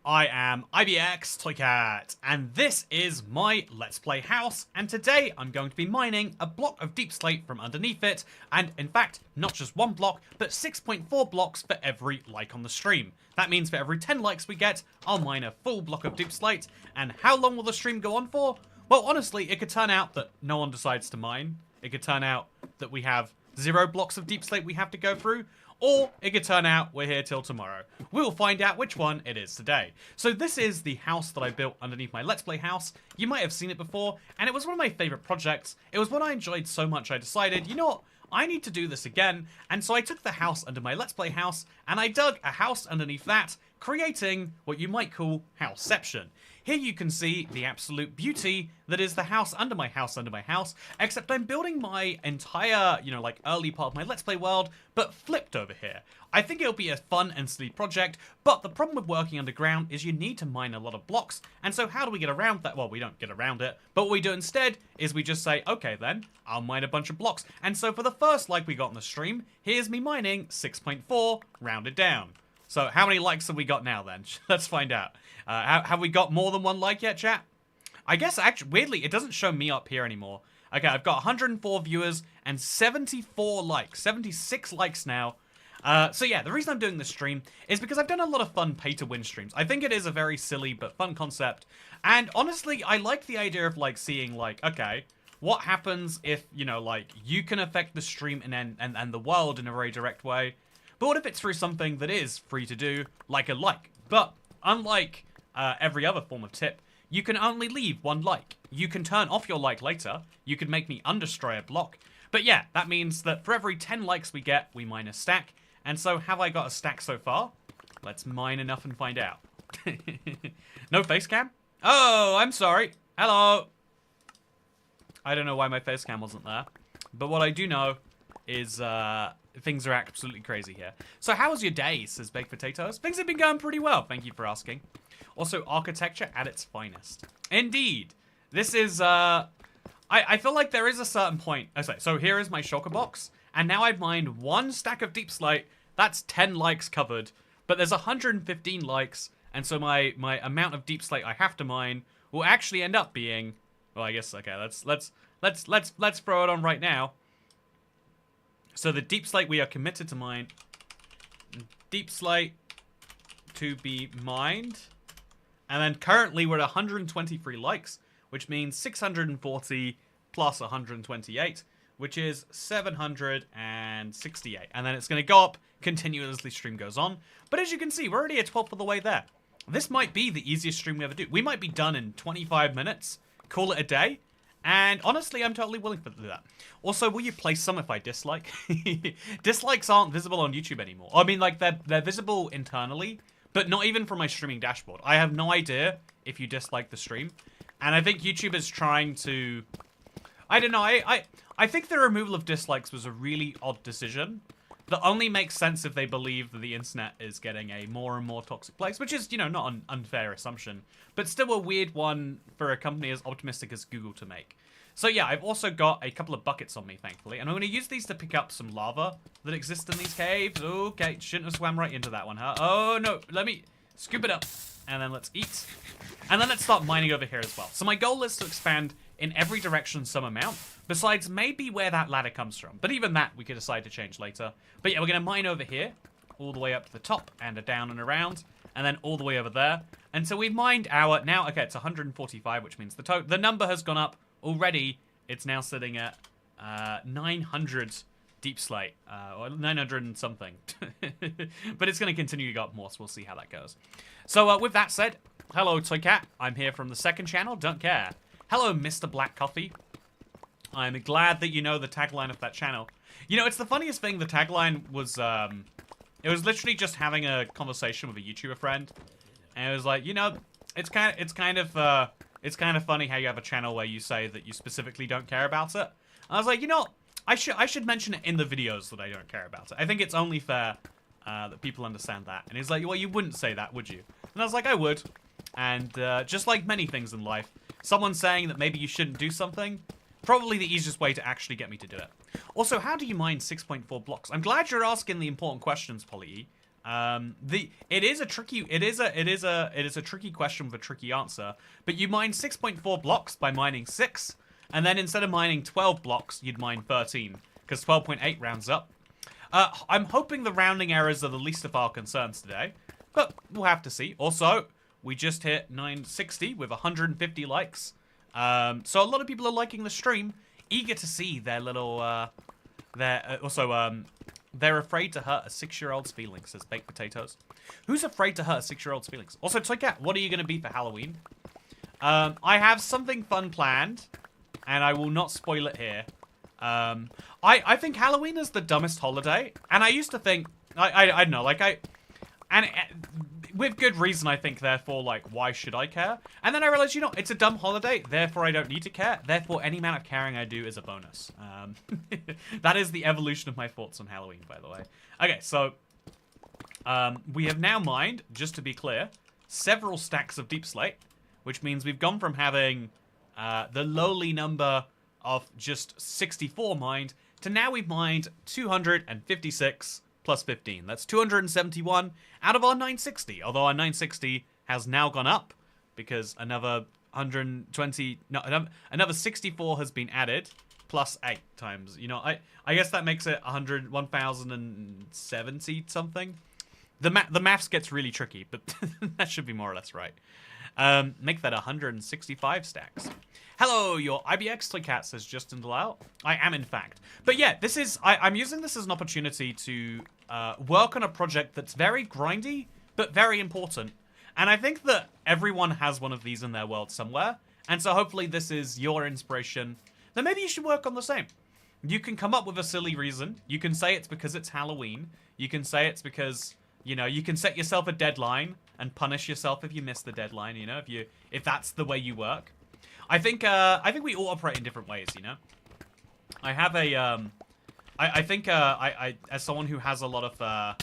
I am IBX Toycat, and this is my Let's Play house, and today I'm going to be mining a block of Deepslate from underneath it, and in fact, not just one block, but 6.4 blocks for every like on the stream. That means for every 10 likes we get, I'll mine a full block of Deepslate, and how long will the stream go on for? Well, honestly, it could turn out that no one decides to mine. It could turn out that we have 0 blocks of Deepslate we have to go through, or it could turn out we're here till tomorrow. We'll find out which one it is today. So this is the house that I built underneath my Let's Play house. You might have seen it before, and it was one of my favorite projects. It was one I enjoyed so much I decided, you know what, I need to do this again. And so I took the house under my Let's Play house, and I dug a house underneath that, creating what you might call houseception. Here you can see the absolute beauty that is the house under my house, except I'm building my entire, like early part of my Let's Play world, but flipped over here. I think it'll be a fun and silly project, but the problem with working underground is you need to mine a lot of blocks, and so how do we get around that? Well, we don't get around it, but what we do instead is we just say, okay then, I'll mine a bunch of blocks. And so for the first like we got on the stream, here's me mining 6.4, rounded down. So how many likes have we got now then? Let's find out. Have we got more than one like yet, chat? I guess, actually, weirdly, it doesn't show me up here anymore. Okay, I've got 104 viewers and 74 likes. 76 likes now. So yeah, the reason I'm doing this stream is because I've done a lot of fun pay-to-win streams. I think it is a very silly but fun concept. And honestly, I like the idea of, like, seeing, like, okay, what happens if, you can affect the stream and the world in a very direct way. But what if it's through something that is free to do, like a like? But unlike every other form of tip, you can only leave one like. You can turn off your like later. You can make me undestroy a block. But yeah, that means that for every 10 likes we get, we mine a stack. And so have I got a stack so far? Let's mine enough and find out. No face cam? Oh, I'm sorry. Hello. I don't know why my face cam wasn't there. But what I do know is things are absolutely crazy here. So how was your day, says Baked Potatoes? Things have been going pretty well, thank you for asking. Also, architecture at its finest. Indeed. This is, I feel like there is a certain point. Okay, so here is my shulker box, and now I've mined one stack of Deepslate. That's 10 likes covered, but there's 115 likes, and so my amount of Deepslate I have to mine will actually end up being, well, I guess, okay, let's throw it on right now. So the Deepslate we are committed to mine. Deepslate to be mined. And then currently we're at 123 likes, which means 640 plus 128, which is 768. And then it's going to go up continuously as the stream goes on. But as you can see, we're already a 12th of the way there. This might be the easiest stream we ever do. We might be done in 25 minutes. Call it a day. And honestly, I'm totally willing to do that. Also, will you place some if I dislike? Dislikes aren't visible on YouTube anymore. I mean, like, they're visible internally, but not even from my streaming dashboard. I have no idea if you dislike the stream. And I think YouTube is trying to... I don't know, I think the removal of dislikes was a really odd decision that only makes sense if they believe that the internet is getting a more and more toxic place, which is, not an unfair assumption, but still a weird one for a company as optimistic as Google to make. So yeah, I've also got a couple of buckets on me, thankfully, and I'm going to use these to pick up some lava that exists in these caves. Okay, shouldn't have swam right into that one, huh? Oh no, let me scoop it up, and then let's eat. And then let's start mining over here as well. So my goal is to expand in every direction some amount, besides maybe where that ladder comes from. But even that we could decide to change later. But yeah, we're going to mine over here, all the way up to the top, and down and around, and then all the way over there. And so we've mined our, now, okay, it's 145, which means the number has gone up already. It's now sitting at 900 Deepslate, or 900 and something. But it's going to continue to go up more, so we'll see how that goes. So with that said, hello Toycat, I'm here from the second channel, don't care. Hello, Mr. Black Coffee. I'm glad that you know the tagline of that channel. It's the funniest thing. The tagline was, it was literally just having a conversation with a YouTuber friend, and it was like, it's kind of funny how you have a channel where you say that you specifically don't care about it. I was like, I should mention it in the videos that I don't care about it. I think it's only fair that people understand that. And he's like, well, you wouldn't say that, would you? And I was like, I would. And just like many things in life, someone saying that maybe you shouldn't do something, probably the easiest way to actually get me to do it. Also, how do you mine 6.4 blocks? I'm glad you're asking the important questions, Polly E. It is a tricky question with a tricky answer. But you mine 6.4 blocks by mining 6, and then instead of mining 12 blocks, you'd mine 13 because 12.8 rounds up. I'm hoping the rounding errors are the least of our concerns today, but we'll have to see. Also, we just hit 960 with 150 likes. So a lot of people are liking the stream, eager to see their little, they're afraid to hurt a 6-year-old's feelings, says Baked Potatoes. Who's afraid to hurt a 6-year-old's feelings? Also, Toycat, what are you going to be for Halloween? I have something fun planned, and I will not spoil it here. I think Halloween is the dumbest holiday, and I used to think, I don't know, like, with good reason, I think, therefore, like, why should I care? And then I realized, you know, it's a dumb holiday, therefore I don't need to care. Therefore, any amount of caring I do is a bonus. That is the evolution of my thoughts on Halloween, by the way. Okay, so, we have now mined, just to be clear, several stacks of Deepslate, which means we've gone from having the lowly number of just 64 mined to now we've mined 256 plus 15. That's 271 out of our 960. Although our 960 has now gone up because another 120, no, another 64 has been added plus 8 times. You know, I guess that makes it 1070 something. The maths gets really tricky, but that should be more or less right. Make that 165 stacks. Hello, your IBX Toycat, says Justin Delisle. I am, in fact. But yeah, this is... I'm using this as an opportunity to work on a project that's very grindy, but very important. And I think that everyone has one of these in their world somewhere. And so hopefully this is your inspiration. Then maybe you should work on the same. You can come up with a silly reason. You can say it's because it's Halloween. You can say it's because, you know, you can set yourself a deadline and punish yourself if you miss the deadline, you know, if that's the way you work. I think we all operate in different ways, you know. I have a I think as someone who has a lot of I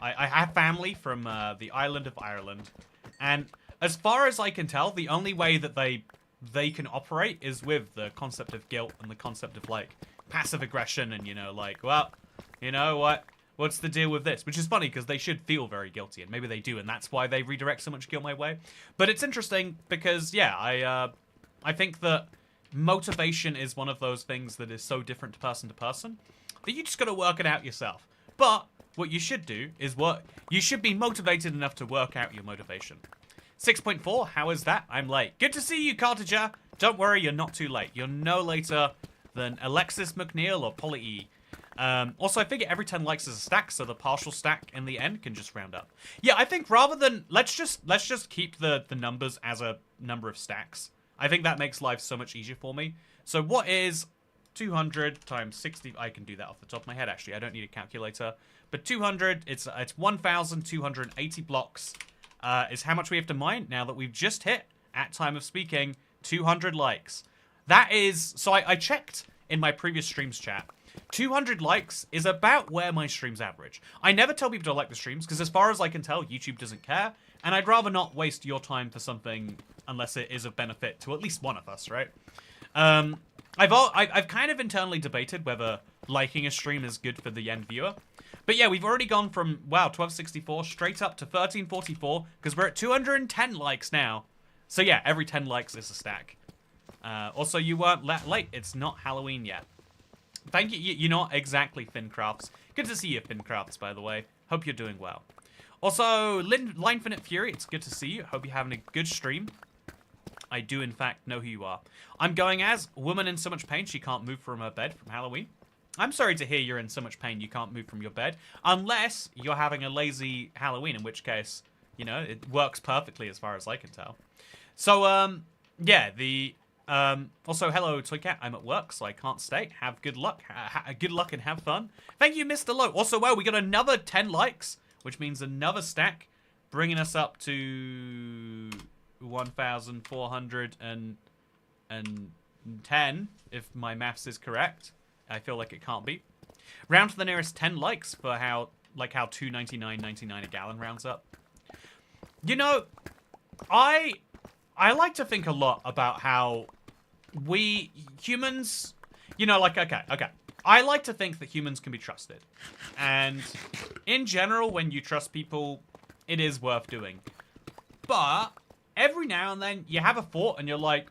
have family from the island of Ireland, and as far as I can tell, the only way that they can operate is with the concept of guilt and the concept of like passive aggression and, you know, like, well, you know what's the deal with this? Which is funny because they should feel very guilty, and maybe they do, and that's why they redirect so much guilt my way. But it's interesting because, yeah, I think that motivation is one of those things that is so different to person that you just got to work it out yourself. But what you should do is you should be motivated enough to work out your motivation. 6.4, how is that? I'm late. Good to see you, Cartager. Don't worry, you're not too late. You're no later than Alexis McNeil or Polly E. Also, I figure every 10 likes is a stack, so the partial stack in the end can just round up. Yeah, I think rather than... Let's just keep the numbers as a number of stacks. I think that makes life so much easier for me. So what is 200 times 60? I can do that off the top of my head, actually. I don't need a calculator. But 200, it's 1,280 blocks is how much we have to mine now that we've just hit, at time of speaking, 200 likes. That is... So I checked in my previous streams chat. 200 likes is about where my streams average. I never tell people to like the streams, because as far as I can tell, YouTube doesn't care. And I'd rather not waste your time for something unless it is of benefit to at least one of us, right? I've kind of internally debated whether liking a stream is good for the end viewer. But yeah, we've already gone from, wow, 1264 straight up to 1344, because we're at 210 likes now. So yeah, every 10 likes is a stack. Also, you weren't late. It's not Halloween yet. Thank you. You're not exactly Fincrafts. Good to see you, Fincrafts, by the way. Hope you're doing well. Also, Linefinite Fury, it's good to see you. Hope you're having a good stream. I do, in fact, know who you are. I'm going as woman in so much pain she can't move from her bed from Halloween. I'm sorry to hear you're in so much pain you can't move from your bed. Unless you're having a lazy Halloween, in which case, you know, it works perfectly as far as I can tell. So, yeah, also, hello, Toycat. I'm at work, so I can't stay. Have good luck. Good luck and have fun. Thank you, Mr. Lowe. Also, well, we got another 10 likes, which means another stack, bringing us up to 1,410, if my maths is correct. I feel like it can't be. Round to the nearest 10 likes for how 2.99.99 a gallon rounds up. You know, I like to think a lot about how we humans, you know, like, okay. I like to think that humans can be trusted. And in general, when you trust people, it is worth doing. But every now and then, you have a thought and you're like,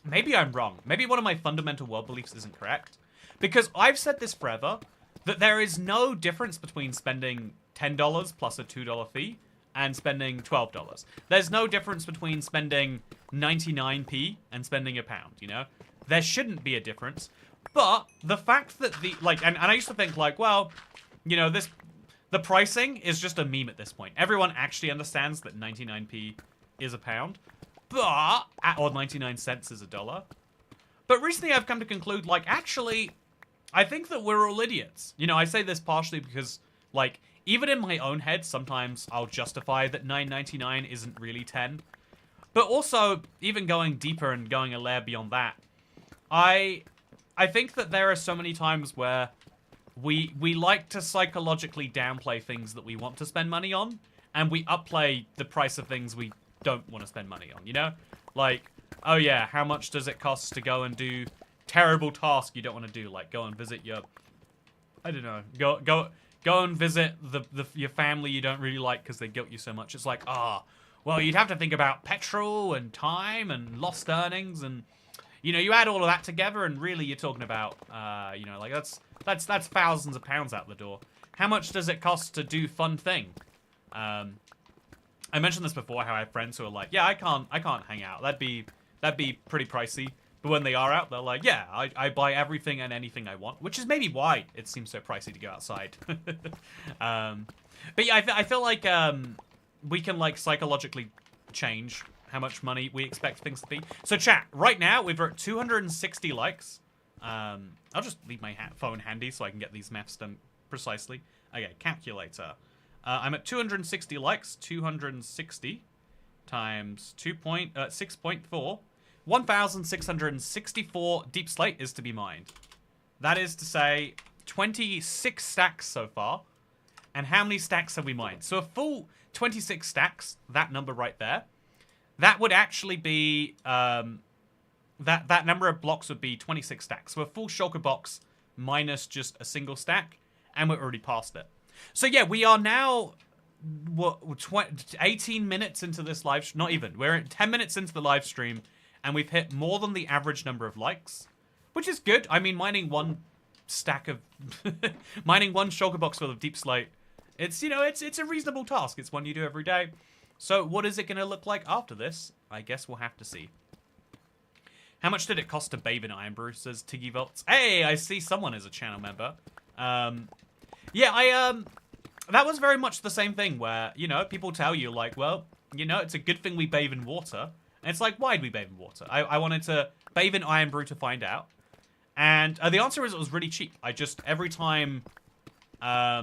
maybe I'm wrong. Maybe one of my fundamental world beliefs isn't correct. Because I've said this forever, that there is no difference between spending $10 plus a $2 fee and spending $12. There's no difference between spending 99p and spending £1, you know? There shouldn't be a difference. But the fact that and I used to think like, well, you know, the pricing is just a meme at this point. Everyone actually understands that 99p is £1, or 99 cents is $1. But recently I've come to conclude, like, actually, I think that we're all idiots. You know, I say this partially because, like, even in my own head, sometimes I'll justify that $9.99 isn't really 10. But also, even going deeper and going a layer beyond that, I think that there are so many times where we like to psychologically downplay things that we want to spend money on, and we upplay the price of things we don't want to spend money on, you know? Like, oh yeah, how much does it cost to go and do terrible task you don't want to do, like go and visit your, I don't know, go and visit your family you don't really like because they guilt you so much. It's like, well, you'd have to think about petrol and time and lost earnings, and you know, you add all of that together, and really you're talking about, you know, like that's thousands of pounds out the door. How much does it cost to do fun thing? I mentioned this before, how I have friends who are like, yeah, I can't hang out. That'd be pretty pricey. But when they are out, they're like, yeah, I buy everything and anything I want, which is maybe why it seems so pricey to go outside. But yeah, I feel like we can like psychologically change how much money we expect things to be. So chat, right now we've got 260 likes. I'll just leave my phone handy so I can get these maths done precisely. Okay, calculator. I'm at 260 likes. 260 times 6.4. 1,664 deep slate is to be mined. That is to say, 26 stacks so far. And how many stacks have we mined? So a full 26 stacks, that number right there, that would actually be, that number of blocks would be 26 stacks. So a full shulker box minus just a single stack, and we're already past it. So yeah, we are now, what, 18 minutes into this live stream, not even, we're 10 minutes into the live stream, and we've hit more than the average number of likes, which is good. I mean, mining one stack of, mining one shulker box full of deep slate, it's, you know, it's a reasonable task. It's one you do every day. So what is it going to look like after this? I guess we'll have to see. How much did it cost to bathe in Iron Brew, says Tiggy Volts. Hey, I see someone is a channel member. Yeah, that was very much the same thing where, you know, people tell you, like, well, you know, it's a good thing we bathe in water. And it's like, why'd we bathe in water? I wanted to bathe in Iron Brew to find out. And the answer is it was really cheap. I just, every time I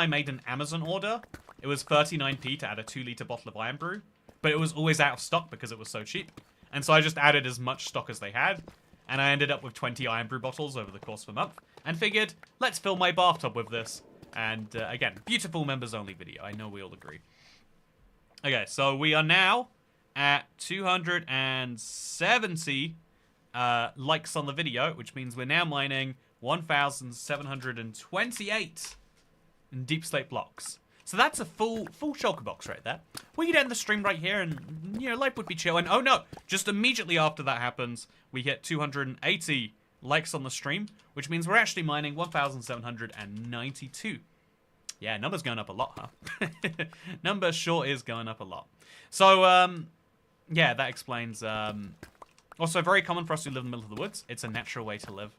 made an Amazon order, it was 39p to add a 2-litre bottle of Iron Brew. But it was always out of stock because it was so cheap. And so I just added as much stock as they had. And I ended up with 20 Iron Brew bottles over the course of a month. And figured, let's fill my bathtub with this. And again, beautiful members only video. I know we all agree. Okay, so we are now at 270 likes on the video, which means we're now mining 1,728 deep slate blocks. So that's a full shulker box right there. We could end the stream right here and, you know, life would be chill. And oh no, just immediately after that happens, we hit 280 likes on the stream, which means we're actually mining 1,792. Yeah, number's going up a lot, huh? Number sure is going up a lot. So, yeah, that explains. Also, very common for us who live in the middle of the woods. It's a natural way to live.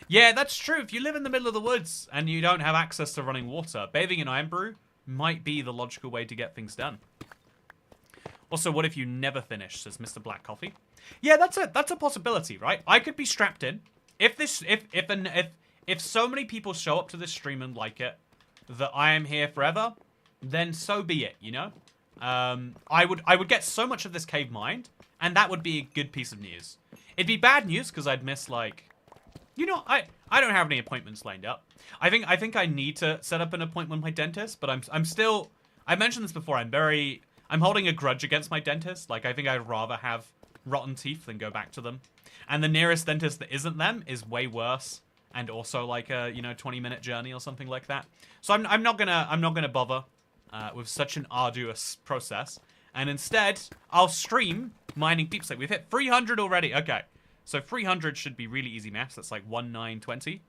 Yeah, that's true. If you live in the middle of the woods and you don't have access to running water, bathing in Iron Brew might be the logical way to get things done. Also, what if you never finish, says Mr. Black Coffee. Yeah, that's a possibility, right? I could be strapped in. If so many people show up to this stream and like it, that I am here forever, then so be it, you know? I would get so much of this cave mined, and that would be a good piece of news. It'd be bad news because I'd miss, like, you know, I don't have any appointments lined up. I think I need to set up an appointment with my dentist, but I'm still, I mentioned this before, I'm holding a grudge against my dentist. Like, I think I'd rather have rotten teeth than go back to them. And the nearest dentist that isn't them is way worse. and also like a 20-minute journey or something like that. So I'm not gonna bother with such an arduous process, and instead I'll stream mining Deepslate. We've hit 300 already. Okay, so 300 should be really easy maths. That's like 1920.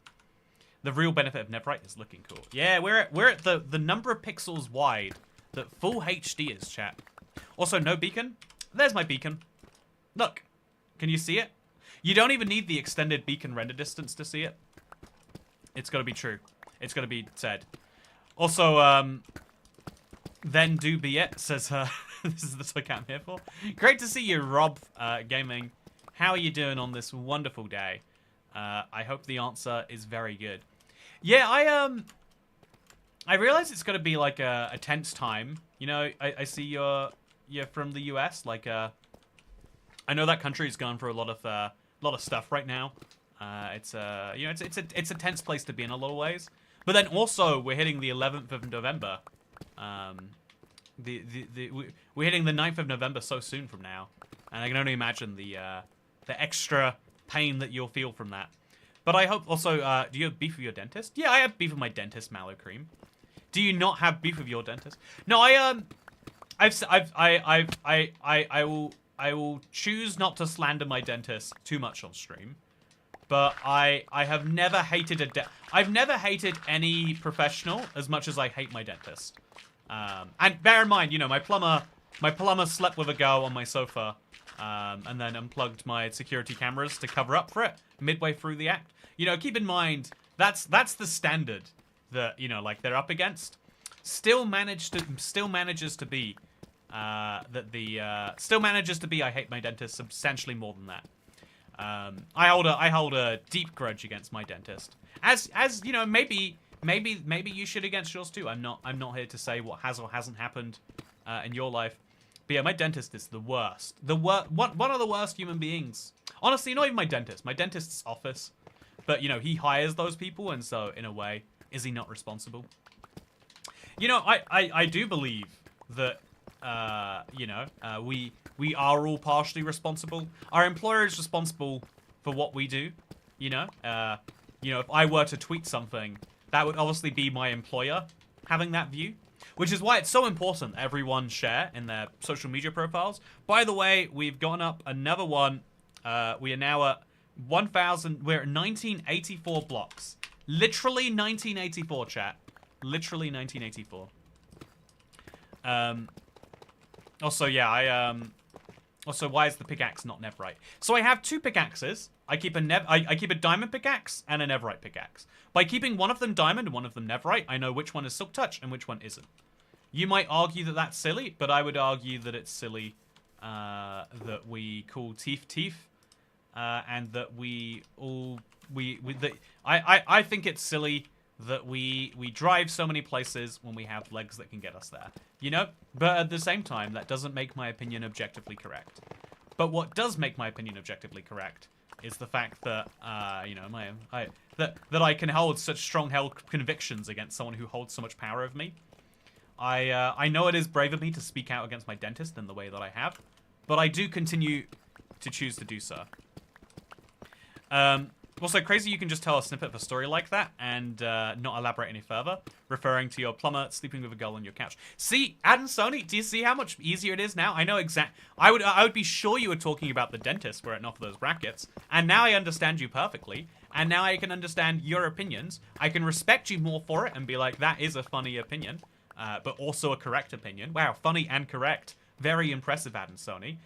The real benefit of Neverite is looking cool. Yeah, we're at the number of pixels wide that full HD is, chat. Also, no beacon. There's my beacon. Look, can you see it? You don't even need the extended beacon render distance to see it. It's got to be true. It's got to be said. Also, then do be it, says this is the toy I'm here for. Great to see you, Rob Gaming. How are you doing on this wonderful day? I hope the answer is very good. Yeah, I realize it's got to be like a tense time. You know, I see you're from the US. Like, I know that country is going through a lot of stuff right now. It's a tense place to be in a lot of ways. But then also we're hitting the 11th of November. We're hitting the 9th of November so soon from now, and I can only imagine the extra pain that you'll feel from that. But I hope also, do you have beef with your dentist? Yeah, I have beef with my dentist, Mallow Cream. Do you not have beef with your dentist? No, I will choose not to slander my dentist too much on stream. But I have never hated I've never hated any professional as much as I hate my dentist. And bear in mind, you know, my plumber slept with a girl on my sofa, and then unplugged my security cameras to cover up for it midway through the act. You know, keep in mind that's the standard that, you know, like they're up against. Still manages to be I hate my dentist substantially more than that. I hold a deep grudge against my dentist. As you know, maybe you should against yours too. I'm not here to say what has or hasn't happened in your life. But yeah, my dentist is the worst. One of the worst human beings. Honestly, not even my dentist. My dentist's office. But you know, he hires those people, and so in a way, is he not responsible? You know, I do believe that we are all partially responsible. Our employer is responsible for what we do. You know, if I were to tweet something, that would obviously be my employer having that view, which is why it's so important that everyone share in their social media profiles. By the way, we've gone up another one. We are now at 1,000. We're at 1984 blocks. Literally 1984, chat. Literally 1984. Also, yeah, also, why is the pickaxe not Neverite? So I have two pickaxes. I keep a diamond pickaxe and a Neverite pickaxe. By keeping one of them diamond and one of them Neverite, I know which one is Silk Touch and which one isn't. You might argue that that's silly, but I would argue that it's silly that we call teeth, and that I think it's silly that we drive so many places when we have legs that can get us there, you know? But at the same time, that doesn't make my opinion objectively correct. But what does make my opinion objectively correct is the fact that, that I can hold such strong-held convictions against someone who holds so much power over me. I know it is brave of me to speak out against my dentist in the way that I have, but I do continue to choose to do so. Also, crazy you can just tell a snippet of a story like that and not elaborate any further, referring to your plumber sleeping with a girl on your couch. See, Ad and Sony, do you see how much easier it is now? I know I would be sure you were talking about the dentist were it not for those brackets, and now I understand you perfectly, and now I can understand your opinions. I can respect you more for it and be like, that is a funny opinion, but also a correct opinion. Wow, funny and correct. Very impressive, Ad and Sony.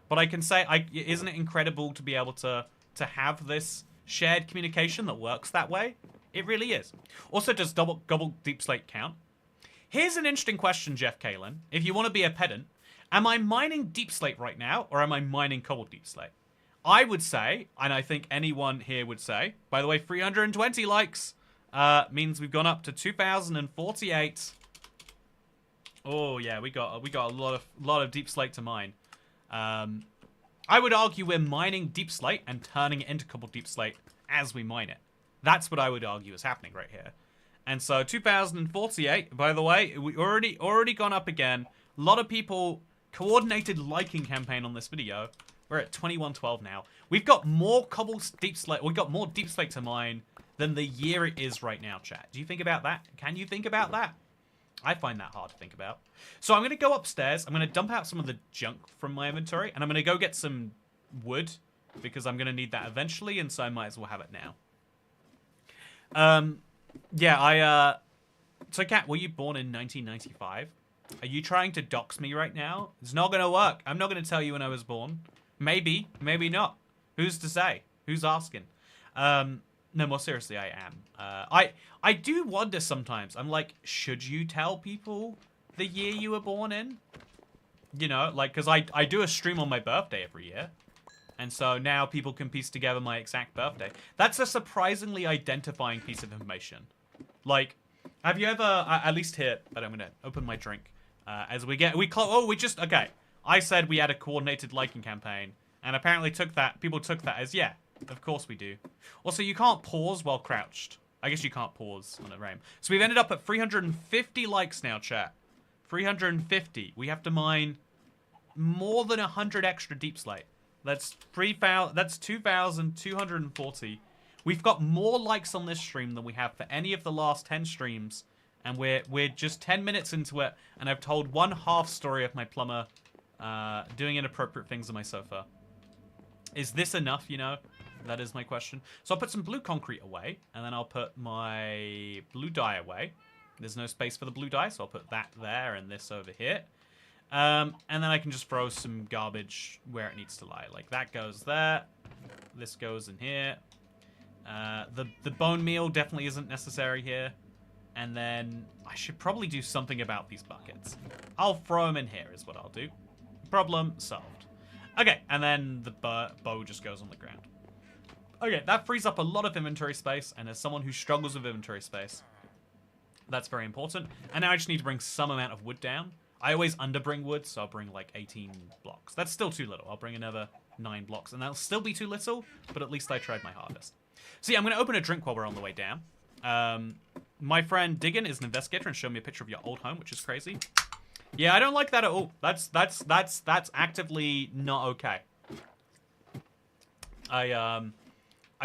But I can say, isn't it incredible to be able to have this shared communication that works that way? It really is. Also, does double Deepslate count? Here's an interesting question, Jeff Kalin. If you want to be a pedant, am I mining Deepslate right now, or am I mining Cobalt Deepslate? I would say, and I think anyone here would say, by the way, 320 likes means we've gone up to 2,048. Oh yeah, we got a lot of Deepslate to mine. I would argue we're mining Deepslate and turning it into Cobalt Deepslate as we mine it. That's what I would argue is happening right here. And so 2048, by the way, we already gone up again. A lot of people coordinated liking campaign on this video. We're at 2112 now. We've got more deep slate. We've got more deep slate to mine than the year it is right now, chat. Do you think about that? Can you think about that? I find that hard to think about. So I'm going to go upstairs. I'm going to dump out some of the junk from my inventory. And I'm going to go get some wood. Because I'm going to need that eventually. And so I might as well have it now. Yeah, So, Kat, were you born in 1995? Are you trying to dox me right now? It's not going to work. I'm not going to tell you when I was born. Maybe. Maybe not. Who's to say? Who's asking? No, more seriously, I am. I do wonder sometimes. I'm like, should you tell people the year you were born in? You know, like, because I do a stream on my birthday every year. And so now people can piece together my exact birthday. That's a surprisingly identifying piece of information. Like, have you ever, at least here, but I'm going to open my drink. As we okay. I said we had a coordinated liking campaign. And apparently people took that as, yeah, of course we do. Also, you can't pause while crouched. I guess you can't pause on a frame. So we've ended up at 350 likes now, chat. 350. We have to mine more than 100 extra deep slate. That's 2,240. We've got more likes on this stream than we have for any of the last 10 streams. And we're just 10 minutes into it. And I've told one half story of my plumber doing inappropriate things on my sofa. Is this enough, you know? That is my question. So I'll put some blue concrete away. And then I'll put my blue dye away. There's no space for the blue dye, so I'll put that there and this over here. And then I can just throw some garbage where it needs to lie. Like that goes there. This goes in here. The bone meal definitely isn't necessary here. And then I should probably do something about these buckets. I'll throw them in here is what I'll do. Problem solved. Okay, and then the bow just goes on the ground. Okay, that frees up a lot of inventory space. And as someone who struggles with inventory space, that's very important. And now I just need to bring some amount of wood down. I always underbring wood, so I'll bring like 18 blocks. That's still too little. I'll bring another 9 blocks, and that'll still be too little, but at least I tried my hardest. So yeah, I'm going to open a drink while we're on the way down. My friend Diggin is an investigator and showed me a picture of your old home, which is crazy. Yeah, I don't like that at all. That's actively not okay. I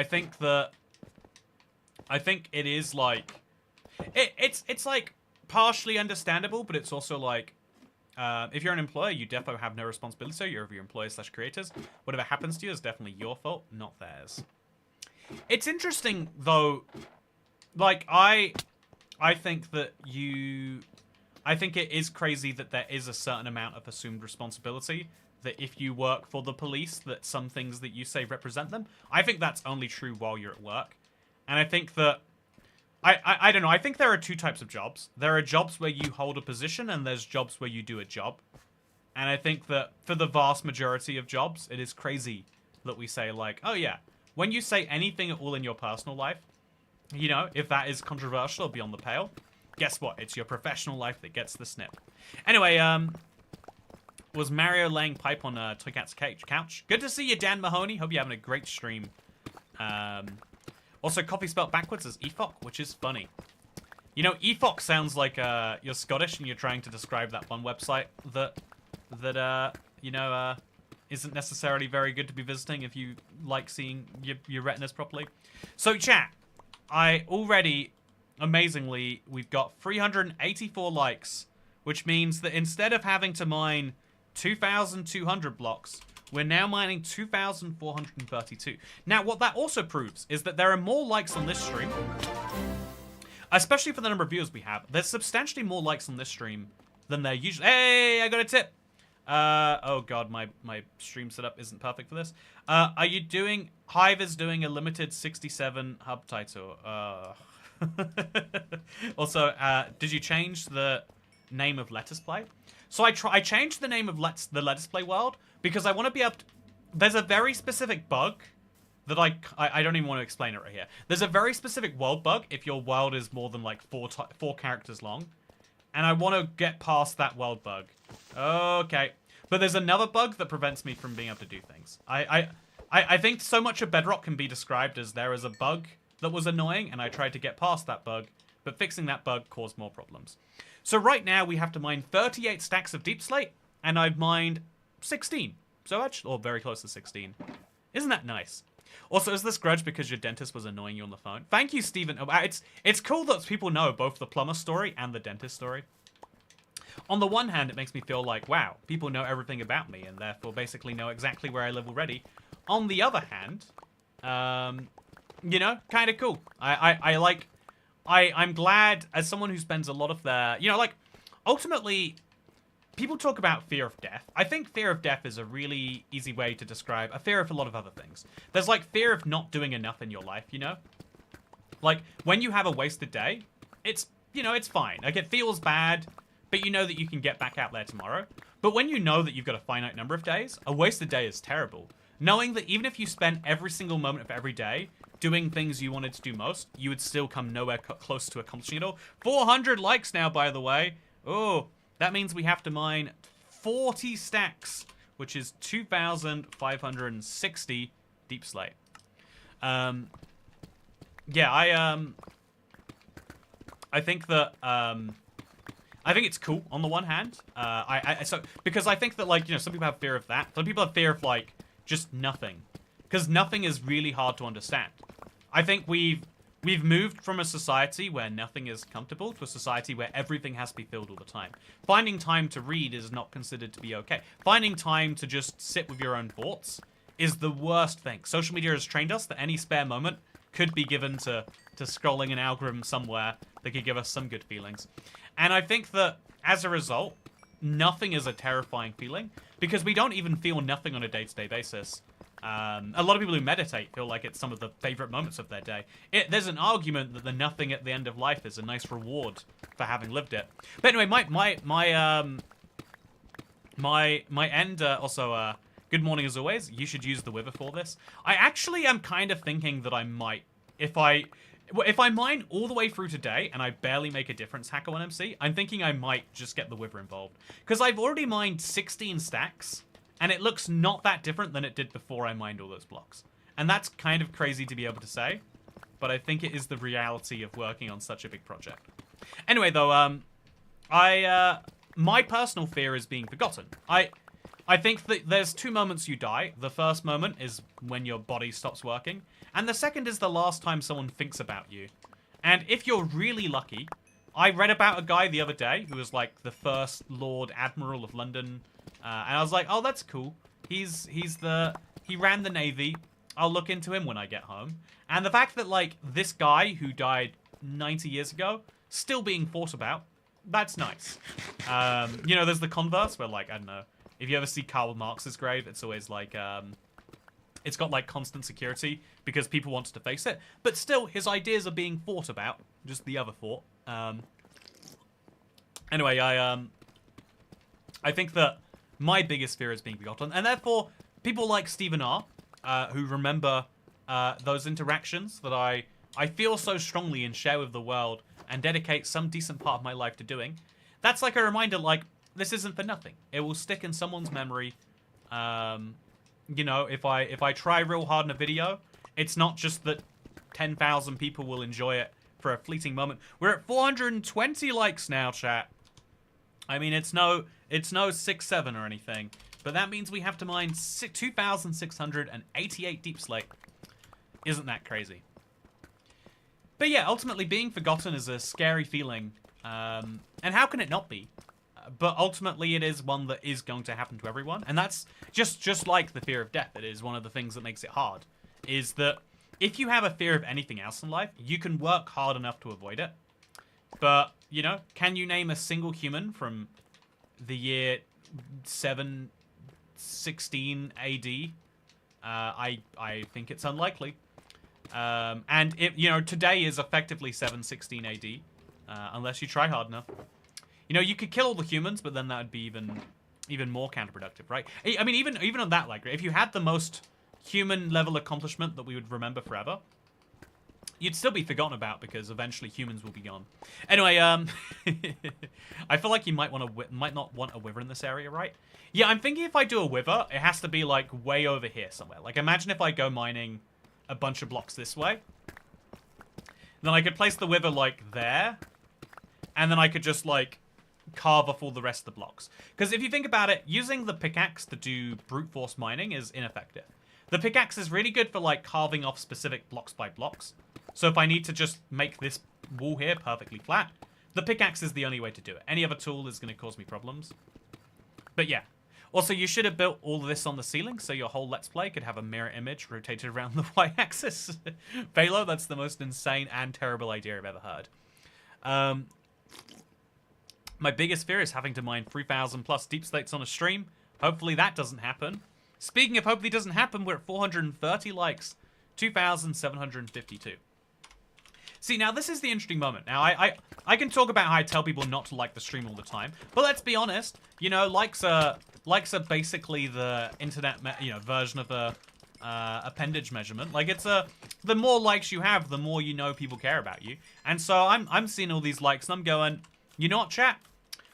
think it is like it's like partially understandable, but it's also like if you're an employer, you definitely have no responsibility. You're your employers/creators. Whatever happens to you is definitely your fault, not theirs. It's interesting though. Like I think that I think it is crazy that there is a certain amount of assumed responsibility. That if you work for the police, that some things that you say represent them. I think that's only true while you're at work. And I think that I don't know. I think there are 2 types of jobs. There are jobs where you hold a position, and there's jobs where you do a job. And I think that for the vast majority of jobs, it is crazy that we say, like, oh yeah, when you say anything at all in your personal life, you know, if that is controversial or beyond the pale, guess what? It's your professional life that gets the snip. Anyway, was Mario laying pipe on Toy Cat's couch? Good to see you, Dan Mahoney. Hope you're having a great stream. Also, coffee spelled backwards is EFOC, which is funny. You know, EFOC sounds like you're Scottish and you're trying to describe that one website that you know, isn't necessarily very good to be visiting if you like seeing your retinas properly. So, chat, amazingly, we've got 384 likes, which means that instead of having to mine 2,200 blocks, we're now mining 2,432. Now, what that also proves is that there are more likes on this stream, especially for the number of viewers we have. There's substantially more likes on this stream than there usually. Hey, I got a tip. Oh god, my stream setup isn't perfect for this. Are you doing? Hive is doing a limited 67 hub title. Also, did you change the name of Let's Play? So I changed the name of the Let's Play world because I want to be able to... There's a very specific bug that I don't even want to explain it right here. There's a very specific world bug if your world is more than like 4 characters long. And I want to get past that world bug. Okay. But there's another bug that prevents me from being able to do things. I think so much of Bedrock can be described as there is a bug that was annoying, and I tried to get past that bug, but fixing that bug caused more problems. So right now we have to mine 38 stacks of deep slate, and I've mined 16. so actually, or very close to 16. Isn't that nice? Also, is this grudge because your dentist was annoying you on the phone? Thank you, Stephen. It's cool that people know both the plumber story and the dentist story. On the one hand, it makes me feel like, wow, people know everything about me and therefore basically know exactly where I live already. On the other hand, you know, kind of cool. I'm glad, as someone who spends a lot of their, you know, like, ultimately, people talk about fear of death. I think fear of death is a really easy way to describe a fear of a lot of other things. There's, like, fear of not doing enough in your life, you know? Like, when you have a wasted day, it's, you know, it's fine. Like, it feels bad, but you know that you can get back out there tomorrow. But when you know that you've got a finite number of days, a wasted day is terrible. Knowing that even if you spent every single moment of every day doing things you wanted to do most, you would still come nowhere close to accomplishing it all. 400 likes now, by the way. Oh, that means we have to mine 40 stacks, which is 2,560 Deepslate. Yeah, I think that, I think it's cool on the one hand. Because I think that, like, you know, some people have fear of that. Some people have fear of, like, just nothing. Because nothing is really hard to understand. I think we've moved from a society where nothing is comfortable to a society where everything has to be filled all the time. Finding time to read is not considered to be okay. Finding time to just sit with your own thoughts is the worst thing. Social media has trained us that any spare moment could be given to scrolling an algorithm somewhere that could give us some good feelings. And I think that, as a result, nothing is a terrifying feeling, because we don't even feel nothing on a day-to-day basis. A lot of people who meditate feel like it's some of the favorite moments of their day. There's an argument that the nothing at the end of life is a nice reward for having lived it. But anyway, my end, also, good morning as always. You should use the wither for this. I actually am kind of thinking that I might, if I mine all the way through today and I barely make a difference hacker 1MC, I'm thinking I might just get the wither involved. Because I've already mined 16 stacks, and it looks not that different than it did before I mined all those blocks. And that's kind of crazy to be able to say, but I think it is the reality of working on such a big project. Anyway, though, my personal fear is being forgotten. I think that there's two moments you die. The first moment is when your body stops working, and the second is the last time someone thinks about you. And if you're really lucky, I read about a guy the other day who was like the first Lord Admiral of London, and I was like, oh, that's cool. He ran the Navy. I'll look into him when I get home. And the fact that, like, this guy who died 90 years ago, still being thought about, that's nice. You know, there's the converse where, like, I don't know, if you ever see Karl Marx's grave, it's always like, it's got, like, constant security because people wanted to face it. But still, his ideas are being thought about, just the other thought. Anyway, I think that my biggest fear is being forgotten, and therefore, people like Stephen R., who remember those interactions that I feel so strongly and share with the world and dedicate some decent part of my life to doing, that's like a reminder, like, this isn't for nothing. It will stick in someone's memory. You know, if I try real hard in a video, it's not just that 10,000 people will enjoy it for a fleeting moment. We're at 420 likes now, chat. I mean, it's no 6-7 or anything, but that means we have to mine 2,688 Deepslate. Isn't that crazy? But yeah, ultimately being forgotten is a scary feeling, and how can it not be? But ultimately it is one that is going to happen to everyone, and that's just like the fear of death. It is one of the things that makes it hard, is that if you have a fear of anything else in life, you can work hard enough to avoid it. But, you know, can you name a single human from the year 716 AD? I think it's unlikely. And, you know, today is effectively 716 AD, unless you try hard enough. You know, you could kill all the humans, but then that would be even more counterproductive, right? I mean, even on that, like, if you had the most human-level accomplishment that we would remember forever, you'd still be forgotten about because eventually humans will be gone. Anyway, I feel like you might not want a wither in this area, right? Yeah, I'm thinking if I do a wither, it has to be, like, way over here somewhere. Like, imagine if I go mining a bunch of blocks this way. Then I could place the wither, like, there. And then I could just, like, carve off all the rest of the blocks. Because if you think about it, using the pickaxe to do brute force mining is ineffective. The pickaxe is really good for, like, carving off specific blocks by blocks. So if I need to just make this wall here perfectly flat, the pickaxe is the only way to do it. Any other tool is going to cause me problems. But yeah. Also, you should have built all of this on the ceiling so your whole Let's Play could have a mirror image rotated around the y-axis. Velo, that's the most insane and terrible idea I've ever heard. My biggest fear is having to mine 3,000 plus deep slates on a stream. Hopefully that doesn't happen. Speaking of hopefully doesn't happen, we're at 430 likes. 2,752. See, now this is the interesting moment. Now, I can talk about how I tell people not to like the stream all the time, but let's be honest. You know, likes are basically the internet, version of a appendage measurement. Like, it's the more likes you have, the more you know people care about you. And so I'm seeing all these likes, and I'm going, you know what, chat?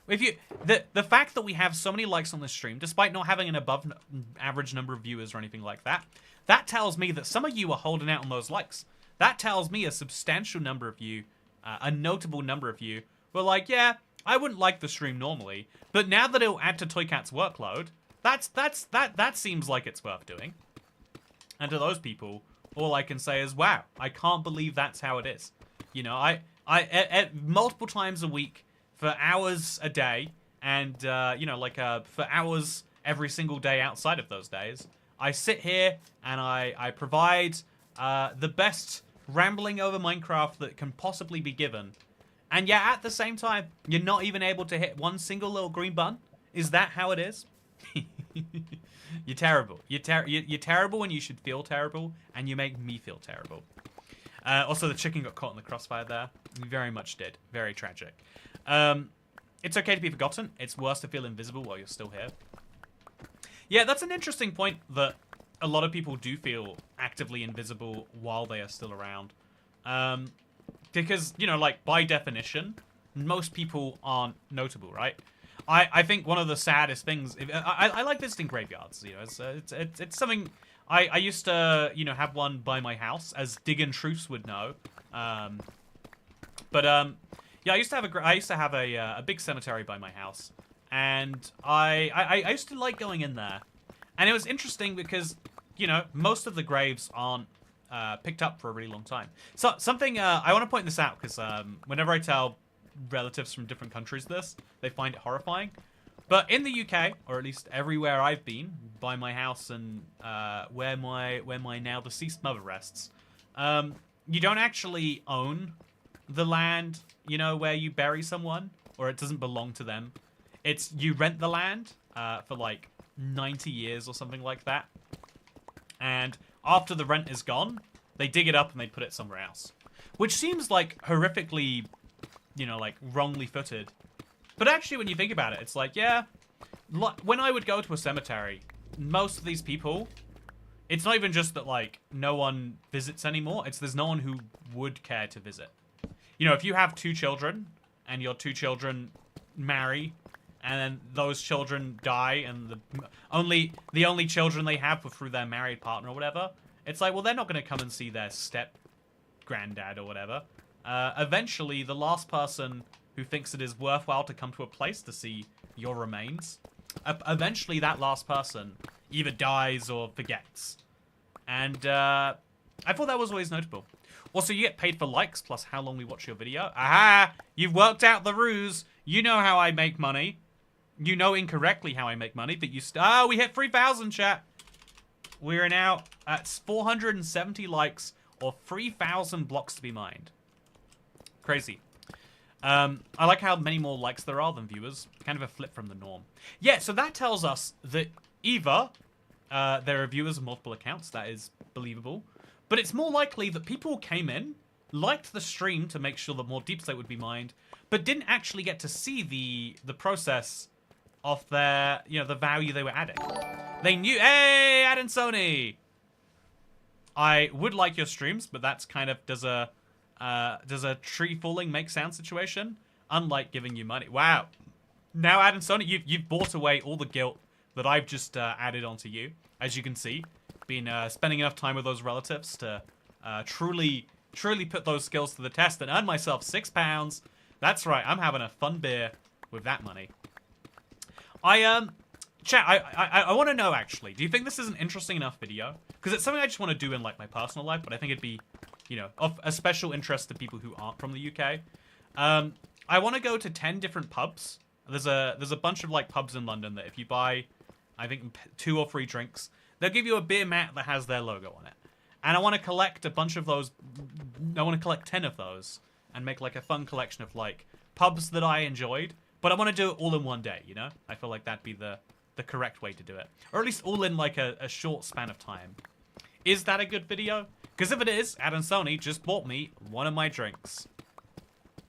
If you the fact that we have so many likes on this stream, despite not having an above average number of viewers or anything like that, that tells me that some of you are holding out on those likes. That tells me a substantial number of you, a notable number of you, were like, yeah, I wouldn't like the stream normally, but now that it'll add to Toycat's workload, that seems like it's worth doing. And to those people, all I can say is, wow, I can't believe that's how it is. You know, I multiple times a week, for hours a day, and, for hours every single day outside of those days, I sit here and I provide the best rambling over Minecraft that can possibly be given. And yet, at the same time, you're not even able to hit one single little green button? Is that how it is? You're terrible. You're terrible when you should feel terrible, and you make me feel terrible. Also, the chicken got caught in the crossfire there. We very much did. Very tragic. It's okay to be forgotten. It's worse to feel invisible while you're still here. Yeah, that's an interesting point, that a lot of people do feel actively invisible while they are still around. Because, by definition, most people aren't notable, right? I think one of the saddest things... I like visiting graveyards, it's something... I used to, have one by my house, as Diggin' Truths would know. Yeah, I used to have a big cemetery by my house, and I used to like going in there, and it was interesting because, most of the graves aren't picked up for a really long time. So something I want to point this out because whenever I tell relatives from different countries this, they find it horrifying. But in the UK, or at least everywhere I've been, by my house and where my now deceased mother rests, you don't actually own the land, where you bury someone, or it doesn't belong to them. It's you rent the land for like 90 years or something like that. And after the rent is gone, they dig it up and they put it somewhere else. Which seems like horrifically, wrongly footed. But actually, when you think about it, it's like, yeah, when I would go to a cemetery, most of these people, it's not even just that, like, no one visits anymore. It's there's no one who would care to visit. If you have 2 children, and your 2 children marry, and then those children die, and the only children they have were through their married partner or whatever, it's like, well, they're not going to come and see their step-granddad or whatever. Eventually, the last person who thinks it is worthwhile to come to a place to see your remains, eventually that last person either dies or forgets. And I thought that was always notable. Also, you get paid for likes plus how long we watch your video. Aha! You've worked out the ruse. You know how I make money. You know incorrectly how I make money, but we hit 3,000, chat. We are now at 470 likes or 3,000 blocks to be mined. Crazy. I like how many more likes there are than viewers. Kind of a flip from the norm. Yeah, so that tells us that either there are viewers of multiple accounts. That is believable. But it's more likely that people came in, liked the stream to make sure that more Deepslate would be mined, but didn't actually get to see the process of their, the value they were adding. They knew, hey, Ad and Sony! I would like your streams, but that's kind of, does a tree falling make sound situation? Unlike giving you money. Wow. Now, Ad and Sony, you've bought away all the guilt that I've just added onto you, as you can see. Been spending enough time with those relatives to truly put those skills to the test and earn myself £6. That's right, I'm having a fun beer with that money. Chat, I want to know, actually, do you think this is an interesting enough video? Because it's something I just want to do in, like, my personal life, but I think it'd be, you know, of a special interest to people who aren't from the UK. I want to go to 10 different pubs. There's a bunch of, like, pubs in London that if you buy, I think, 2 or 3 drinks, they'll give you a beer mat that has their logo on it. And I want to collect a bunch of those. I want to collect 10 of those and make, like, a fun collection of, like, pubs that I enjoyed. But I want to do it all in one day, you know? I feel like that'd be the correct way to do it. Or at least all in, like, a short span of time. Is that a good video? Because if it is, Ad and Sony just bought me one of my drinks.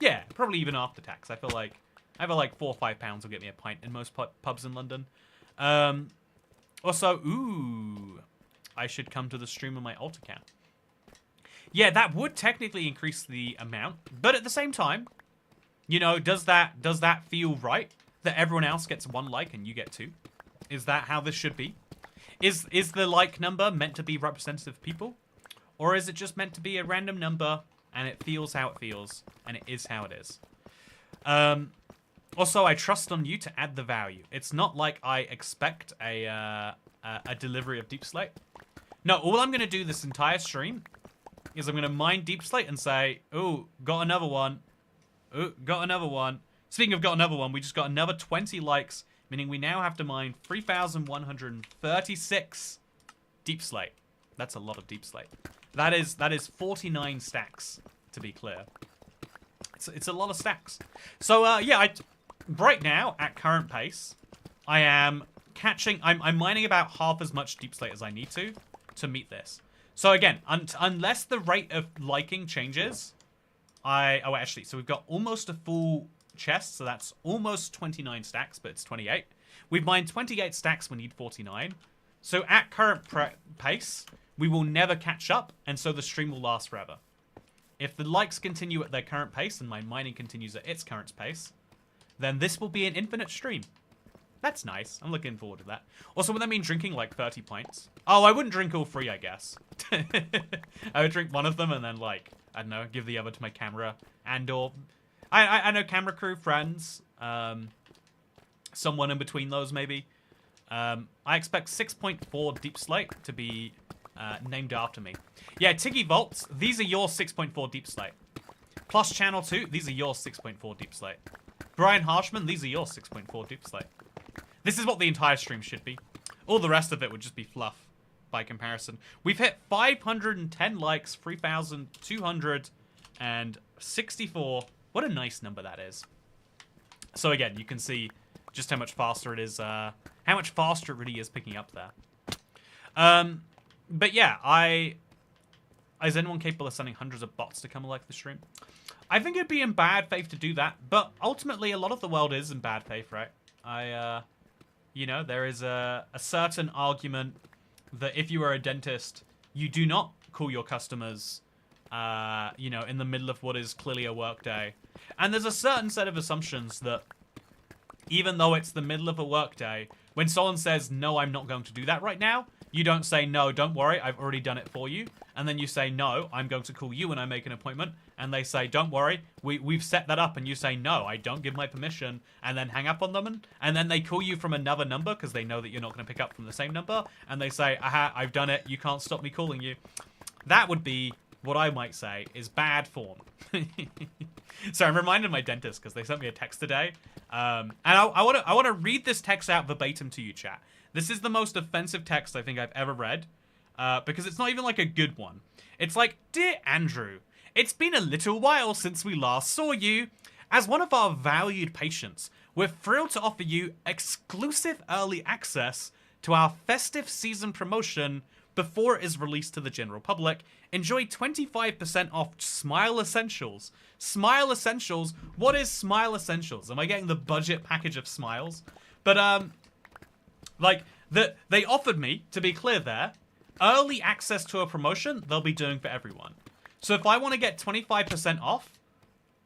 Yeah, probably even after tax. I feel like 4 or 5 pounds will get me a pint in most pubs in London. Also, ooh, I should come to the stream on my alt account. Yeah, that would technically increase the amount, but at the same time, you know, does that feel right? That everyone else gets 1 like and you get 2? Is that how this should be? Is the like number meant to be representative of people? Or is it just meant to be a random number and it feels how it feels and it is how it is? Also, I trust on you to add the value. It's not like I expect a delivery of Deepslate. No, all I'm going to do this entire stream is I'm going to mine Deepslate and say, ooh, got another one. Ooh, got another one. Speaking of got another one, we just got another 20 likes, meaning we now have to mine 3,136 Deepslate. That's a lot of Deepslate. That is 49 stacks, to be clear. It's a lot of stacks. So, yeah, right now, at current pace, I am catching... I'm mining about half as much Deepslate as I need to meet this. So, again, unless the rate of liking changes... Oh, actually, so we've got almost a full chest, so that's almost 29 stacks, but it's 28. We've mined 28 stacks, we need 49. So at current pace, we will never catch up, and so the stream will last forever. If the likes continue at their current pace, and my mining continues at its current pace, then this will be an infinite stream. That's nice. I'm looking forward to that. Also, would that mean drinking like 30 pints? Oh, I wouldn't drink all 3, I guess. I would drink one of them and then, like, I don't know, give the other to my camera and or... I know camera crew, friends, someone in between those, maybe. I expect 6.4 Deepslate to be named after me. Yeah, Tiggy Vaults, these are your 6.4 Deepslate. Plus Channel 2, these are your 6.4 Deepslate. Brian Harshman, these are your 6.4 Deepslate. This is what the entire stream should be. All the rest of it would just be fluff by comparison. We've hit 510 likes, 3,264. What a nice number that is. So again, you can see just how much faster it is, how much faster it really is picking up there. But yeah, is anyone capable of sending hundreds of bots to come and like the stream? I think it'd be in bad faith to do that, but ultimately a lot of the world is in bad faith, right? You know, there is a certain argument that if you are a dentist, you do not call your customers, you know, in the middle of what is clearly a work day. And there's a certain set of assumptions that even though it's the middle of a work day, when someone says, no, I'm not going to do that right now, you don't say, no, don't worry, I've already done it for you. And then you say, no, I'm going to call you when I make an appointment. And they say, don't worry, we've set that up. And you say, no, I don't give my permission. And then hang up on them. And then they call you from another number because they know that you're not going to pick up from the same number. And they say, aha, I've done it. You can't stop me calling you. That would be what I might say is bad form. So I'm reminded of my dentist because they sent me a text today. And I want to read this text out verbatim to you, chat. This is the most offensive text I think I've ever read. Because it's not even like a good one. It's like, Dear Andrew, it's been a little while since we last saw you. As one of our valued patients, we're thrilled to offer you exclusive early access to our festive season promotion before it is released to the general public. Enjoy 25% off Smile Essentials. Smile Essentials? What is Smile Essentials? Am I getting the budget package of smiles? But, like, they offered me, to be clear there, early access to a promotion they'll be doing for everyone. So if I want to get 25% off,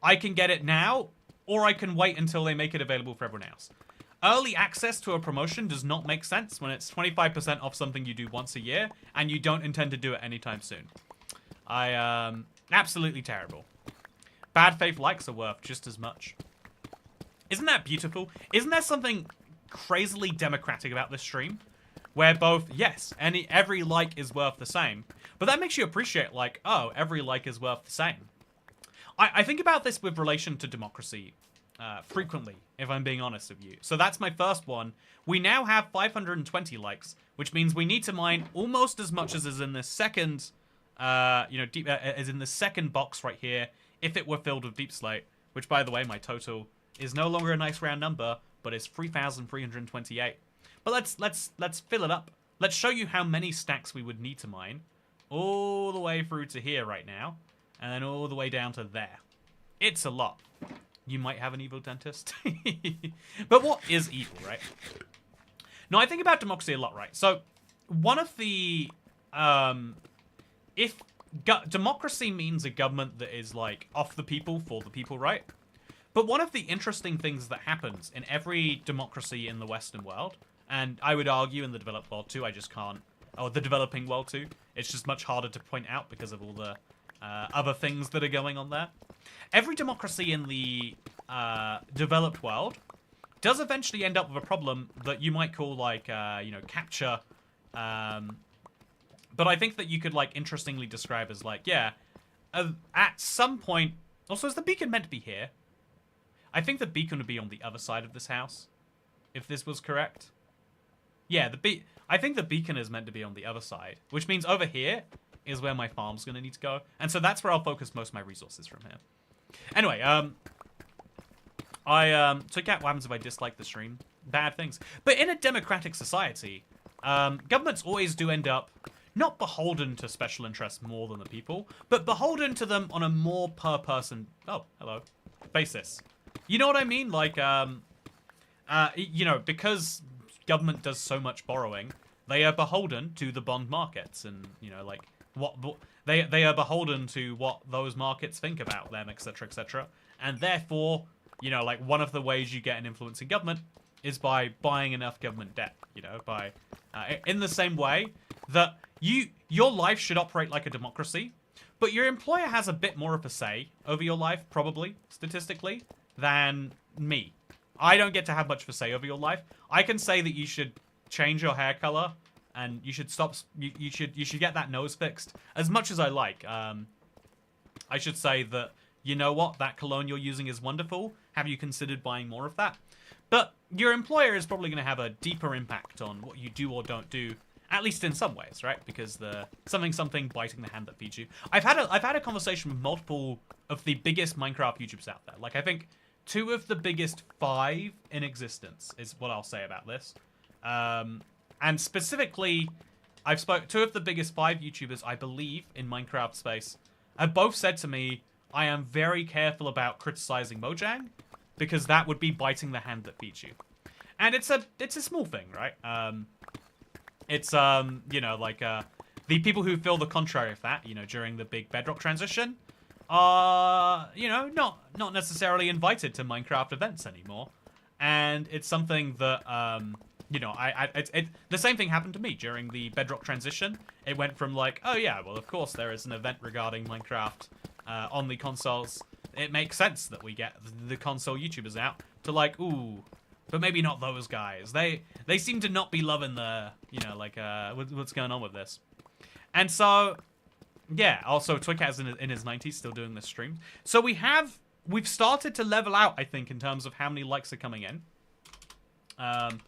I can get it now, or I can wait until they make it available for everyone else. Early access to a promotion does not make sense when it's 25% off something you do once a year, and you don't intend to do it anytime soon. Absolutely terrible. Bad faith likes are worth just as much. Isn't that beautiful? Isn't there something crazily democratic about this stream? Where both, yes, every like is worth the same. But that makes you appreciate, like, oh, every like is worth the same. I think about this with relation to democracy frequently, if I'm being honest with you. So that's my first one. We now have 520 likes, which means we need to mine almost as much as is in this second, as in the second box right here, if it were filled with Deepslate. Which, by the way, my total is no longer a nice round number, but is 3,328. But let's fill it up. Let's show you how many stacks we would need to mine, all the way through to here right now, and then all the way down to there. It's a lot. You might have an evil dentist. But what is evil, right? No, I think about democracy a lot, right? So, one of the... democracy means a government that is, like, of the people, for the people, right? But one of the interesting things that happens in every democracy in the Western world, and I would argue in the developed world too, I just can't... Or the developing world too. It's just much harder to point out because of all the other things that are going on there. Every democracy in the developed world does eventually end up with a problem that you might call, like, capture. But I think that you could, like, interestingly describe as, like, yeah, at some point... Also, is the beacon meant to be here? I think the beacon would be on the other side of this house, if this was correct. Yeah, I think the beacon is meant to be on the other side, which means over here is where my farm's going to need to go. And so that's where I'll focus most of my resources from here. Anyway, I took out what happens if I dislike the stream. Bad things. But in a democratic society, governments always do end up not beholden to special interests more than the people, but beholden to them on a more per person, oh, hello, basis. You know what I mean? Like, because government does so much borrowing, they are beholden to the bond markets, and like they are beholden to what those markets think about them, etc., etc. And therefore, like one of the ways you get an influence in government is by buying enough government debt. By in the same way that your life should operate like a democracy, but your employer has a bit more of a say over your life, probably statistically, than me. I don't get to have much of a say over your life. I can say that you should change your hair color and you should stop. You should get that nose fixed as much as I like. I should say that, you know what, that cologne you're using is wonderful. Have you considered buying more of that? But your employer is probably going to have a deeper impact on what you do or don't do, at least in some ways, right? Because the something biting the hand that feeds you. I've had a conversation with multiple of the biggest Minecraft YouTubers out there. Like, I think 2 of the biggest 5 in existence is what I'll say about this. And specifically, I've spoke 2 of the biggest 5 YouTubers, I believe, in Minecraft space, have both said to me, I am very careful about criticizing Mojang, because that would be biting the hand that feeds you. And it's a small thing, right? It's the people who feel the contrary of that, during the big Bedrock transition, are, not necessarily invited to Minecraft events anymore. And it's something that, the same thing happened to me during the Bedrock transition. It went from like, oh yeah, well of course there is an event regarding Minecraft on the consoles. It makes sense that we get the console YouTubers out, to like, ooh, but maybe not those guys. They seem to not be loving the, what's going on with this. And so, yeah, also Twicaz in his 90s still doing this stream. So we've started to level out, I think, in terms of how many likes are coming in. But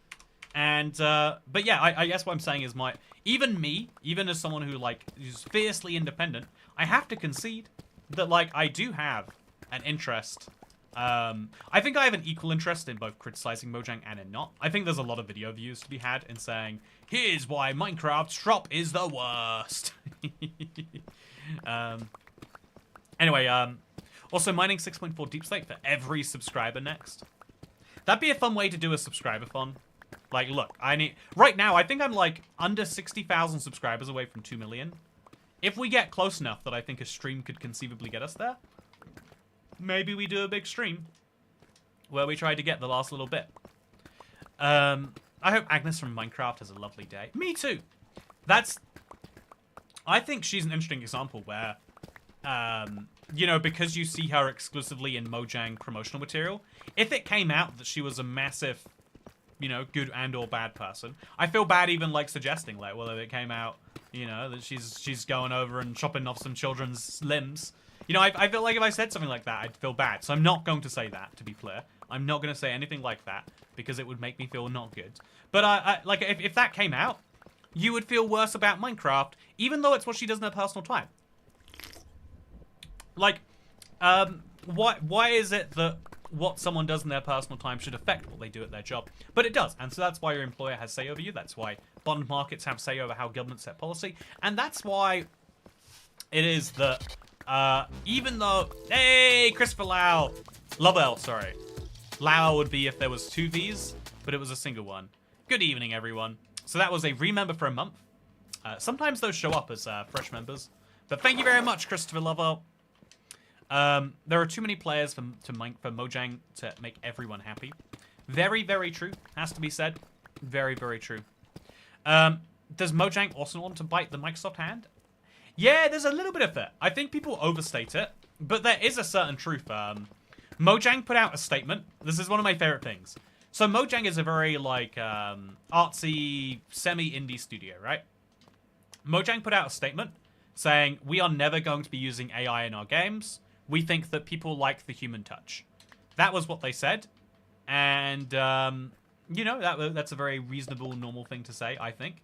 yeah, I guess what I'm saying is even as someone who, like, is fiercely independent, I have to concede that, like, I do have an interest. I think I have an equal interest in both criticizing Mojang and in not. I think there's a lot of video views to be had in saying, here's why Minecraft's shop is the worst. Anyway, also mining 6.4 Deepslate for every subscriber next. That'd be a fun way to do a subscriber fund. Like, look, right now, I think I'm like under 60,000 subscribers away from 2 million. If we get close enough that I think a stream could conceivably get us there, maybe we do a big stream where we try to get the last little bit. I hope Agnes from Minecraft has a lovely day. Me too. I think she's an interesting example where you know, because you see her exclusively in Mojang promotional material, if it came out that she was a massive, you know, good and or bad person, I feel bad even like suggesting, like, well, if it came out, you know, that she's going over and chopping off some children's limbs. You know, I feel like if I said something like that, I'd feel bad. So I'm not going to say that, to be clear. I'm not going to say anything like that because it would make me feel not good. But like, if that came out, you would feel worse about Minecraft, even though it's what she does in her personal time. Like, why is it that what someone does in their personal time should affect what they do at their job? But it does, and so that's why your employer has say over you. That's why bond markets have say over how governments set policy, and that's why it is that even though, hey, Christopher Lau, Lovell, sorry, Lau would be if there was 2 V's, but it was a single one. Good evening, everyone. So that was a remember for a month. Sometimes those show up as fresh members, but thank you very much, Christopher Lovell. There are too many players for Mojang to make everyone happy. Very, very true. Has to be said. Very, very true. Does Mojang also want to bite the Microsoft hand? Yeah, there's a little bit of it. I think people overstate it, but there is a certain truth. Mojang put out a statement. This is one of my favorite things. So Mojang is a very, like, artsy, semi-indie studio, right? Mojang put out a statement saying, we are never going to be using AI in our games. We think that people like the human touch. That was what they said. And, you know, that's a very reasonable, normal thing to say, I think.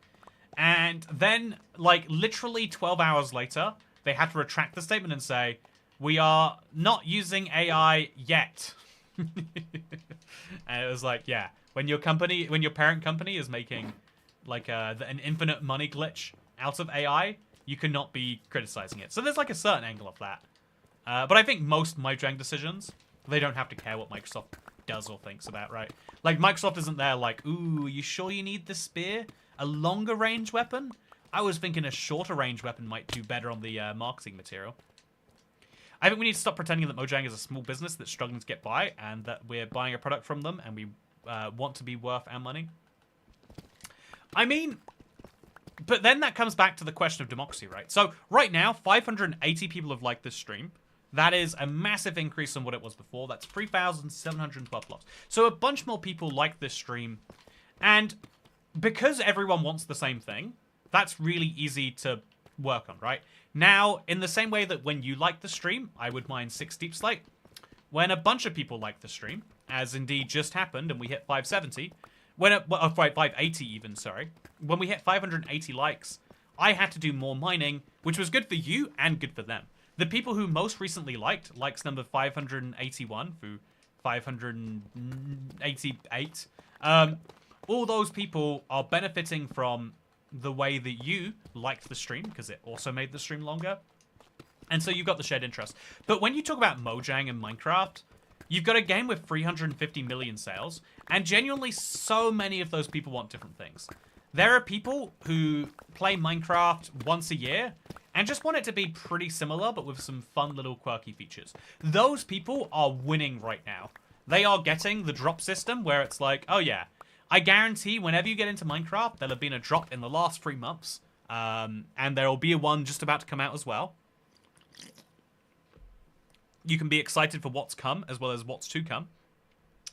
And then, like, literally 12 hours later, they had to retract the statement and say, we are not using AI yet. And it was like, yeah, when your parent company is making, like, an infinite money glitch out of AI, you cannot be criticizing it. So there's, like, a certain angle of that. But I think most Mojang decisions, they don't have to care what Microsoft does or thinks about, right? Like, Microsoft isn't there like, ooh, you sure you need the spear? A longer range weapon? I was thinking a shorter range weapon might do better on the marketing material. I think we need to stop pretending that Mojang is a small business that's struggling to get by and that we're buying a product from them and we want to be worth our money. I mean, but then that comes back to the question of democracy, right? So right now, 580 people have liked this stream. That is a massive increase on what it was before. That's 3,712 blocks. So a bunch more people like this stream. And because everyone wants the same thing, that's really easy to work on, right? Now, in the same way that when you like the stream, I would mine 6 Deepslate. When a bunch of people like the stream, as indeed just happened, and we hit 570, 580 even, sorry. When we hit 580 likes, I had to do more mining, which was good for you and good for them. The people who most recently liked, likes number 581 through 588, all those people are benefiting from the way that you liked the stream, because it also made the stream longer. And so you've got the shared interest. But when you talk about Mojang and Minecraft, you've got a game with 350 million sales, and genuinely so many of those people want different things. There are people who play Minecraft once a year and just want it to be pretty similar, but with some fun little quirky features. Those people are winning right now. They are getting the drop system where it's like, oh yeah, I guarantee whenever you get into Minecraft, there'll have been a drop in the last 3 months. And there'll be a one just about to come out as well. You can be excited for what's come as well as what's to come.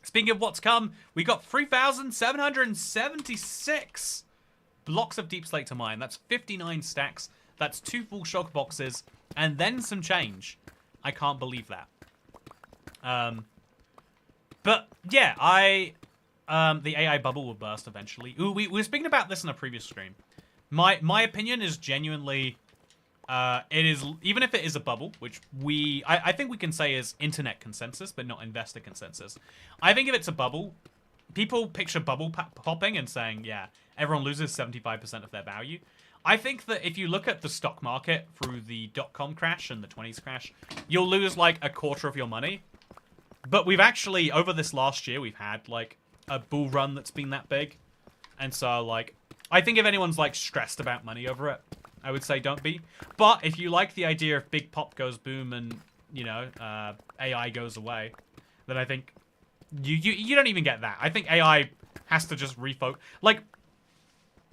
Speaking of what's come, we got 3,776 blocks of Deepslate to mine. That's 59 stacks. That's 2 full shulker boxes. And then some change. I can't believe that. But yeah, the AI bubble will burst eventually. Ooh, we were speaking about this in a previous stream. My opinion is genuinely, it is, even if it is a bubble, which I think we can say is internet consensus, but not investor consensus. I think if it's a bubble, people picture bubble popping and saying, yeah, everyone loses 75% of their value. I think that if you look at the stock market through the .com crash and the 20s crash, you'll lose like a quarter of your money. But we've actually, over this last year, we've had like a bull run that's been that big. And so like, I think if anyone's like stressed about money over it, I would say don't be. But if you like the idea of big pop goes boom and, you know, AI goes away, then I think you don't even get that. I think AI has to just refocus. Like,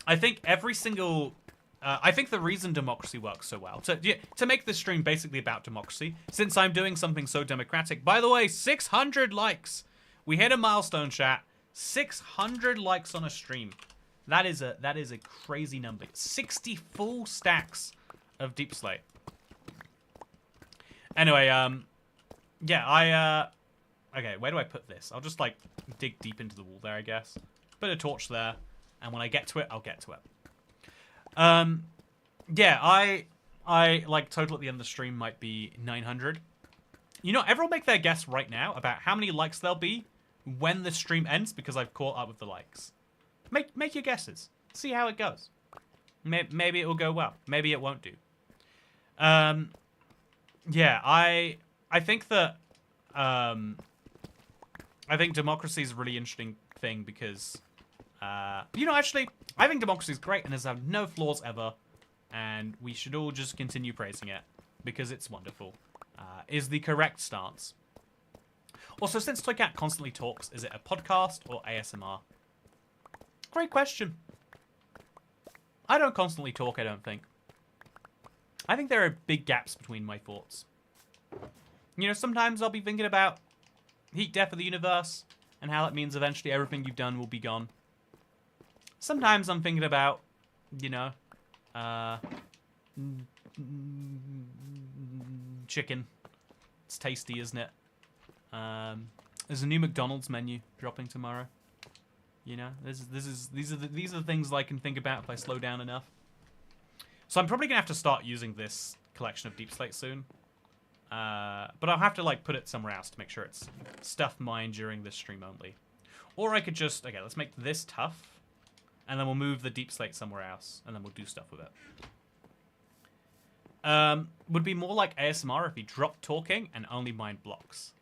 I think every single I think the reason democracy works so well, to make this stream basically about democracy, since I'm doing something so democratic. By the way, 600 likes. We hit a milestone, chat. 600 likes on a stream. That is a crazy number. 60 full stacks of Deepslate. Anyway, yeah, okay, where do I put this? I'll just, like, dig deep into the wall there, I guess. Put a torch there, and when I get to it, I'll get to it. Yeah, I like, total at the end of the stream might be 900. You know, everyone make their guess right now about how many likes there'll be when the stream ends, because I've caught up with the likes. Make your guesses. See how it goes. Maybe it will go well. Maybe it won't do. Yeah, I think that, I think democracy is a really interesting thing because, you know, actually, I think democracy is great and has had no flaws ever, and we should all just continue praising it because it's wonderful, is the correct stance. Also, since ToyCat constantly talks, is it a podcast or ASMR? Great question. I don't constantly talk, I don't think. I think there are big gaps between my thoughts. You know, sometimes I'll be thinking about heat death of the universe and how that means eventually everything you've done will be gone. Sometimes I'm thinking about, you know, chicken. It's tasty, isn't it? There's a new McDonald's menu dropping tomorrow. You know, these are the things that I can think about if I slow down enough. So I'm probably gonna have to start using this collection of Deepslate soon. But I'll have to, like, put it somewhere else to make sure it's stuff mined during this stream only. Or I could just, okay, let's make this tough, and then we'll move the Deepslate somewhere else, and then we'll do stuff with it. Would be more like ASMR if he dropped talking and only mined blocks.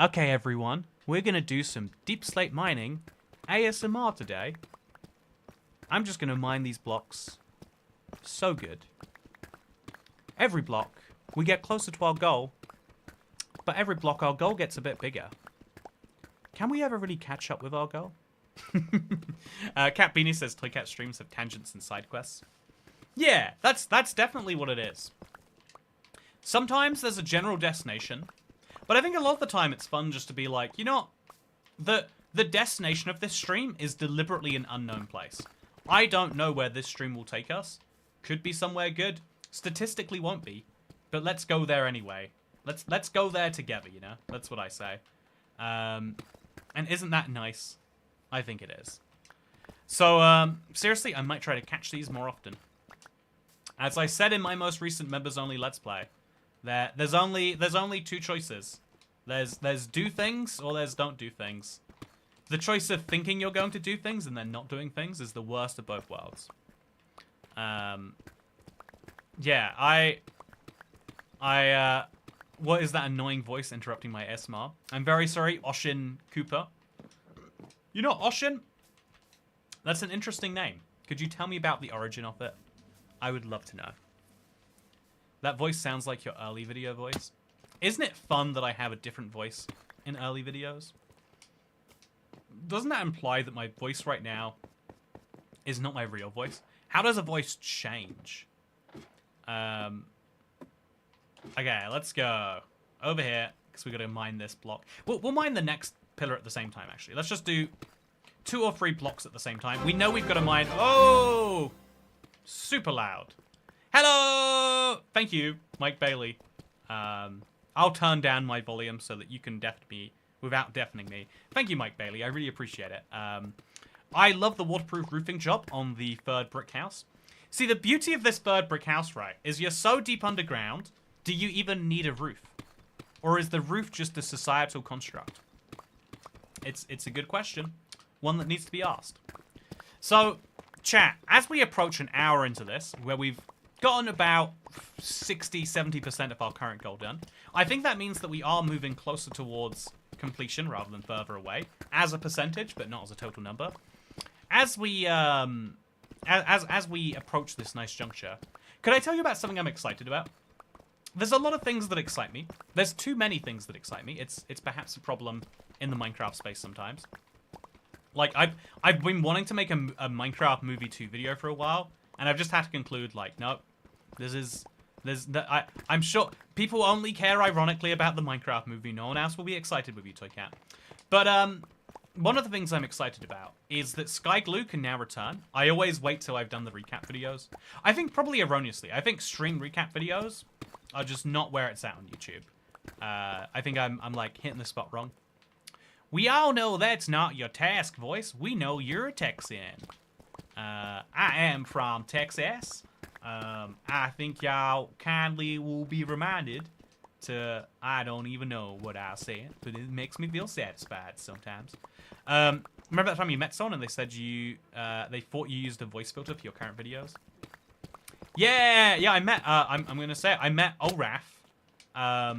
Okay, everyone, we're gonna do some Deepslate mining ASMR today. I'm just gonna mine these blocks. So good. Every block, we get closer to our goal, but every block our goal gets a bit bigger. Can we ever really catch up with our goal? Cat Beanie says ToyCat streams have tangents and side quests. Yeah, that's definitely what it is. Sometimes there's a general destination, but I think a lot of the time it's fun just to be like, you know, the destination of this stream is deliberately an unknown place. I don't know where this stream will take us. Could be somewhere good. Statistically won't be. But let's go there anyway. Let's go there together, you know? That's what I say. And isn't that nice? I think it is. So, seriously, I might try to catch these more often. As I said in my most recent members-only Let's Play, there's only two choices. There's do things or there's don't do things. The choice of thinking you're going to do things and then not doing things is the worst of both worlds. Yeah, what is that annoying voice interrupting my ASMR? I'm very sorry, Oshin Cooper. You know, Oshin? That's an interesting name. Could you tell me about the origin of it? I would love to know. That voice sounds like your early video voice. Isn't it fun that I have a different voice in early videos? Doesn't that imply that my voice right now is not my real voice? How does a voice change? Okay, let's go over here, because we got to mine this block. We'll mine the next pillar at the same time, actually. Let's just do 2 or 3 blocks at the same time. We know we've got to mine... Oh! Super loud. Hello! Thank you, Mike Bailey. I'll turn down my volume so that you can deafen me without deafening me. Thank you, Mike Bailey. I really appreciate it. I love the waterproof roofing job on the 3rd brick house. See, the beauty of this 3rd brick house, right, is you're so deep underground, do you even need a roof? Or is the roof just a societal construct? It's a good question. One that needs to be asked. So, chat, as we approach an hour into this, where we've gotten about 60-70% of our current goal done, I think that means that we are moving closer towards completion rather than further away, as a percentage, but not as a total number. As we as we approach this nice juncture, could I tell you about something I'm excited about? There's a lot of things that excite me. There's too many things that excite me. It's perhaps a problem in the Minecraft space sometimes. Like, I've been wanting to make a Minecraft Movie 2 video for a while, And I've just had to conclude, like, nope, I'm sure people only care ironically about the Minecraft movie. No one else will be excited with you, Toy Cat. But, one of the things I'm excited about is that Sky Glue can now return. I always wait till I've done the recap videos. I think probably erroneously. I think stream recap videos are just not where it's at on YouTube. I think I'm like hitting the spot wrong. We all know that's not your task voice. We know you're a Texan. I am from Texas. I think y'all kindly will be reminded to, I don't even know what I said, but it makes me feel satisfied sometimes. Remember that time you met someone and they said they thought you used a voice filter for your current videos? Yeah, I met, I'm gonna say it, I met Olraf. I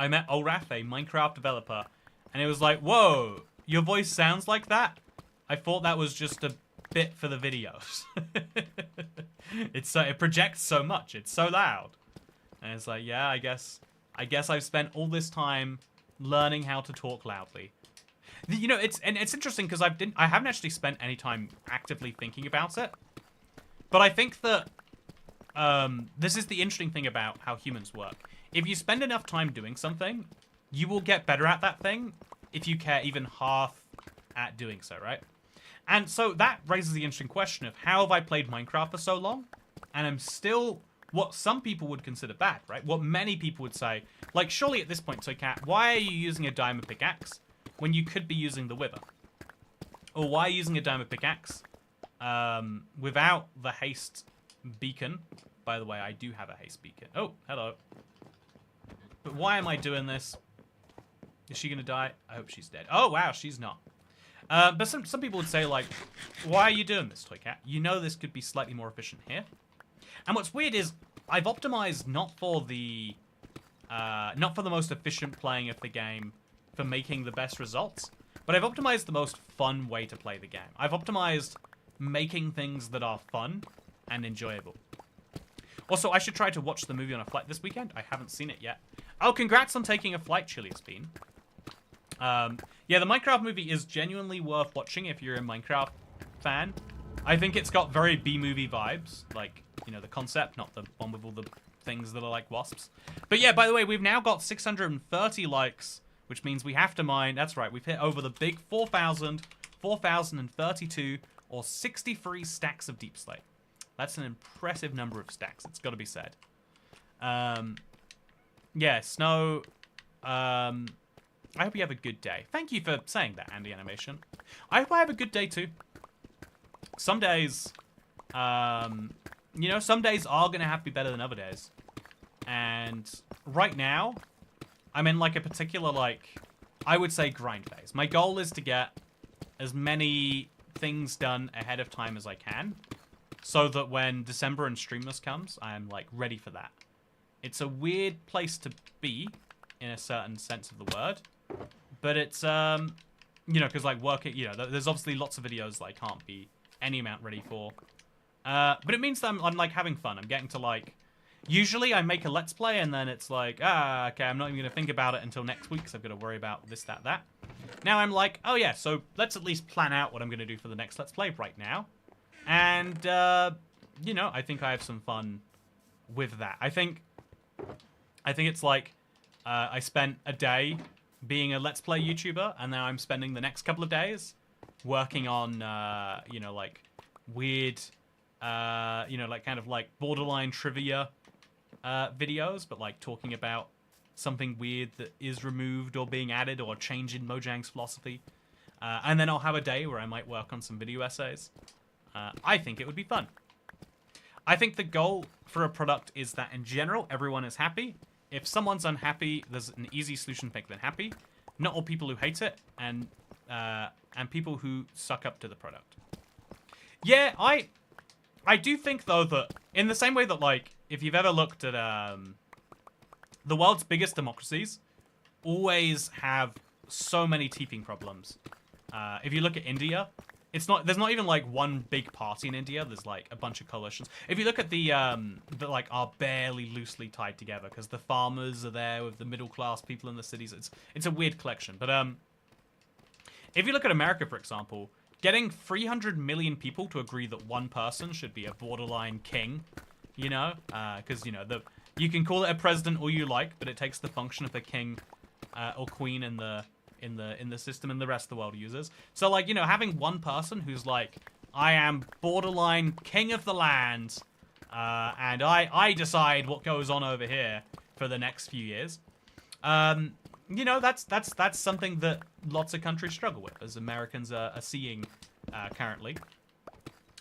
met Olraf, a Minecraft developer, and it was like, whoa, your voice sounds like that? I thought that was just a bit for the videos. It projects so much, it's so loud. And it's like, yeah, I guess I've spent all this time learning how to talk loudly. You know, it's interesting because I haven't actually spent any time actively thinking about it. But I think that this is the interesting thing about how humans work. If you spend enough time doing something, you will get better at that thing if you care even half at doing so, right? And so that raises the interesting question of how have I played Minecraft for so long, and I'm still what some people would consider bad, right? What many people would say, like, surely at this point, Toy Cat, why are you using a diamond pickaxe when you could be using the wither? Or why are you using a diamond pickaxe without the haste beacon? By the way, I do have a haste beacon. Oh, hello. But why am I doing this? Is she gonna die? I hope she's dead. Oh, wow, she's not. But some people would say, like, why are you doing this, Toy Cat? You know this could be slightly more efficient here. And what's weird is I've optimized not for the most efficient playing of the game for making the best results, but I've optimized the most fun way to play the game. I've optimized making things that are fun and enjoyable. Also, I should try to watch the movie on a flight this weekend. I haven't seen it yet. Oh, congrats on taking a flight, Chilius Bean. Yeah, the Minecraft movie is genuinely worth watching if you're a Minecraft fan. I think it's got very B-movie vibes, like, you know, the concept, not the one with all the things that are like wasps. But yeah, by the way, we've now got 630 likes, which means we have to mine, that's right, we've hit over the big 4,032, or 63 stacks of Deepslate. That's an impressive number of stacks, it's got to be said. Yeah, Snow, I hope you have a good day. Thank you for saying that, Andy Animation. I hope I have a good day too. Some days, you know, some days are going to have to be better than other days. And right now, I'm in like a particular, like, I would say grind phase. My goal is to get as many things done ahead of time as I can, so that when December and Streamless comes, I'm like ready for that. It's a weird place to be, in a certain sense of the word, but it's, you know, because like working, you know, there's obviously lots of videos that I can't be any amount ready for. But it means that I'm like having fun. I'm getting to like, usually I make a Let's Play and then it's like, okay, I'm not even going to think about it until next week because I've got to worry about this, that, that. Now I'm like, oh yeah, so let's at least plan out what I'm going to do for the next Let's Play right now. And, you know, I think I have some fun with that. I think it's like, I spent a day being a Let's Play YouTuber and now I'm spending the next couple of days working on, you know, like weird, you know, like kind of like borderline trivia videos, but like talking about something weird that is removed or being added or change in Mojang's philosophy. And then I'll have a day where I might work on some video essays. I think it would be fun. I think the goal for a product is that in general, everyone is happy. If someone's unhappy, there's an easy solution to make them happy. Not all people who hate it, and people who suck up to the product. Yeah, I do think, though, that in the same way that, like, if you've ever looked at the world's biggest democracies, always have so many teething problems. If you look at India, there's not even like one big party in India. There's like a bunch of coalitions. If you look at the that like are barely loosely tied together because the farmers are there with the middle class people in the cities. It's a weird collection. But if you look at America, for example, getting 300 million people to agree that one person should be a borderline king, you know, because you know you can call it a president all you like, but it takes the function of a king or queen in the system and the rest of the world uses. So like, you know, having one person who's like, I am borderline king of the land, and I decide what goes on over here for the next few years. You know, that's something that lots of countries struggle with, as Americans are seeing currently.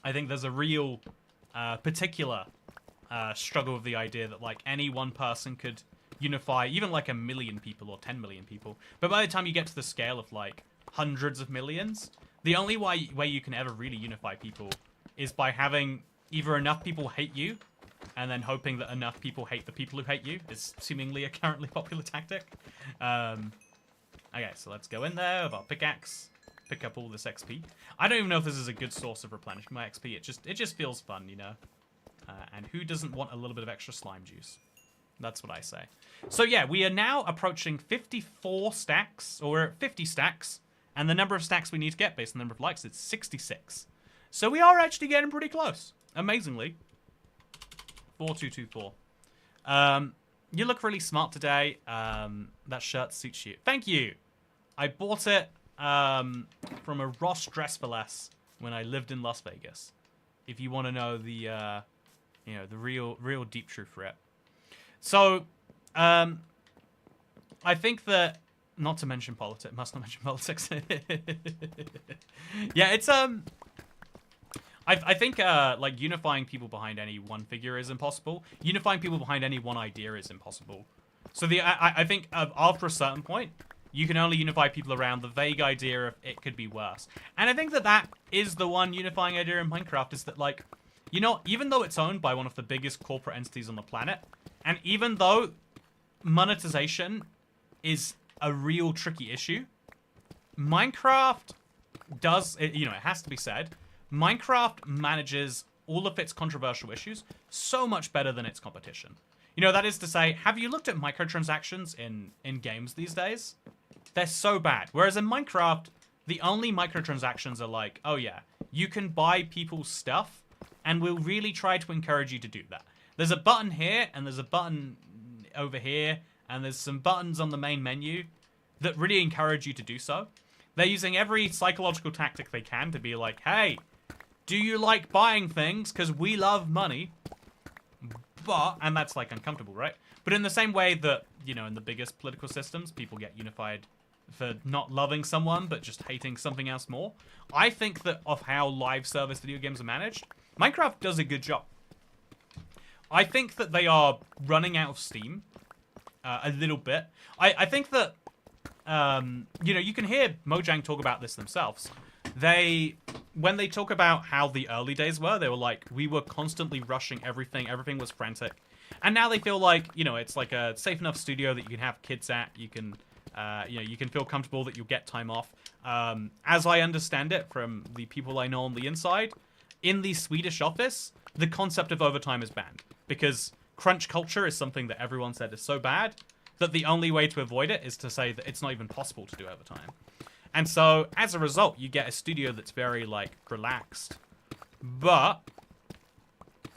I think there's a real particular struggle with the idea that like any one person could unify even like 1 million people or 10 million people. But by the time you get to the scale of like hundreds of millions, the only way you can ever really unify people is by having either enough people hate you and then hoping that enough people hate the people who hate you is seemingly a currently popular tactic. Okay, so let's go in there with our pickaxe, pick up all this XP. I don't even know if this is a good source of replenishing my XP. It just feels fun, you know? And who doesn't want a little bit of extra slime juice? That's what I say. So yeah, we are now approaching 54 stacks, or we're at 50 stacks, and the number of stacks we need to get based on the number of likes is 66. So we are actually getting pretty close, amazingly. 4224. You look really smart today. That shirt suits you. Thank you. I bought it from a Ross Dress for Less when I lived in Las Vegas. If you want to know the, you know, the real deep truth for it. So, I think that, not to mention politics, must not mention politics. Yeah, it's, I think, like, unifying people behind any one figure is impossible. Unifying people behind any one idea is impossible. So I think after a certain point, you can only unify people around the vague idea of it could be worse. And I think that is the one unifying idea in Minecraft, is that, like, you know, even though it's owned by one of the biggest corporate entities on the planet, and even though monetization is a real tricky issue, Minecraft does, you know, it has to be said, Minecraft manages all of its controversial issues so much better than its competition. You know, that is to say, have you looked at microtransactions in games these days? They're so bad. Whereas in Minecraft, the only microtransactions are like, oh yeah, you can buy people's stuff, and we'll really try to encourage you to do that. There's a button here, and there's a button over here, and there's some buttons on the main menu that really encourage you to do so. They're using every psychological tactic they can to be like, hey, do you like buying things? Because we love money. But, and that's like uncomfortable, right? But in the same way that, you know, in the biggest political systems, people get unified for not loving someone, but just hating something else more. I think that of how live service video games are managed, Minecraft does a good job. I think that they are running out of steam a little bit. I think that, you know, you can hear Mojang talk about this themselves. When they talk about how the early days were, they were like, we were constantly rushing everything. Everything was frantic. And now they feel like, you know, it's like a safe enough studio that you can have kids at. You can, you know, you can feel comfortable that you'll get time off. As I understand it from the people I know on the inside, in the Swedish office, the concept of overtime is banned. Because crunch culture is something that everyone said is so bad that the only way to avoid it is to say that it's not even possible to do overtime. And so, as a result, you get a studio that's very, like, relaxed. But,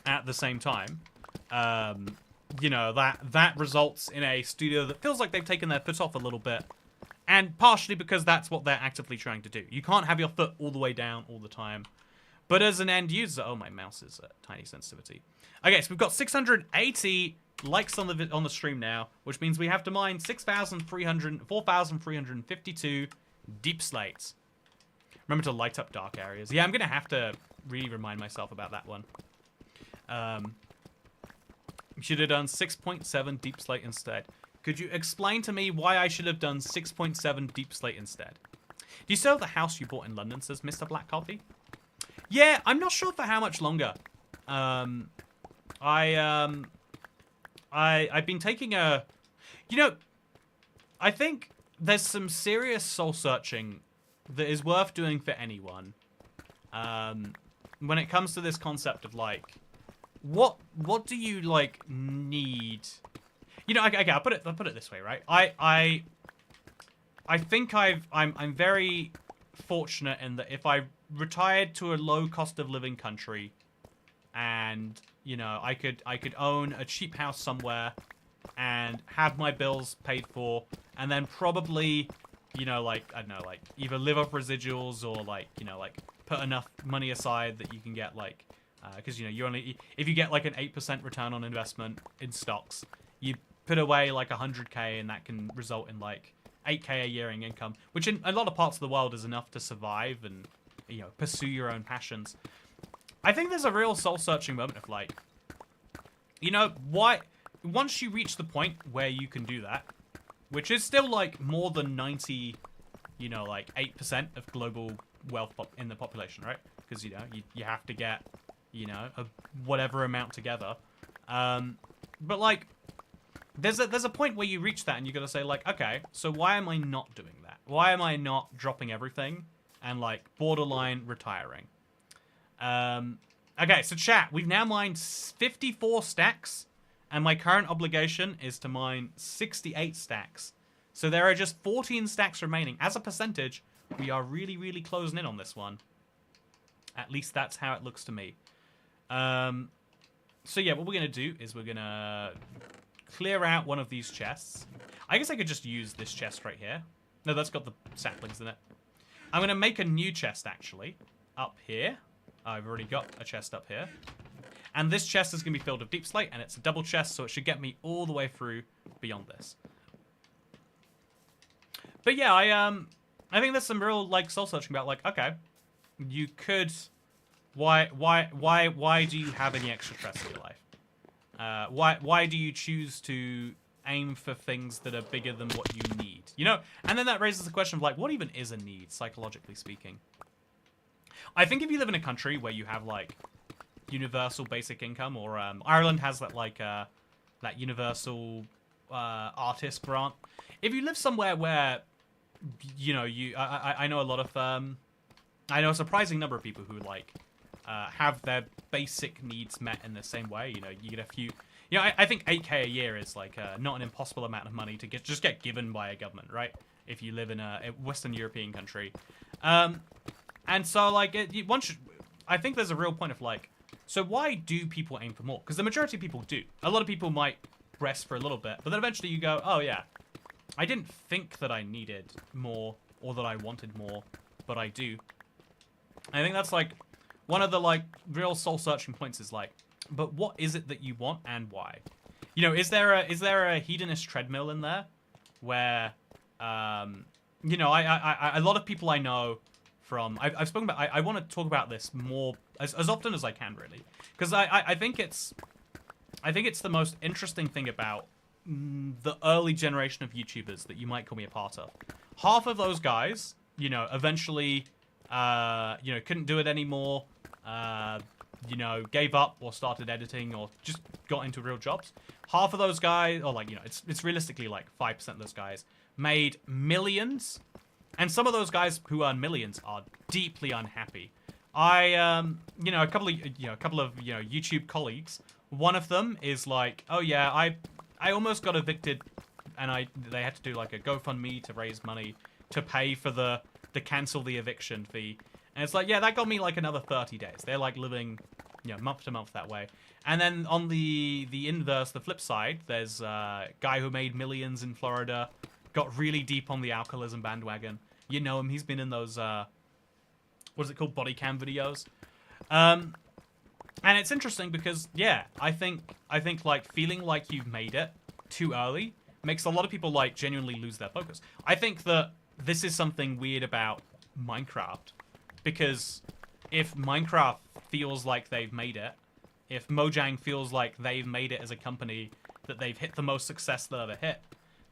at the same time, you know, that results in a studio that feels like they've taken their foot off a little bit. And partially because that's what they're actively trying to do. You can't have your foot all the way down all the time. But as an end user... Oh, my mouse is at tiny sensitivity. Okay, so we've got 680 likes on the stream now, which means we have to mine 4,352 deep slates. Remember to light up dark areas. Yeah, I'm going to have to really remind myself about that one. You should have done 6.7 deep slate instead. Could you explain to me why I should have done 6.7 deep slate instead? Do you still have the house you bought in London, says Mr. Black Coffee? Yeah, I'm not sure for how much longer. I've been taking a... You know, I think there's some serious soul-searching that is worth doing for anyone. When it comes to this concept of, like, what do you, like, need? You know, okay, I'll put it this way, right? I think I'm very fortunate in that if I retired to a low cost of living country, and you know, I could own a cheap house somewhere and have my bills paid for, and then probably, you know, like, I don't know, like, either live off residuals or, like, you know, like, put enough money aside that you can get, like, because, you know, you only, if you get, like, an 8% return on investment in stocks, you put away, like, 100k, and that can result in, like, 8k a year in income, which in a lot of parts of the world is enough to survive and, you know, pursue your own passions. I think there's a real soul-searching moment of, like, you know, why... Once you reach the point where you can do that, which is still, like, more than 90, you know, like, 8% of global wealth in the population, right? Because, you know, you have to get, you know, whatever amount together. But, like, there's a point where you reach that and you gotta say, like, okay, so why am I not doing that? Why am I not dropping everything and, like, borderline retiring? Okay, so chat, we've now mined 54 stacks. And my current obligation is to mine 68 stacks. So there are just 14 stacks remaining. As a percentage, we are really, really closing in on this one. At least that's how it looks to me. So yeah, what we're going to do is we're going to clear out one of these chests. I guess I could just use this chest right here. No, that's got the saplings in it. I'm going to make a new chest, actually, up here. I've already got a chest up here. And this chest is going to be filled with Deepslate, and it's a double chest, so it should get me all the way through beyond this. But yeah, I think there's some real, like, soul-searching about, like, okay, you could... Why do you have any extra stress in your life? Why do you choose to aim for things that are bigger than what you need? You know? And then that raises the question of, like, what even is a need, psychologically speaking? I think if you live in a country where you have, like... universal basic income, or Ireland has that, like, that universal artist grant. If you live somewhere where, you know, I know a lot of I know a surprising number of people who, like, have their basic needs met in the same way. You know, you get a few, you know, I think 8k a year is, like, not an impossible amount of money to just get given by a government, right? If you live in a Western European country, and so, like, I think there's a real point of, like, so why do people aim for more? Because the majority of people do. A lot of people might rest for a little bit, but then eventually you go, oh yeah, I didn't think that I needed more or that I wanted more, but I do. I think that's, like, one of the, like, real soul-searching points is, like, but what is it that you want and why? You know, is there a hedonist treadmill in there where, you know, a lot of people I know from, I've spoken about, I want to talk about this more as often as I can, really, because I think it's the most interesting thing about the early generation of YouTubers that you might call me a part of. Half of those guys, you know, eventually, you know, couldn't do it anymore, you know, gave up or started editing or just got into real jobs. Half of those guys, or, like, you know, it's realistically like 5% of those guys made millions. And some of those guys who earn millions are deeply unhappy. You know, a couple of YouTube colleagues. One of them is like, oh yeah, I almost got evicted, and they had to do, like, a GoFundMe to raise money to pay for the cancel the eviction fee. And it's like, yeah, that got me, like, another 30 days. They're, like, living, you know, month to month that way. And then on the inverse, the flip side, there's a guy who made millions in Florida. Got really deep on the alcoholism bandwagon. You know him. He's been in those, what is it called? Body cam videos. And it's interesting because, yeah, I think, like, feeling like you've made it too early makes a lot of people, like, genuinely lose their focus. I think that this is something weird about Minecraft. Because if Minecraft feels like they've made it, if Mojang feels like they've made it as a company, that they've hit the most success they'll ever hit,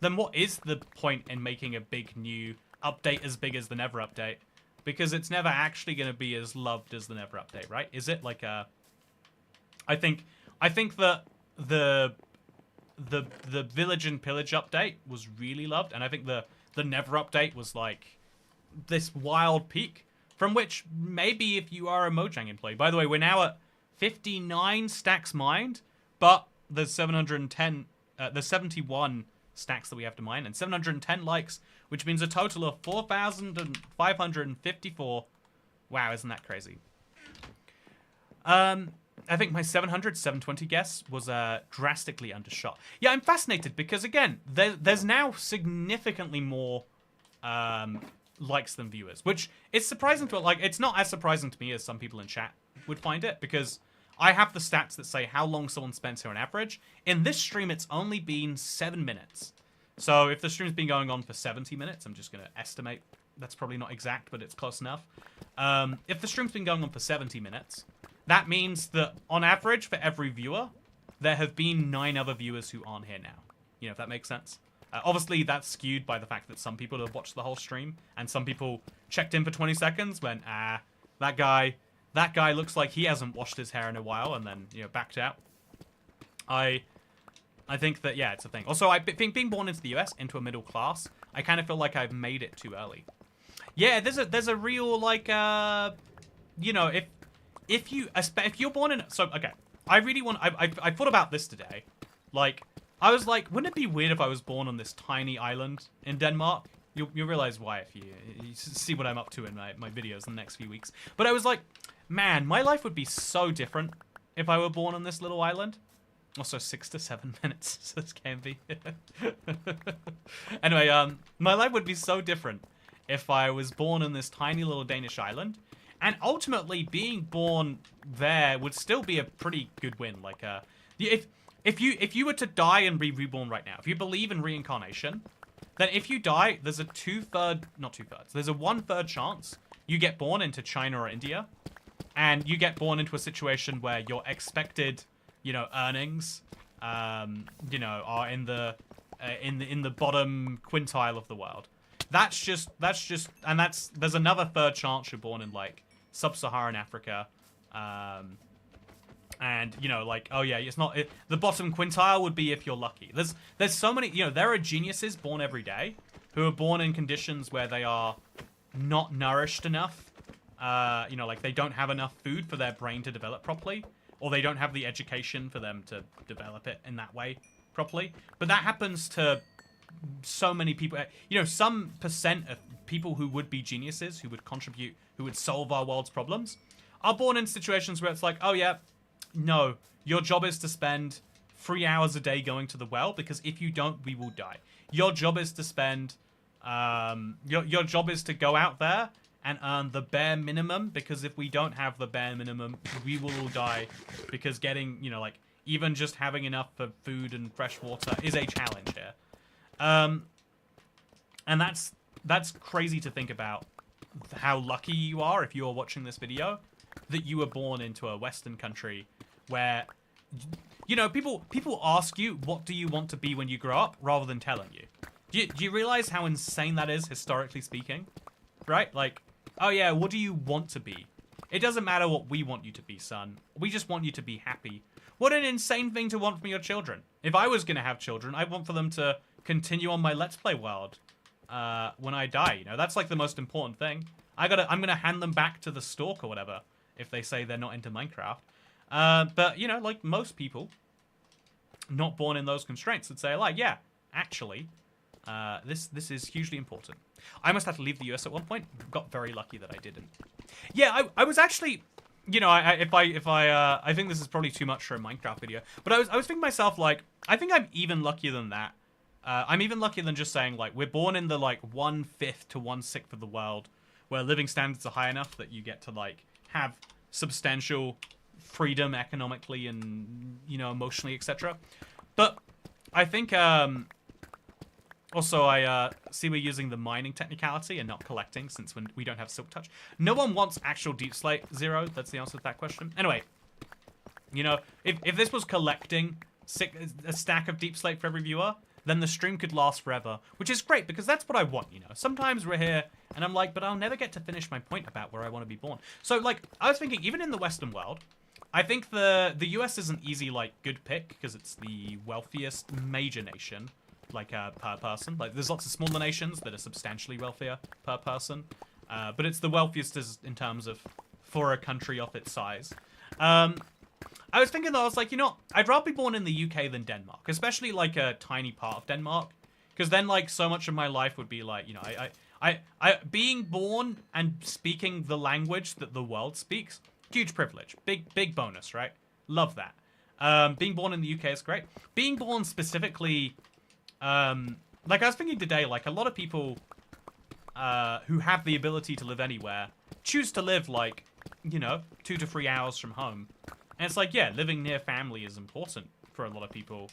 then what is the point in making a big new update as big as the Never update? Because it's never actually going to be as loved as the Never update, right? Is it? Like, I think that the Village and Pillage update was really loved, and I think the Never update was, like, this wild peak from which maybe if you are a Mojang employee. By the way, we're now at 59 stacks mined, but there's 710, there's 71 stacks that we have to mine, and 710 likes, which means a total of 4,554 Wow, isn't that crazy? I think my 700, 720 guess was drastically undershot. Yeah, I'm fascinated because, again, there's now significantly more likes than viewers, which is surprising to, like, it's not as surprising to me as some people in chat would find it, because I have the stats that say how long someone spends here on average. In this stream, it's only been 7 minutes. So if the stream's been going on for 70 minutes, I'm just going to estimate. That's probably not exact, but it's close enough. If the stream's been going on for 70 minutes, that means that on average for every viewer, there have been 9 other viewers who aren't here now. You know, if that makes sense. Obviously, that's skewed by the fact that some people have watched the whole stream, and some people checked in for 20 seconds, went, that guy looks like he hasn't washed his hair in a while, and then, you know, backed out. I think that, yeah, it's a thing. Also, I think being born into the US, into a middle class, I kind of feel like I've made it too early. Yeah, there's a real, like, you know, if you're born in, so, okay, I really want, I thought about this today. Like, I was like, wouldn't it be weird if I was born on this tiny island in Denmark? You'll realize why if you see what I'm up to in my videos in the next few weeks. But I was like, man, my life would be so different if I were born on this little island. Also, 6 to 7 minutes, says Canby. Anyway, my life would be so different if I was born on this tiny little Danish island. And ultimately, being born there would still be a pretty good win. Like, if you were to die and be reborn right now, if you believe in reincarnation, then if you die, there's a there's a 1/3 chance you get born into China or India, and you get born into a situation where your expected, you know, earnings, you know, are in the bottom quintile of the world. There's another 1/3 chance you're born in, like, sub-Saharan Africa, and, you know, like, oh yeah, it's not, the bottom quintile would be if you're lucky. There's so many, you know, there are geniuses born every day who are born in conditions where they are not nourished enough, you know, like, they don't have enough food for their brain to develop properly, or they don't have the education for them to develop it in that way properly. But that happens to so many people. You know, some percent of people who would be geniuses, who would contribute, who would solve our world's problems, are born in situations where it's like, oh yeah, no, your job is to spend 3 hours a day going to the well, because if you don't, we will die. Your job is to spend, your job is to go out there and earn the bare minimum, because if we don't have the bare minimum, we will all die, because getting, you know, like, even just having enough for food and fresh water is a challenge here. And that's crazy to think about, how lucky you are if you are watching this video, that you were born into a Western country where, you know, people ask you, what do you want to be when you grow up, rather than telling you. Do you realize how insane that is, historically speaking? Right? Like, oh yeah, what do you want to be? It doesn't matter what we want you to be, son. We just want you to be happy. What an insane thing to want from your children. If I was going to have children, I'd want for them to continue on my Let's Play world when I die. You know, that's like the most important thing. I'm gonna hand them back to the stork or whatever if they say they're not into Minecraft. But, you know, like most people not born in those constraints would say, like, yeah, actually, this is hugely important. I must have to leave the US at one point. Got very lucky that I didn't. Yeah, I was actually, you know, I think this is probably too much for a Minecraft video, but I was thinking to myself, like, I think I'm even luckier than that. I'm even luckier than just saying, like, we're born in the, like, 1/5 to 1/6 of the world where living standards are high enough that you get to, like, have substantial freedom economically and, you know, emotionally, etc. But I think, also, I see we're using the mining technicality and not collecting, since when we don't have Silk Touch. No one wants actual Deepslate, Zero. That's the answer to that question. Anyway, you know, if this was collecting a stack of Deepslate for every viewer, then the stream could last forever, which is great, because that's what I want, you know. Sometimes we're here, and I'm like, but I'll never get to finish my point about where I want to be born. So, like, I was thinking, even in the Western world, I think the US is an easy, like, good pick, because it's the wealthiest major nation, like, per person. Like, there's lots of smaller nations that are substantially wealthier per person, but it's the wealthiest in terms of, for a country of its size. I was thinking, though, I was like, you know, I'd rather be born in the UK than Denmark, especially, like, a tiny part of Denmark, because then, like, so much of my life would be, like, you know, Being born and speaking the language that the world speaks, huge privilege. Big bonus, right? Love that. Being born in the UK is great. Being born specifically, like I was thinking today, like a lot of people who have the ability to live anywhere choose to live like, you know, 2 to 3 hours from home. And it's like, yeah, living near family is important for a lot of people.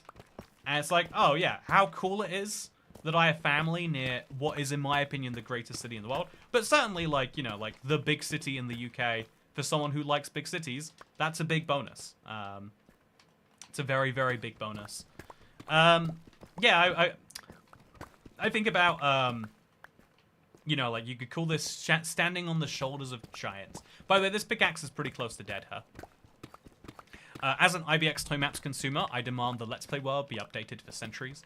And it's like, oh yeah, how cool it is that I have family near what is, in my opinion, the greatest city in the world. But certainly, like, you know, like the big city in the UK, for someone who likes big cities, that's a big bonus. It's a very, very big bonus. Yeah, I think about, you know, like you could call this standing on the shoulders of giants. By the way, this pickaxe is pretty close to dead, huh? As an IBX Toy Maps consumer, I demand the Let's Play world be updated for centuries.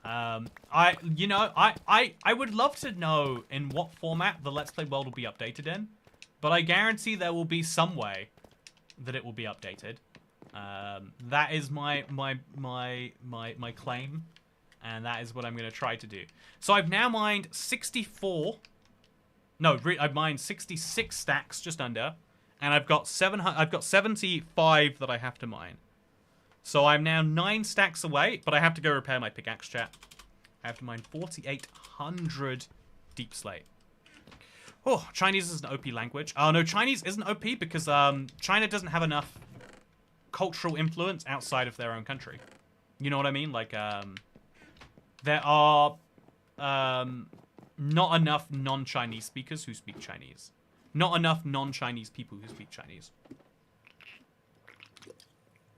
I would love to know in what format the Let's Play world will be updated in, but I guarantee there will be some way that it will be updated. That is my claim, and that is what I'm going to try to do. So I've now mined 64. No, I've mined 66 stacks, just under. And I've got 75 that I have to mine. So I'm now 9 stacks away, but I have to go repair my pickaxe, chat. I have to mine 4,800 Deepslate. Oh, Chinese is an OP language. Oh no, Chinese isn't OP because China doesn't have enough cultural influence outside of their own country. You know what I mean? Like there are not enough non-Chinese speakers who speak Chinese. Not enough non-Chinese people who speak Chinese.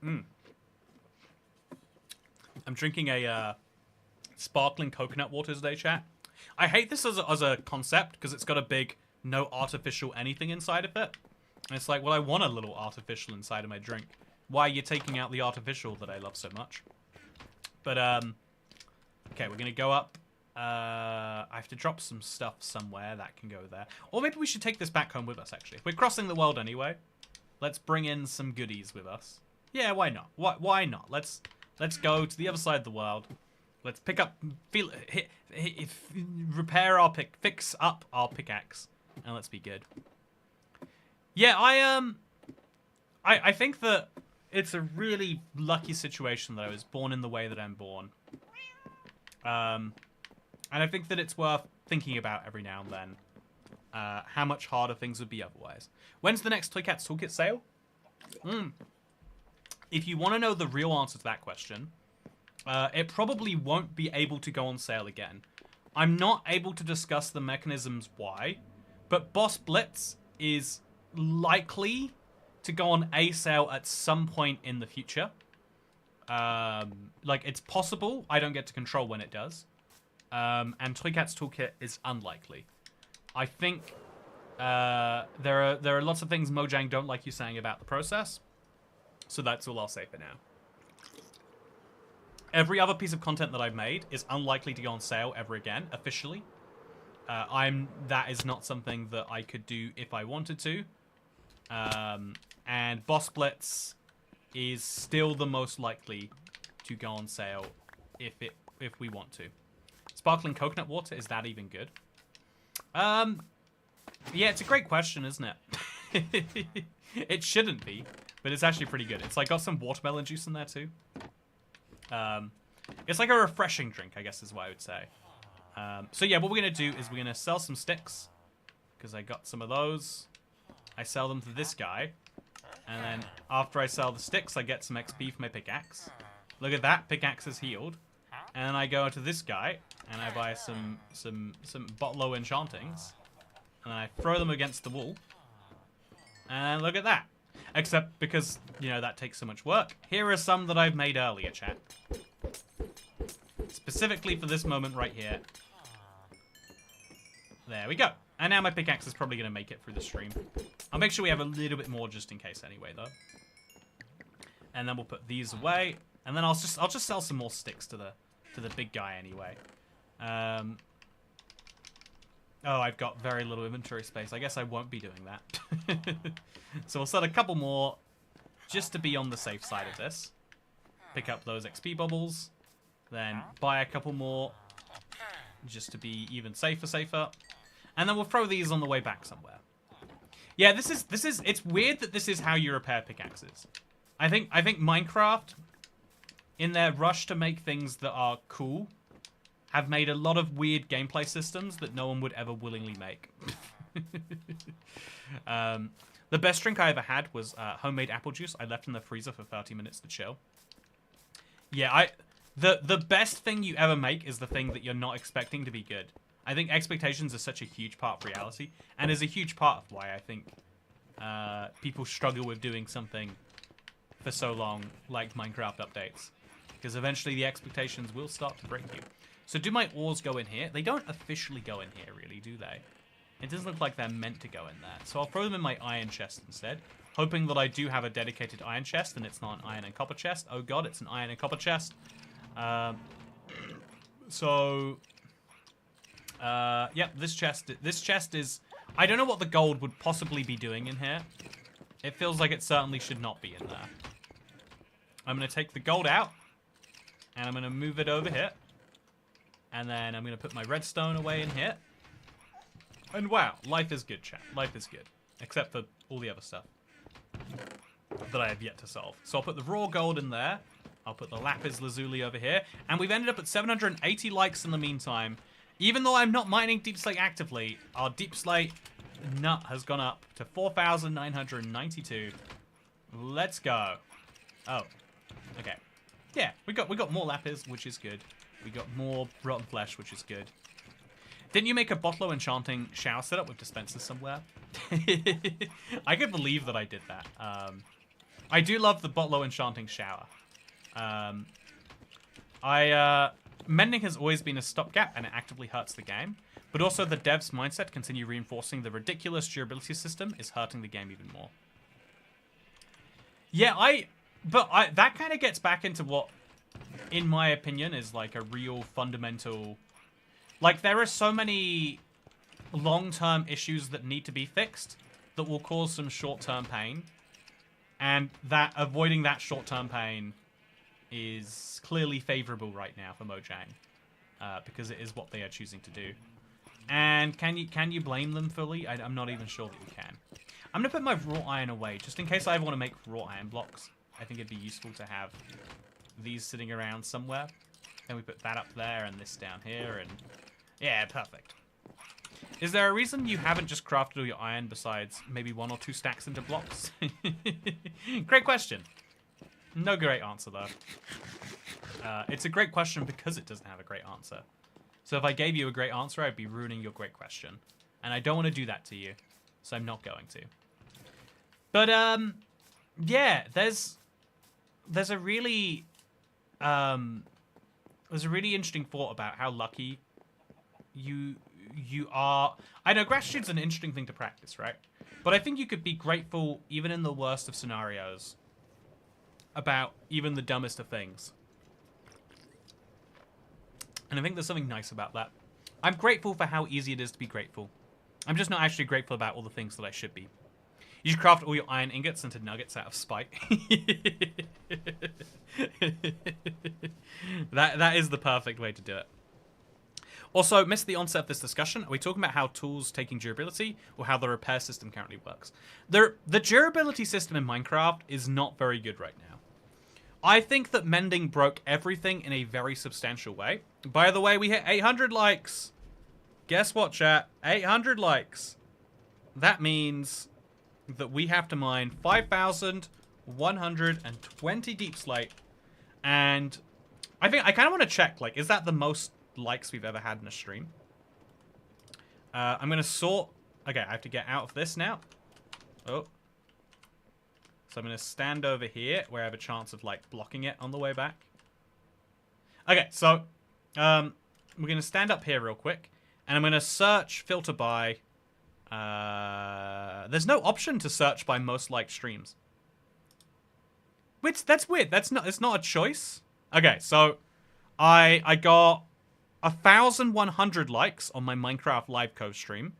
I'm drinking a sparkling coconut water today, chat. I hate this as a concept because it's got a big no artificial anything inside of it. And it's like, well, I want a little artificial inside of my drink. Why are you taking out the artificial that I love so much? But, okay, we're going to go up. I have to drop some stuff somewhere that can go there. Or maybe we should take this back home with us, actually. If we're crossing the world anyway, let's bring in some goodies with us. Yeah, why not? Why not? Let's go to the other side of the world. Let's pick up, repair our fix up our pickaxe, and let's be good. Yeah, I think that it's a really lucky situation that I was born in the way that I'm born. And I think that it's worth thinking about every now and then how much harder things would be otherwise. When's the next Toycats Toolkit sale? If you want to know the real answer to that question, it probably won't be able to go on sale again. I'm not able to discuss the mechanisms why, but Boss Blitz is likely to go on a sale at some point in the future. Like, it's possible. I don't get to control when it does. And Toycats Toolkit is unlikely. I think there are lots of things Mojang don't like you saying about the process. So that's all I'll say for now. Every other piece of content that I've made is unlikely to go on sale ever again, officially. That is not something that I could do if I wanted to. And Boss Blitz is still the most likely to go on sale if we want to. Sparkling coconut water, is that even good? Yeah, it's a great question, isn't it? It shouldn't be, but it's actually pretty good. It's like got some watermelon juice in there too. It's like a refreshing drink, I guess is what I would say. So yeah, what we're gonna do is we're gonna sell some sticks because I got some of those. I sell them to this guy, and then after I sell the sticks, I get some XP for my pickaxe. Look at that, pickaxe is healed. And then I go to this guy, and I buy some Botlow enchantings, and I throw them against the wall. And look at that. Except because, you know, that takes so much work. Here are some that I've made earlier, chat. Specifically for this moment right here. There we go. And now my pickaxe is probably going to make it through the stream. I'll make sure we have a little bit more just in case anyway, though. And then we'll put these away. And then I'll just sell some more sticks to the big guy anyway. Oh, I've got very little inventory space. I guess I won't be doing that. So we'll sell a couple more just to be on the safe side of this. Pick up those XP bubbles. Then buy a couple more just to be even safer. And then we'll throw these on the way back somewhere. Yeah, this is, it's weird that this is how you repair pickaxes. I think Minecraft, in their rush to make things that are cool, have made a lot of weird gameplay systems that no one would ever willingly make. The best drink I ever had was homemade apple juice. I left in the freezer for 30 minutes to chill. Yeah, the best thing you ever make is the thing that you're not expecting to be good. I think expectations are such a huge part of reality, and is a huge part of why I think people struggle with doing something for so long, like Minecraft updates. Because eventually the expectations will start to break you. So do my ores go in here? They don't officially go in here, really, do they? It doesn't look like they're meant to go in there. So I'll throw them in my iron chest instead, hoping that I do have a dedicated iron chest and it's not an iron and copper chest. Oh god, it's an iron and copper chest. Yep, this chest is... I don't know what the gold would possibly be doing in here. It feels like it certainly should not be in there. I'm going to take the gold out, and I'm going to move it over here. And then I'm going to put my redstone away in here. And wow, life is good, chat. Life is good. Except for all the other stuff that I have yet to solve. So I'll put the raw gold in there. I'll put the lapis lazuli over here. And we've ended up at 780 likes in the meantime. Even though I'm not mining Deepslate actively, our Deepslate nut has gone up to 4,992. Let's go. Oh, okay. Yeah, we got more lapis, which is good. We got more rotten flesh, which is good. Didn't you make a bottle enchanting shower setup with dispensers somewhere? I could believe that I did that. I do love the bottle enchanting shower. Mending has always been a stopgap, and it actively hurts the game. But also, the devs' mindset continue reinforcing the ridiculous durability system is hurting the game even more. Yeah, that kind of gets back into what, in my opinion, is like a real fundamental... Like, there are so many long-term issues that need to be fixed that will cause some short-term pain. And that avoiding that short-term pain is clearly favorable right now for Mojang, because it is what they are choosing to do. And can you blame them fully? I'm not even sure that you can. I'm gonna put my raw iron away just in case I ever want to make raw iron blocks. I think it'd be useful to have these sitting around somewhere. Then we put that up there and this down here, and yeah, perfect. Is there a reason you haven't just crafted all your iron besides maybe 1 or 2 stacks into blocks? Great question. No great answer, though. It's a great question because it doesn't have a great answer. So if I gave you a great answer, I'd be ruining your great question. And I don't want to do that to you, so I'm not going to. But, yeah, there's a really interesting thought about how lucky you are. I know gratitude's an interesting thing to practice, right? But I think you could be grateful even in the worst of scenarios about even the dumbest of things. And I think there's something nice about that. I'm grateful for how easy it is to be grateful. I'm just not actually grateful about all the things that I should be. You should craft all your iron ingots into nuggets out of spite. That is the perfect way to do it. Also, missed the onset of this discussion. Are we talking about how tools taking durability or how the repair system currently works? The durability system in Minecraft is not very good right now. I think that mending broke everything in a very substantial way. By the way, we hit 800 likes. Guess what, chat? 800 likes. That means that we have to mine 5,120 Deepslate. And I think I kind of want to check, like, is that the most likes we've ever had in a stream? I'm going to sort... Okay, I have to get out of this now. Oh. So I'm going to stand over here where I have a chance of, like, blocking it on the way back. Okay, so we're going to stand up here real quick. And I'm going to search, filter by... there's no option to search by most liked streams. Which, that's weird. It's not a choice. Okay, so I got 1,100 likes on my Minecraft Live Co stream.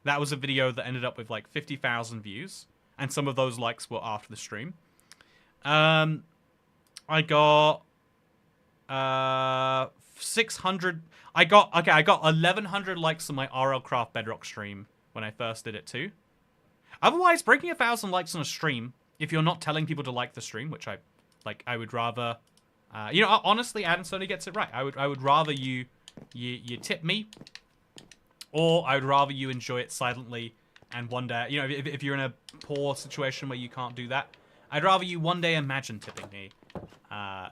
That was a video that ended up with like 50,000 views. And some of those likes were after the stream. I got 600. I got 1,100 likes on my RL Craft Bedrock stream when I first did it too. Otherwise, breaking 1,000 likes on a stream, if you're not telling people to like the stream, which I would rather, you know, honestly, Adam Sony gets it right. I would rather you tip me, or I would rather you enjoy it silently, and one day, you know, if you're in a poor situation where you can't do that, I'd rather you one day imagine tipping me,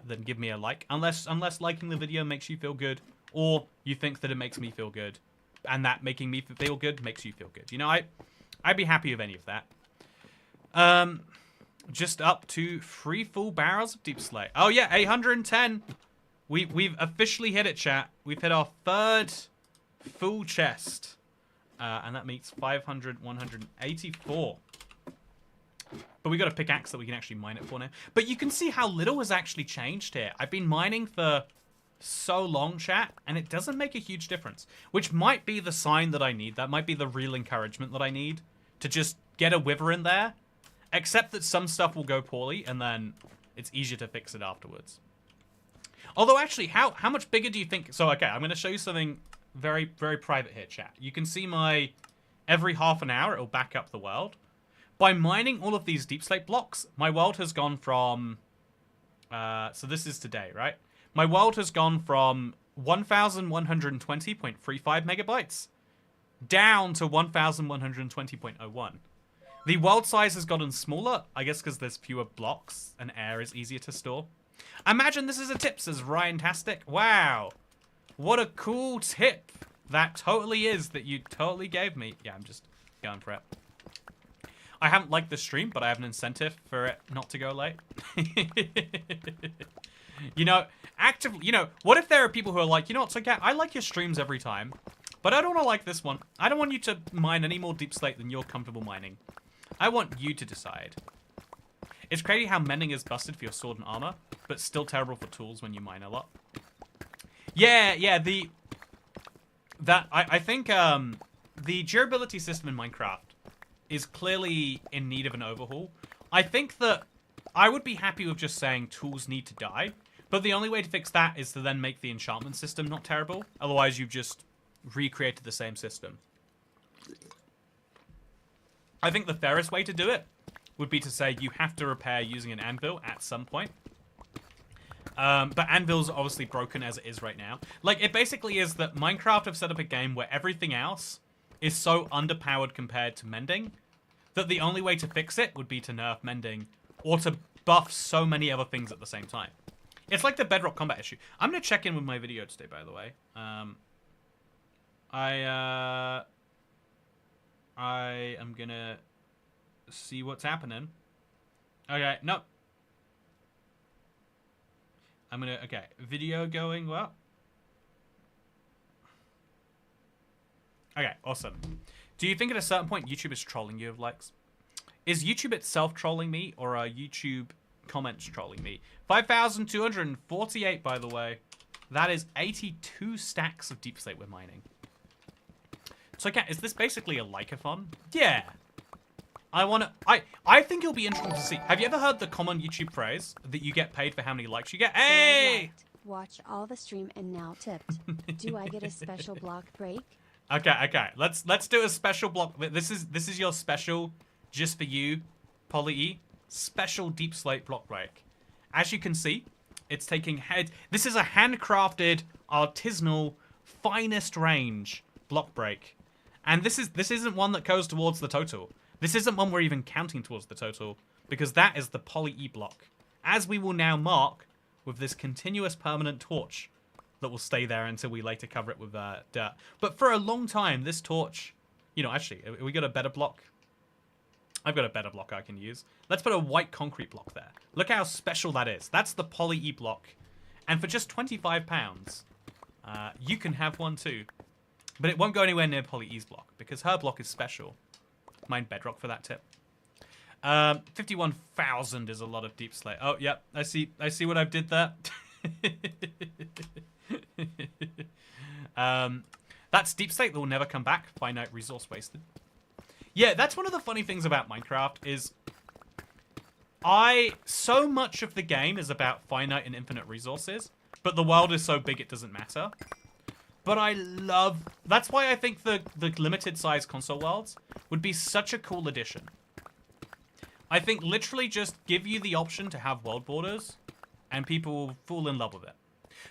than give me a like, unless liking the video makes you feel good, or you think that it makes me feel good, and that making me feel good makes you feel good. You know, I'd be happy with any of that. Just up to 3 full barrels of Deepslate. Oh yeah, 810. We've officially hit it, chat. We've hit our 3rd full chest. And that meets 500, 184. But we got a pickaxe that we can actually mine it for now. But you can see how little has actually changed here. I've been mining for so long, chat, and it doesn't make a huge difference. Which might be the sign that I need. That might be the real encouragement that I need to just get a wither in there. Except that some stuff will go poorly, and then it's easier to fix it afterwards. Although, actually, how much bigger do you think... So, okay, I'm going to show you something very, very private here, chat. You can see my... Every half an hour, it'll back up the world. By mining all of these Deepslate blocks, my world has gone from... so this is today, right? My world has gone from 1,120.35 megabytes down to 1,120.01. The world size has gotten smaller, I guess because there's fewer blocks and air is easier to store. Imagine this is a tip, says Ryan-tastic. Wow. What a cool tip that totally is that you totally gave me. Yeah, I'm just going for it. I haven't liked the stream, but I have an incentive for it not to go late. You know, actively, you know, what if there are people who are like, you know what, so I like your streams every time, but I don't want to like this one. I don't want you to mine any more Deepslate than you're comfortable mining. I want you to decide. It's crazy how mending is busted for your sword and armor, but still terrible for tools when you mine a lot. Yeah, I think the durability system in Minecraft is clearly in need of an overhaul. I think that I would be happy with just saying tools need to die, but the only way to fix that is to then make the enchantment system not terrible. Otherwise, you've just recreated the same system. I think the fairest way to do it would be to say you have to repair using an anvil at some point. But anvils are obviously broken as it is right now. Like, it basically is that Minecraft have set up a game where everything else is so underpowered compared to mending that the only way to fix it would be to nerf mending or to buff so many other things at the same time. It's like the Bedrock combat issue. I'm going to check in with my video today, by the way. I am gonna see what's happening. Okay, no. Okay, video going well. Okay, awesome. Do you think at a certain point YouTube is trolling you with likes? Is YouTube itself trolling me, or are YouTube comments trolling me? 5,248, by the way. That is 82 stacks of Deepslate we're mining. So, okay, is this basically a like-a-thon? Yeah. I think it'll be interesting to see. Have you ever heard the common YouTube phrase that you get paid for how many likes you get? Hey! Watch all the stream and now tipped. Do I get a special block break? Okay. Let's do a special block. This is your special, just for you, Polly E. Special Deepslate block break. As you can see, it's taking this is a handcrafted, artisanal, finest range block break. And this isn't one that goes towards the total. This isn't one we're even counting towards the total, because that is the Poly E block, as we will now mark with this continuous permanent torch that will stay there until we later cover it with dirt. But for a long time, this torch, you know, actually, we got a better block. I've got a better block I can use. Let's put a white concrete block there. Look how special that is. That's the Poly E block. And for just £25, you can have one too. But it won't go anywhere near Polly E's block, because her block is special. Mind Bedrock for that tip. 51,000 is a lot of Deepslate. Oh, yep, I see what I did there. That's Deepslate that will never come back. Finite resource wasted. Yeah, that's one of the funny things about Minecraft is so much of the game is about finite and infinite resources but the world is so big it doesn't matter. But that's why I think the limited size console worlds would be such a cool addition. I think literally just give you the option to have world borders, and people will fall in love with it.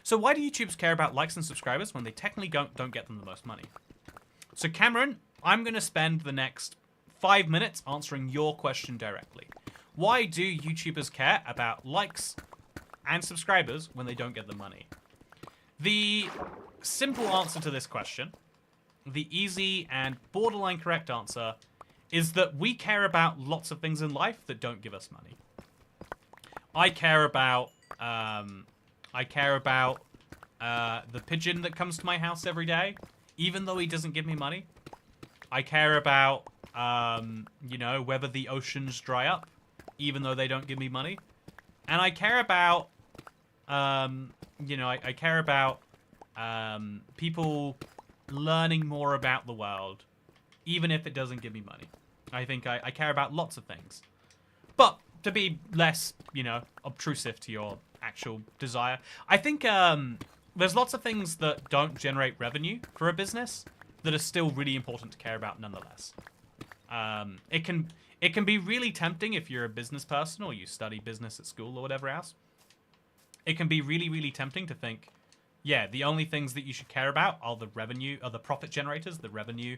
So why do YouTubers care about likes and subscribers when they technically don't get them the most money? So Cameron, I'm going to spend the next 5 minutes answering your question directly. Why do YouTubers care about likes and subscribers when they don't get the money? The simple answer to this question, the easy and borderline correct answer, is that we care about lots of things in life that don't give us money. I care about the pigeon that comes to my house every day, even though he doesn't give me money. I care about, you know, whether the oceans dry up, even though they don't give me money. And I care about, you know, I care about people learning more about the world, even if it doesn't give me money. I think I care about lots of things. But to be less, you know, obtrusive to your actual desire, I think there's lots of things that don't generate revenue for a business that are still really important to care about nonetheless. It can be really tempting if you're a business person or you study business at school or whatever else. It can be really, really tempting to think, yeah, the only things that you should care about are the revenue, are the profit generators, the revenue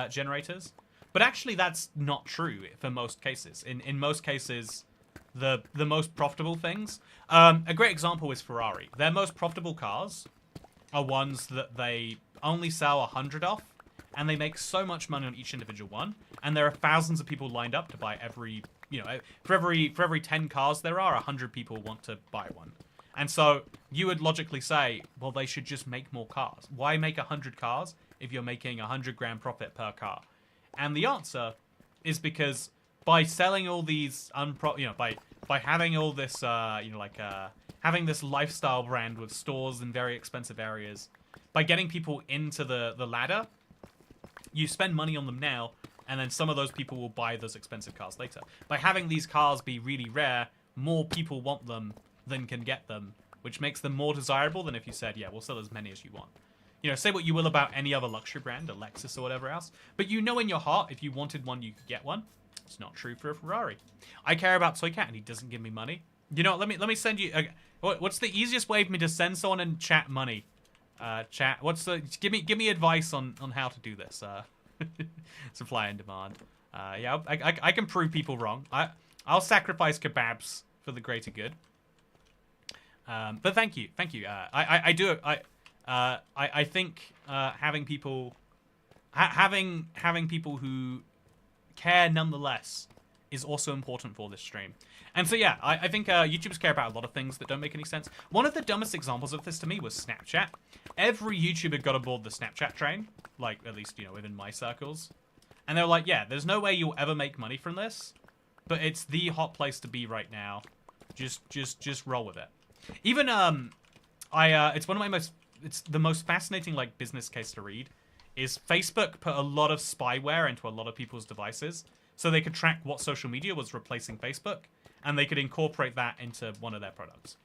generators. But actually, that's not true for most cases. In most cases, the most profitable things. A great example is Ferrari. Their most profitable cars are ones that they only sell 100 of, and they make so much money on each individual one. And there are thousands of people lined up to buy every, you know, for every 10 cars there are, 100 people want to buy one. And so you would logically say, well, they should just make more cars. Why make 100 cars if you're making 100 grand profit per car? And the answer is because by selling all these by having all this, having this lifestyle brand with stores in very expensive areas, by getting people into the ladder, you spend money on them now, and then some of those people will buy those expensive cars later. By having these cars be really rare, more people want them than can get them, which makes them more desirable than if you said, yeah, we'll sell as many as you want. You know, say what you will about any other luxury brand, a Lexus or whatever else, but you know in your heart, if you wanted one, you could get one. It's not true for a Ferrari. I care about Toy Cat, and he doesn't give me money. You know, let me send you. What's the easiest way for me to send someone in chat money? Chat. Give me advice on how to do this. Supply and demand. Yeah, I can prove people wrong. I'll sacrifice kebabs for the greater good. But thank you. I think having people who care nonetheless is also important for this stream. And so yeah, I think YouTubers care about a lot of things that don't make any sense. One of the dumbest examples of this to me was Snapchat. Every YouTuber got aboard the Snapchat train, like at least, you know, within my circles. And they were like, yeah, there's no way you'll ever make money from this, but it's the hot place to be right now. Just roll with it. Even it's one of my it's the most fascinating like business case to read is Facebook put a lot of spyware into a lot of people's devices so they could track what social media was replacing Facebook, and they could incorporate that into one of their products.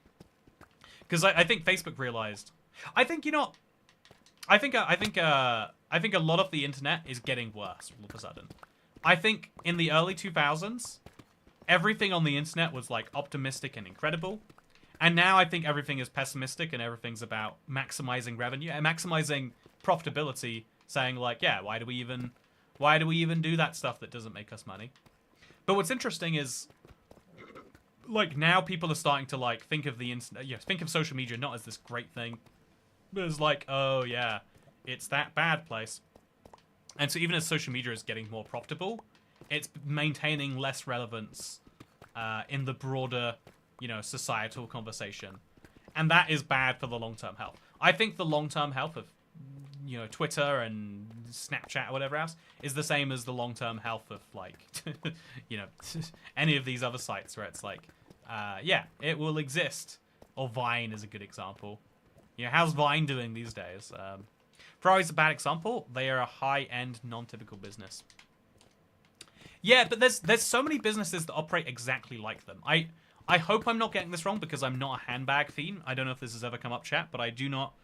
Because I think Facebook realized, I think a lot of the internet is getting worse all of a sudden. I think in the early 2000s, everything on the internet was like optimistic and incredible. And now I think everything is pessimistic and everything's about maximizing revenue and maximizing profitability, saying like, yeah, why do we even do that stuff that doesn't make us money? But what's interesting is, like, now people are starting to like think of the internet, think of social media not as this great thing, but as like, oh yeah, it's that bad place. And so even as social media is getting more profitable, it's maintaining less relevance in the broader, you know, societal conversation. And that is bad for the long-term health. I think the long-term health of, you know, Twitter and Snapchat or whatever else is the same as the long-term health of, like, you know, any of these other sites where it's like, yeah, it will exist. Or Vine is a good example. You know, how's Vine doing these days? Ferrari's a bad example. They are a high-end, non-typical business. Yeah, but there's so many businesses that operate exactly like them. I hope I'm not getting this wrong because I'm not a handbag fiend. I don't know if this has ever come up, chat, but I do not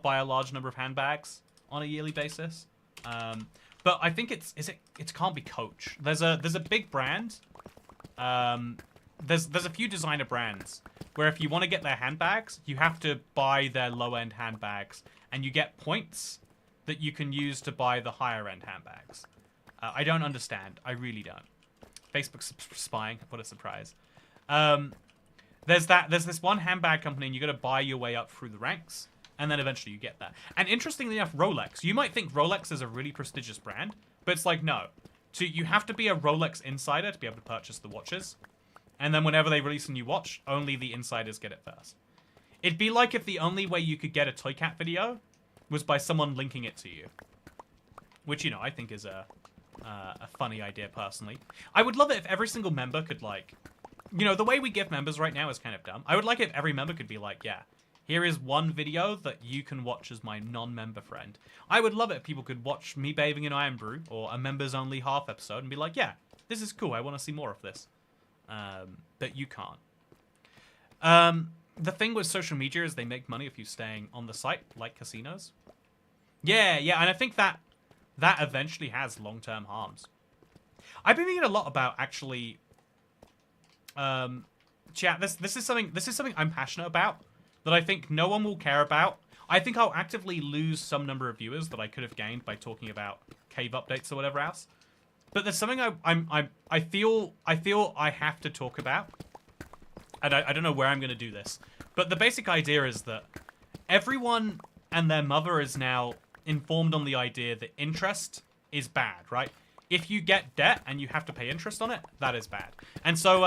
buy a large number of handbags on a yearly basis. But I think it can't be Coach. There's a big brand. There's a few designer brands where if you want to get their handbags, you have to buy their low-end handbags, and you get points that you can use to buy the higher-end handbags. I don't understand. I really don't. Facebook's spying. What a surprise. There's this one handbag company, and you got to buy your way up through the ranks, and then eventually you get that. And interestingly enough, Rolex. You might think Rolex is a really prestigious brand, but it's like, no. You have to be a Rolex insider to be able to purchase the watches. And then whenever they release a new watch, only the insiders get it first. It'd be like if the only way you could get a Toy Cat video was by someone linking it to you. Which, you know, I think is a funny idea, personally. I would love it if every single member could, like... You know, the way we give members right now is kind of dumb. I would like it if every member could be like, yeah, here is one video that you can watch as my non-member friend. I would love it if people could watch me bathing in Iron Brew or a members-only half episode and be like, yeah, this is cool. I want to see more of this. But you can't. The thing with social media is they make money if you're staying on the site, like casinos. Yeah, and I think that eventually has long-term harms. I've been thinking a lot about actually... chat, this is something I'm passionate about that I think no one will care about. I think I'll actively lose some number of viewers that I could have gained by talking about cave updates or whatever else. But there's something I feel I have to talk about. And I don't know where I'm going to do this. But the basic idea is that everyone and their mother is now informed on the idea that interest is bad, right? If you get debt and you have to pay interest on it, that is bad. And so,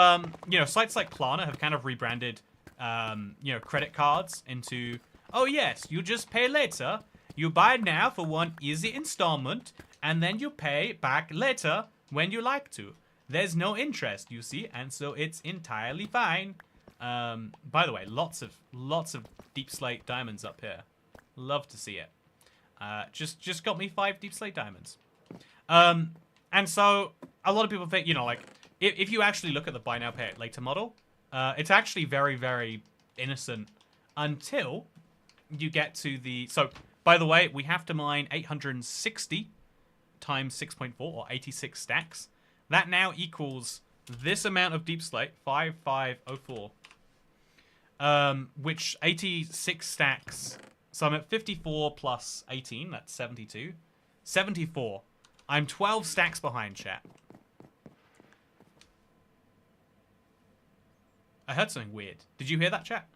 you know, sites like Klarna have kind of rebranded, you know, credit cards into, oh yes, you just pay later. You buy now for one easy installment, and then you pay back later when you like to. There's no interest, you see, and so it's entirely fine. By the way, lots of Deepslate diamonds up here. Love to see it. Just got me 5 Deepslate diamonds. And so a lot of people think, you know, like if you actually look at the buy now pay it later model, it's actually very, very innocent until you get to the... So, by the way, we have to mine 860 times 6.4 or 86 stacks. That now equals this amount of Deepslate, 5504. Which 86 stacks. So I'm at 54 plus 18, that's 72. 74. I'm 12 stacks behind, chat. I heard something weird. Did you hear that, chat?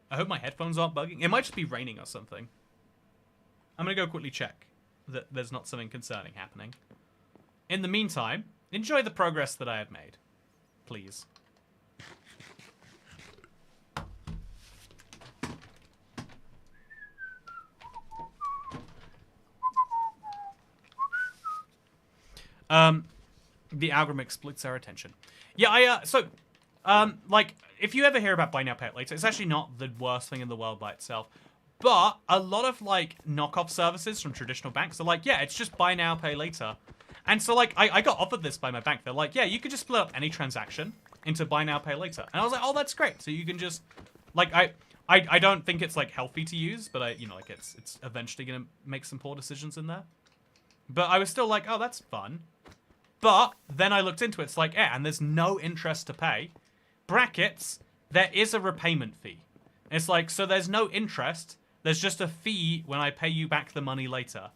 I hope my headphones aren't bugging. It might just be raining or something. I'm going to go quickly check that there's not something concerning happening. In the meantime, enjoy the progress that I have made. Please. The algorithm exploits our attention. Yeah, like, if you ever hear about buy now, pay it later, it's actually not the worst thing in the world by itself. But a lot of, like, knockoff services from traditional banks are like, yeah, it's just buy now, pay later. And so, like, I got offered this by my bank. They're like, yeah, you could just split up any transaction into buy now, pay later. And I was like, oh, that's great. So you can just, like, I don't think it's, like, healthy to use, but you know, like, it's eventually going to make some poor decisions in there. But I was still like, oh, that's fun. But then I looked into it. It's like, yeah, and there's no interest to pay. Brackets, there is a repayment fee. It's like, so there's no interest. There's just a fee when I pay you back the money later.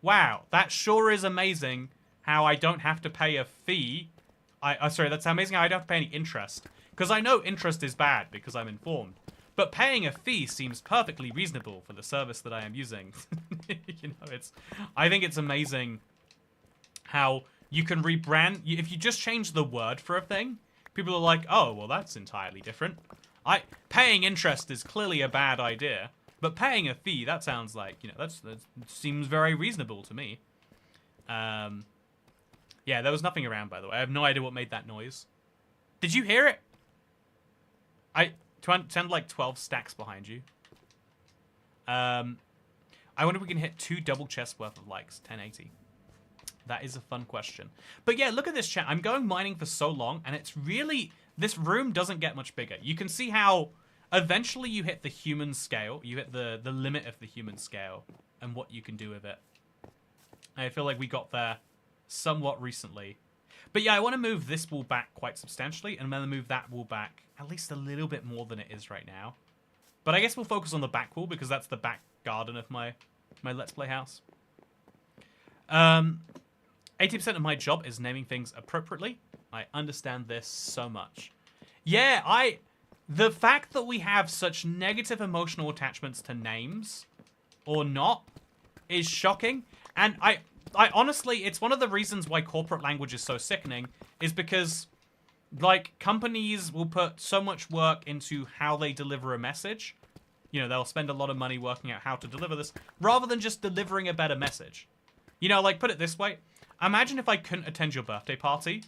Wow, that sure is amazing how I don't have to pay a fee. Sorry, that's amazing how I don't have to pay any interest. Because I know interest is bad because I'm informed. But paying a fee seems perfectly reasonable for the service that I am using. You know, I think it's amazing how you can rebrand. If you just change the word for a thing, people are like, oh, well, that's entirely different. Paying interest is clearly a bad idea, but paying a fee, that sounds like, you know, that seems very reasonable to me. Yeah, there was nothing around, by the way. I have no idea what made that noise. Did you hear it? Sound like 12 stacks behind you. I wonder if we can hit 2 double chests worth of likes. 1080. That is a fun question. But yeah, look at this chat. I'm going mining for so long, and it's really... This room doesn't get much bigger. You can see how eventually you hit the human scale. You hit the limit of the human scale and what you can do with it. I feel like we got there somewhat recently. But yeah, I want to move this wall back quite substantially, and then move that wall back at least a little bit more than it is right now. But I guess we'll focus on the back wall, because that's the back garden of my Let's Play house. 80% of my job is naming things appropriately. I understand this so much. Yeah, the fact that we have such negative emotional attachments to names, or not, is shocking. And I honestly, it's one of the reasons why corporate language is so sickening, is because, like, companies will put so much work into how they deliver a message. You know, they'll spend a lot of money working out how to deliver this, rather than just delivering a better message. You know, like, put it this way. Imagine if I couldn't attend your birthday party,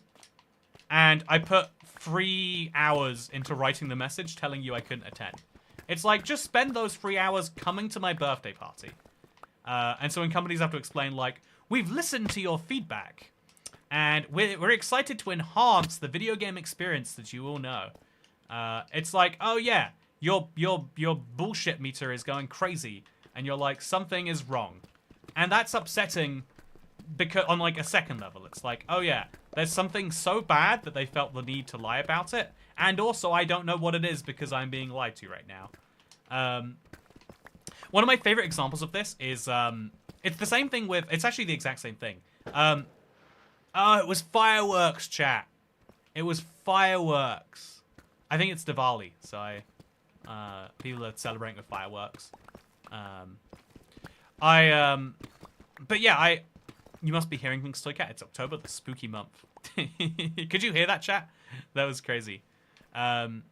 and I put 3 hours into writing the message telling you I couldn't attend. It's like, just spend those 3 hours coming to my birthday party. And so when companies have to explain, like, we've listened to your feedback, and we're excited to enhance the video game experience that you all know. It's like, oh yeah, your bullshit meter is going crazy, and you're like, something is wrong. And that's upsetting, because on like a second level, it's like, oh yeah, there's something so bad that they felt the need to lie about it, and also I don't know what it is because I'm being lied to right now. One of my favorite examples of this is, it's the same thing with, it's actually the exact same thing. Oh, it was fireworks, chat. It was fireworks. I think it's Diwali, so people are celebrating with fireworks. But yeah, you must be hearing things, Toycat. It's October, the spooky month. Could you hear that, chat? That was crazy. There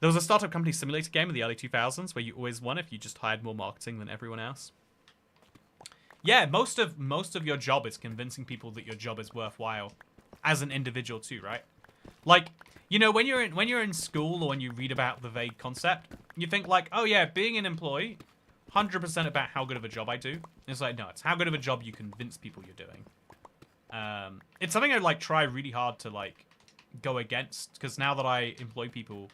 was a startup company simulator game in the early 2000s where you always won if you just hired more marketing than everyone else. Yeah, most of your job is convincing people that your job is worthwhile as an individual too, right? Like, you know, when you're in school or when you read about the vague concept, you think like, oh yeah, being an employee, 100% about how good of a job I do. It's like, no, it's how good of a job you convince people you're doing. It's something I like try really hard to like go against, because now that I employ people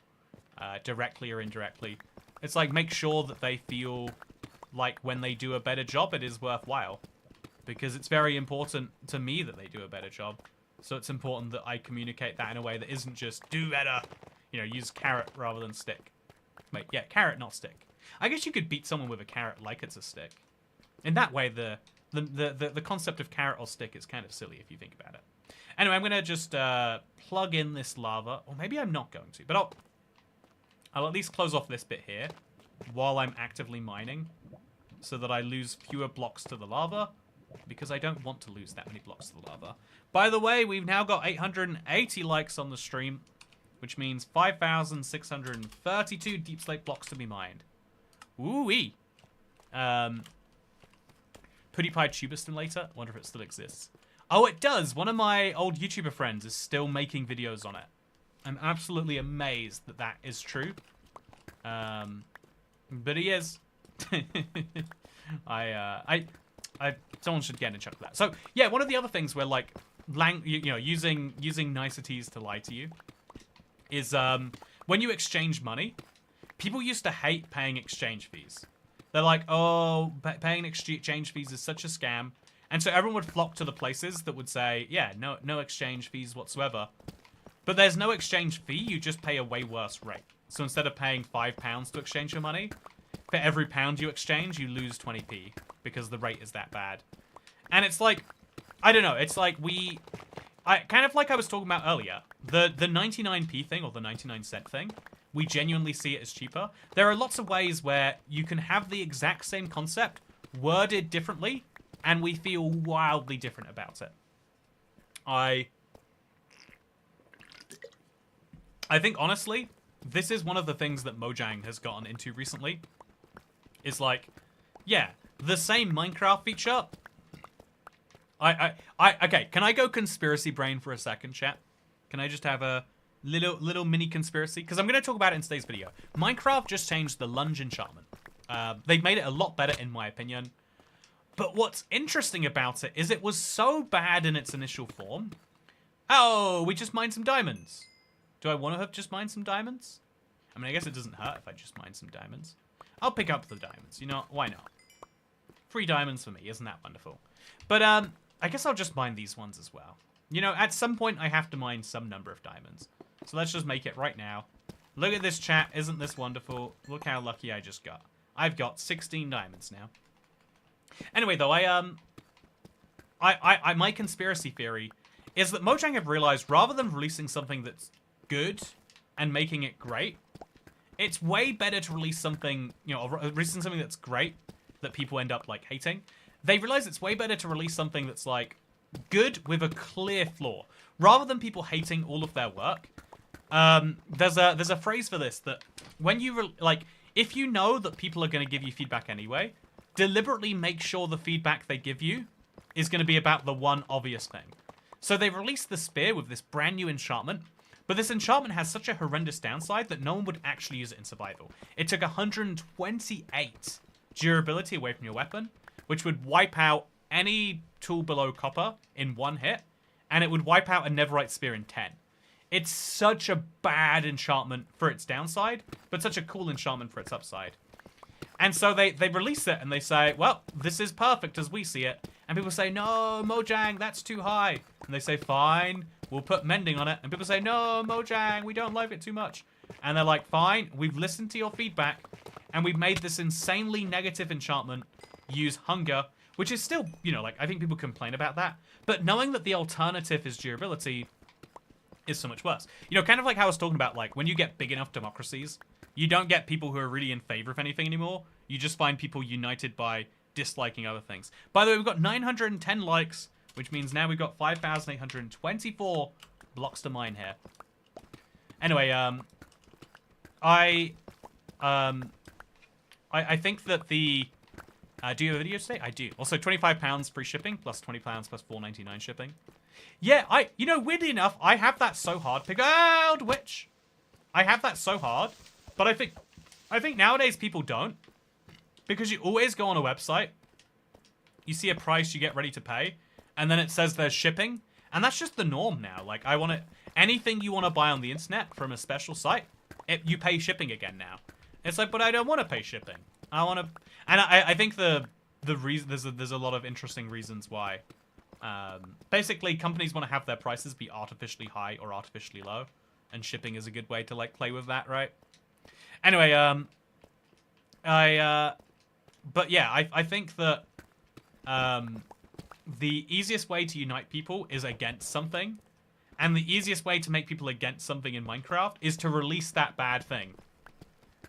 directly or indirectly, it's like make sure that they feel like when they do a better job, it is worthwhile, because it's very important to me that they do a better job. So it's important that I communicate that in a way that isn't just do better, you know, use carrot rather than stick. Wait, yeah, carrot, not stick. I guess you could beat someone with a carrot like it's a stick. In that way, the concept of carrot or stick is kind of silly if you think about it. Anyway, I'm gonna just plug in this lava, or maybe I'm not going to, but I'll at least close off this bit here while I'm actively mining, so that I lose fewer blocks to the lava, because I don't want to lose that many blocks to the lava. By the way, we've now got 880 likes on the stream, which means 5,632 Deepslate blocks to be mined. Ooh-wee. PewDiePie Tuber Simulator. Wonder if it still exists. Oh, it does. One of my old YouTuber friends is still making videos on it. I'm absolutely amazed that that is true. But he is. Someone should get in check with that. So yeah, one of the other things where like, using niceties to lie to you is when you exchange money, people used to hate paying exchange fees. They're like, oh, paying exchange fees is such a scam. And so everyone would flock to the places that would say, yeah, no exchange fees whatsoever. But there's no exchange fee, you just pay a way worse rate. So instead of paying £5 to exchange your money, for every pound you exchange, you lose 20p because the rate is that bad. And it's like, I don't know, it's like kind of like I was talking about earlier, the 99p thing or the 99-cent thing, we genuinely see it as cheaper. There are lots of ways where you can have the exact same concept worded differently, and we feel wildly different about it. I think, honestly, this is one of the things that Mojang has gotten into recently. Is like, yeah, the same Minecraft feature. Okay, can I go conspiracy brain for a second, chat? Can I just have a little mini conspiracy? Because I'm going to talk about it in today's video. Minecraft just changed the lunge enchantment. They've made it a lot better, in my opinion. But what's interesting about it is it was so bad in its initial form. Oh, we just mined some diamonds. Do I want to have just mined some diamonds? I mean, I guess it doesn't hurt if I just mine some diamonds. I'll pick up the diamonds. You know, why not? 3 diamonds for me. Isn't that wonderful? But I guess I'll just mine these ones as well. You know, at some point I have to mine some number of diamonds. So let's just make it right now. Look at this, chat. Isn't this wonderful? Look how lucky I just got. I've got 16 diamonds now. Anyway, though, my conspiracy theory is that Mojang have realized rather than releasing something that's good and making it great, it's way better to release something, you know, releasing something that's great that people end up, like, hating. They realize it's way better to release something that's, like, good with a clear flaw. Rather than people hating all of their work, there's a phrase for this, that when you, if you know that people are going to give you feedback anyway, deliberately make sure the feedback they give you is going to be about the one obvious thing. So they released the spear with this brand new enchantment, but this enchantment has such a horrendous downside that no one would actually use it in survival. It took 128 durability away from your weapon, which would wipe out any tool below copper in 1 hit, and it would wipe out a netherite spear in 10. It's such a bad enchantment for its downside, but such a cool enchantment for its upside. And so they release it and they say, well, this is perfect as we see it. And people say, no, Mojang, that's too high. And they say, fine, we'll put mending on it. And people say, no, Mojang, we don't like it too much. And they're like, fine, we've listened to your feedback and we've made this insanely negative enchantment use hunger, which is still, you know, like, I think people complain about that. But knowing that the alternative is durability is so much worse. You know, kind of like how I was talking about, like, when you get big enough democracies, you don't get people who are really in favor of anything anymore. You just find people united by disliking other things. By the way, we've got 910 likes, which means now we've got 5,824 blocks to mine here. Anyway, I think that the... do you have a video today? I do. Also, £25 free shipping, plus £20 plus $4.99 shipping. Yeah, you know, weirdly enough, I have that so hard. Pick out witch. I have that so hard, but I think nowadays people don't, because you always go on a website, you see a price you get ready to pay, and then it says there's shipping, and that's just the norm now. Like, anything you want to buy on the internet from a special site, you pay shipping again now. It's like, but I don't want to pay shipping. I want to, and I think the reason there's a lot of interesting reasons why. Basically, companies want to have their prices be artificially high or artificially low, and shipping is a good way to, like, play with that, right? Anyway, but yeah, I think that the easiest way to unite people is against something, and the easiest way to make people against something in Minecraft is to release that bad thing.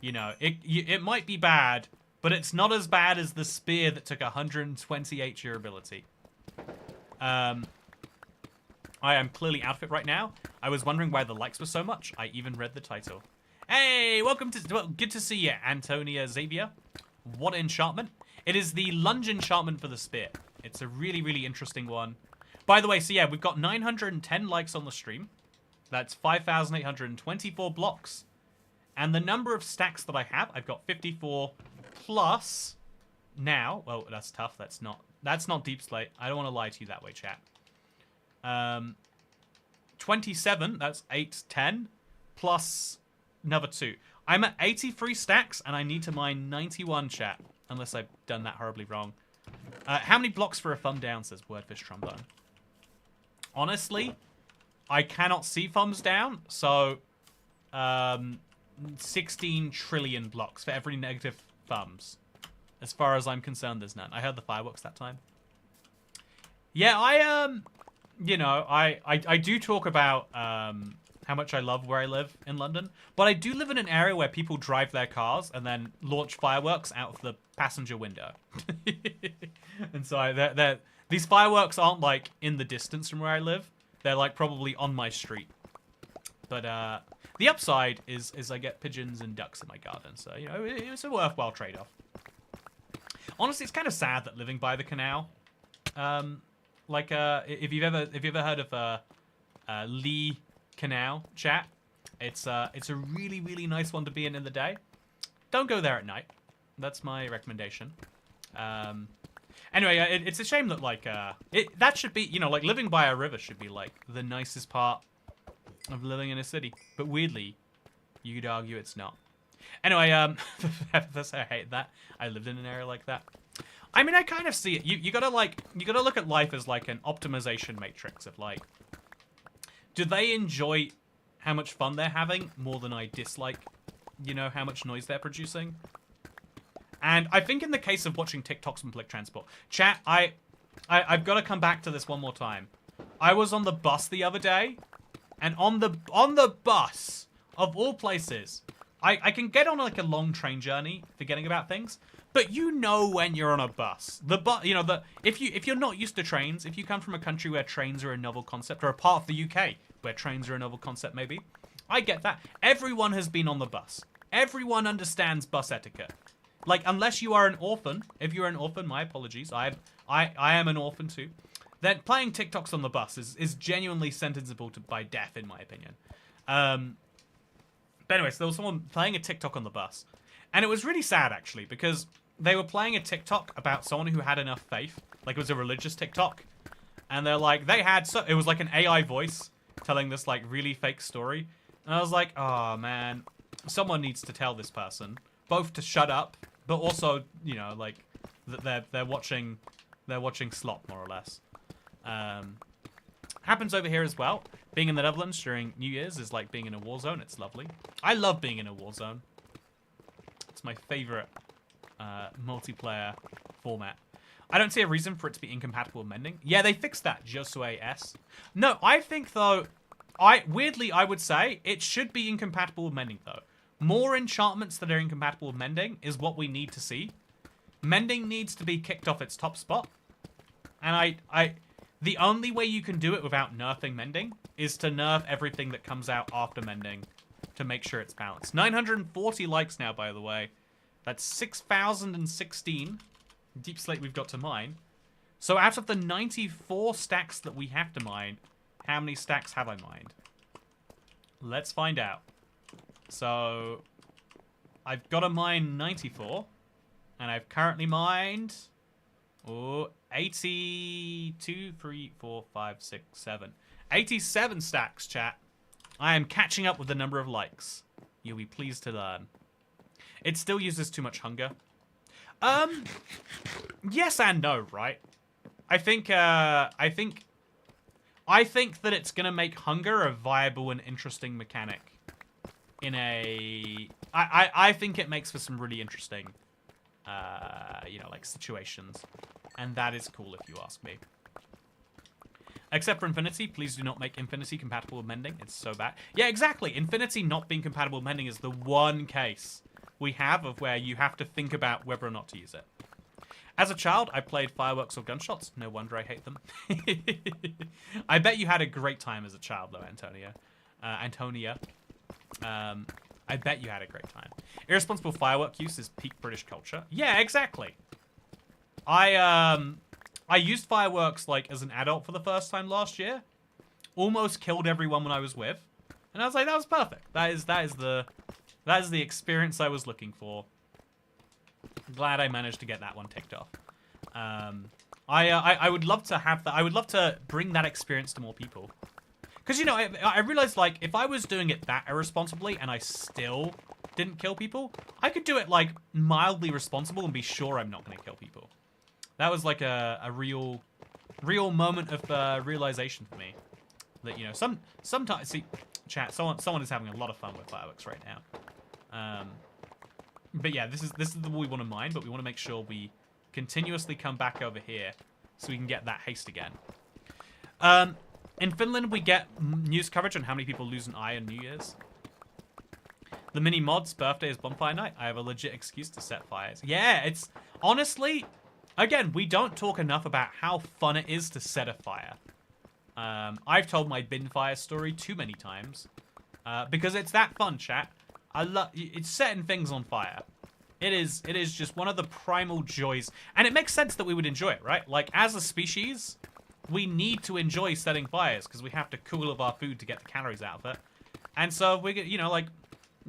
You know, it might be bad, but it's not as bad as the spear that took 128 durability. I am clearly out of it right now. I was wondering why the likes were so much. I even read the title. Hey, welcome to... Well, good to see you, Antonia Xavier. What enchantment? It is the lunge enchantment for the spear. It's a really, really interesting one. By the way, so yeah, we've got 910 likes on the stream. That's 5,824 blocks. And the number of stacks that I have, I've got 54 plus now. Well, that's tough. That's not Deepslate. I don't want to lie to you that way, chat. 27, that's 8, 10, plus another 2. I'm at 83 stacks, and I need to mine 91, chat. Unless I've done that horribly wrong. How many blocks for a thumb down, says Wordfish Trombone. Honestly, I cannot see thumbs down, so 16 trillion blocks for every negative thumbs. As far as I'm concerned, there's none. I heard the fireworks that time. Yeah, you know, I do talk about how much I love where I live in London, but I do live in an area where people drive their cars and then launch fireworks out of the passenger window. And so these fireworks aren't, like, in the distance from where I live. They're, like, probably on my street. But the upside is I get pigeons and ducks in my garden, so, you know, it's a worthwhile trade-off. Honestly, it's kind of sad that living by the canal, like, if you've ever heard of Lee Canal, chat, it's a really, really nice one to be in the day. Don't go there at night. That's my recommendation. Anyway, it's a shame that, like, that should be, you know, like, living by a river should be, like, the nicest part of living in a city. But weirdly, you could argue it's not. Anyway, that's I hate that. I lived in an area like that. I mean, I kind of see it. You gotta, like, you gotta look at life as, like, an optimization matrix of, like, do they enjoy how much fun they're having more than I dislike, you know, how much noise they're producing? And I think in the case of watching TikToks on public transport, chat, I've got to come back to this one more time. I was on the bus the other day, and on the bus, of all places, I can get on like a long train journey, forgetting about things, but you know when you're on a bus. You know, if you're not used to trains, if you come from a country where trains are a novel concept, or a part of the UK where trains are a novel concept, maybe, I get that. Everyone has been on the bus. Everyone understands bus etiquette. Like, unless you are an orphan, if you're an orphan, my apologies, I am an orphan too, then playing TikToks on the bus is genuinely sentenciable by death, in my opinion. But anyway, so there was someone playing a TikTok on the bus, and it was really sad, actually, because they were playing a TikTok about someone who had enough faith, like it was a religious TikTok, and they're like, it was like an AI voice telling this, like, really fake story, and I was like, oh, man, someone needs to tell this person, both to shut up, but also, you know, like, that they're watching slop, more or less. Happens over here as well. Being in the Netherlands during New Year's is like being in a war zone. It's lovely. I love being in a war zone. It's my favorite multiplayer format. I don't see a reason for it to be incompatible with mending. Yeah, they fixed that, Josue S. No, I think, though, weirdly, I would say it should be incompatible with mending, though. More enchantments that are incompatible with mending is what we need to see. Mending needs to be kicked off its top spot. And the only way you can do it without nerfing mending is to nerf everything that comes out after mending to make sure it's balanced. 940 likes now, by the way. That's 6,016 Deepslate we've got to mine. So out of the 94 stacks that we have to mine, how many stacks have I mined? Let's find out. So, I've got to mine 94, and I've currently mined 82, 3, 4, 5, 6, 7. 87 stacks, chat. I am catching up with the number of likes. You'll be pleased to learn. It still uses too much hunger. Yes and no, right? I think that it's gonna make hunger a viable and interesting mechanic. I think it makes for some really interesting, you know, like, situations. And that is cool, if you ask me. Except for Infinity, please do not make Infinity compatible with mending. It's so bad. Yeah, exactly. Infinity not being compatible with mending is the one case we have of where you have to think about whether or not to use it. As a child, I played fireworks or gunshots. No wonder I hate them. I bet you had a great time as a child, though, Antonia. I bet you had a great time. Irresponsible firework use is peak British culture. Yeah, exactly. I used fireworks, like, as an adult for the first time last year. Almost killed everyone when I was with. And I was like, that was perfect. That is the experience I was looking for. Glad I managed to get that one ticked off. I would love to have that. I would love to bring that experience to more people. Because, you know, I realized, like, if I was doing it that irresponsibly and I still didn't kill people, I could do it, like, mildly responsible and be sure I'm not going to kill people. That was, like, a real moment of realization for me. That, you know, sometimes... See, chat, someone is having a lot of fun with fireworks right now. But yeah, this is the one we want to mine, but we want to make sure we continuously come back over here so we can get that haste again. In Finland, we get news coverage on how many people lose an eye on New Year's. The mini mod's birthday is bonfire night. I have a legit excuse to set fires. Yeah, it's... Honestly, again, we don't talk enough about how fun it is to set a fire. I've told my bin fire story too many times. Because it's that fun, chat. It's setting things on fire. It is just one of the primal joys. And it makes sense that we would enjoy it, right? Like, as a species, we need to enjoy setting fires because we have to cool up our food to get the calories out of it. And so, you know, like,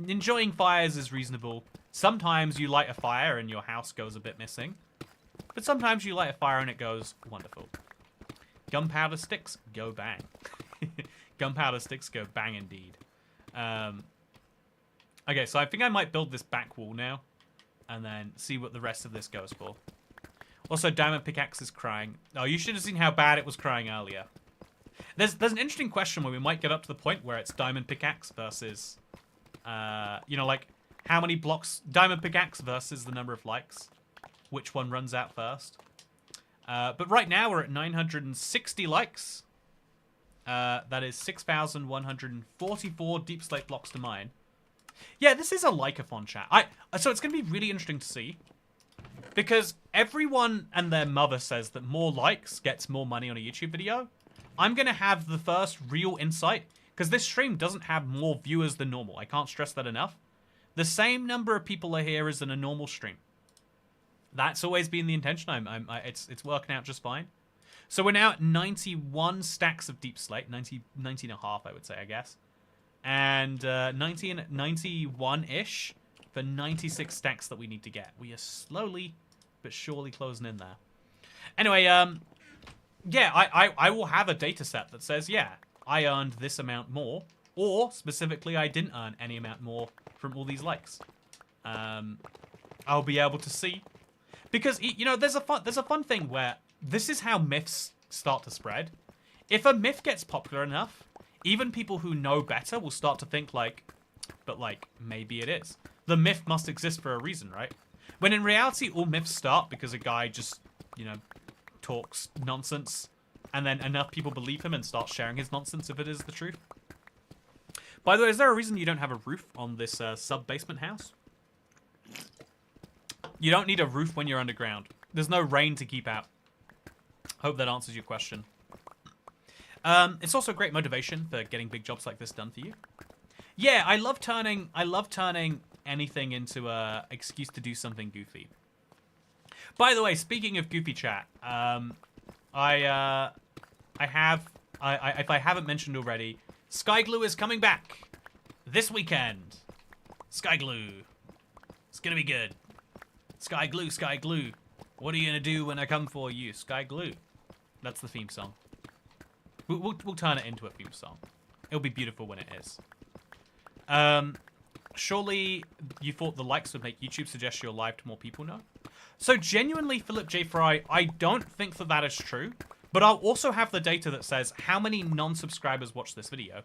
enjoying fires is reasonable. Sometimes you light a fire and your house goes a bit missing. But sometimes you light a fire and it goes wonderful. Gunpowder sticks go bang. Gunpowder sticks go bang indeed. Okay, so I think I might build this back wall now. And then see what the rest of this goes for. Also, Diamond Pickaxe is crying. Oh, you should have seen how bad it was crying earlier. There's an interesting question where we might get up to the point where it's Diamond Pickaxe versus... you know, like, how many blocks... Diamond Pickaxe versus the number of likes. Which one runs out first. But right now, we're at 960 likes. That is 6,144 Deepslate blocks to mine. Yeah, this is a like-a-thon chat. So it's going to be really interesting to see. Because everyone and their mother says that more likes gets more money on a YouTube video. I'm going to have the first real insight. Because this stream doesn't have more viewers than normal. I can't stress that enough. The same number of people are here as in a normal stream. That's always been the intention. It's working out just fine. So we're now at 91 stacks of Deepslate. 90 and a half, I would say, I guess. And 91-ish for 96 stacks that we need to get. We are slowly but surely closing in there. Anyway, yeah, I will have a data set that says, yeah, I earned this amount more. Or, specifically, I didn't earn any amount more from all these likes. I'll be able to see. Because, you know, there's a fun thing where this is how myths start to spread. If a myth gets popular enough, even people who know better will start to think like, but like, maybe it is. The myth must exist for a reason, right? When in reality, all myths start because a guy just, you know, talks nonsense. And then enough people believe him and start sharing his nonsense if it is the truth. By the way, is there a reason you don't have a roof on this sub-basement house? You don't need a roof when you're underground. There's no rain to keep out. Hope that answers your question. It's also great motivation for getting big jobs like this done for you. Yeah, I love turning anything into a excuse to do something goofy. By the way, speaking of goofy chat, if I haven't mentioned already, Sky Glue is coming back this weekend. Sky Glue. It's gonna be good. Sky Glue, Sky Glue. What are you gonna do when I come for you? Sky Glue. That's the theme song. We'll turn it into a theme song. It'll be beautiful when it is. Surely you thought the likes would make YouTube suggest you're live to more people now? So genuinely, Philip J. Fry, I don't think that that is true. But I'll also have the data that says how many non-subscribers watch this video.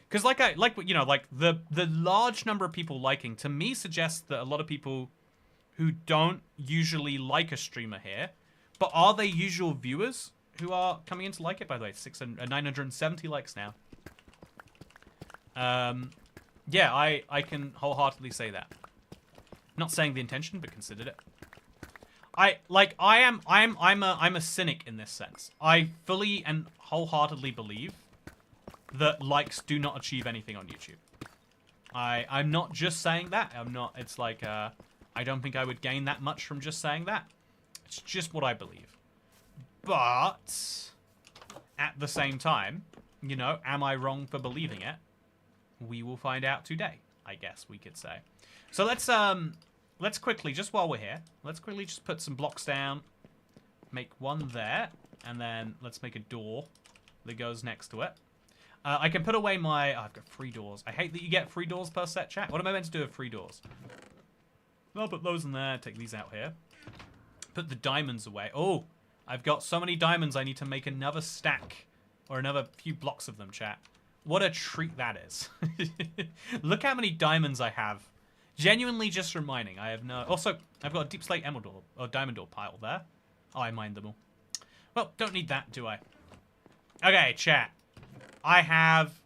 Because the large number of people liking to me suggests that a lot of people who don't usually like a streamer here, but are they usual viewers who are coming in to like it? By the way, 970 likes now. Yeah, I can wholeheartedly say that. Not saying the intention, but considered it. I'm a cynic in this sense. I fully and wholeheartedly believe that likes do not achieve anything on YouTube. I'm not just saying that. It's like, I don't think I would gain that much from just saying that. It's just what I believe. But, at the same time, you know, am I wrong for believing it? We will find out today, I guess we could say. So let's quickly, just while we're here, let's quickly just put some blocks down. Make one there, and then let's make a door that goes next to it. I can put away my... Oh, I've got 3 doors. I hate that you get 3 doors per set, chat. What am I meant to do with 3 doors? I'll put those in there, take these out here. Put the diamonds away. Oh, I've got so many diamonds, I need to make another stack. Or another few blocks of them, chat. What a treat that is. Look how many diamonds I have. Genuinely just reminding, I have no... Also, I've got a Deepslate emerald ore, or diamond ore pile there. Oh, I mined them all. Well, don't need that, do I? Okay, chat. I have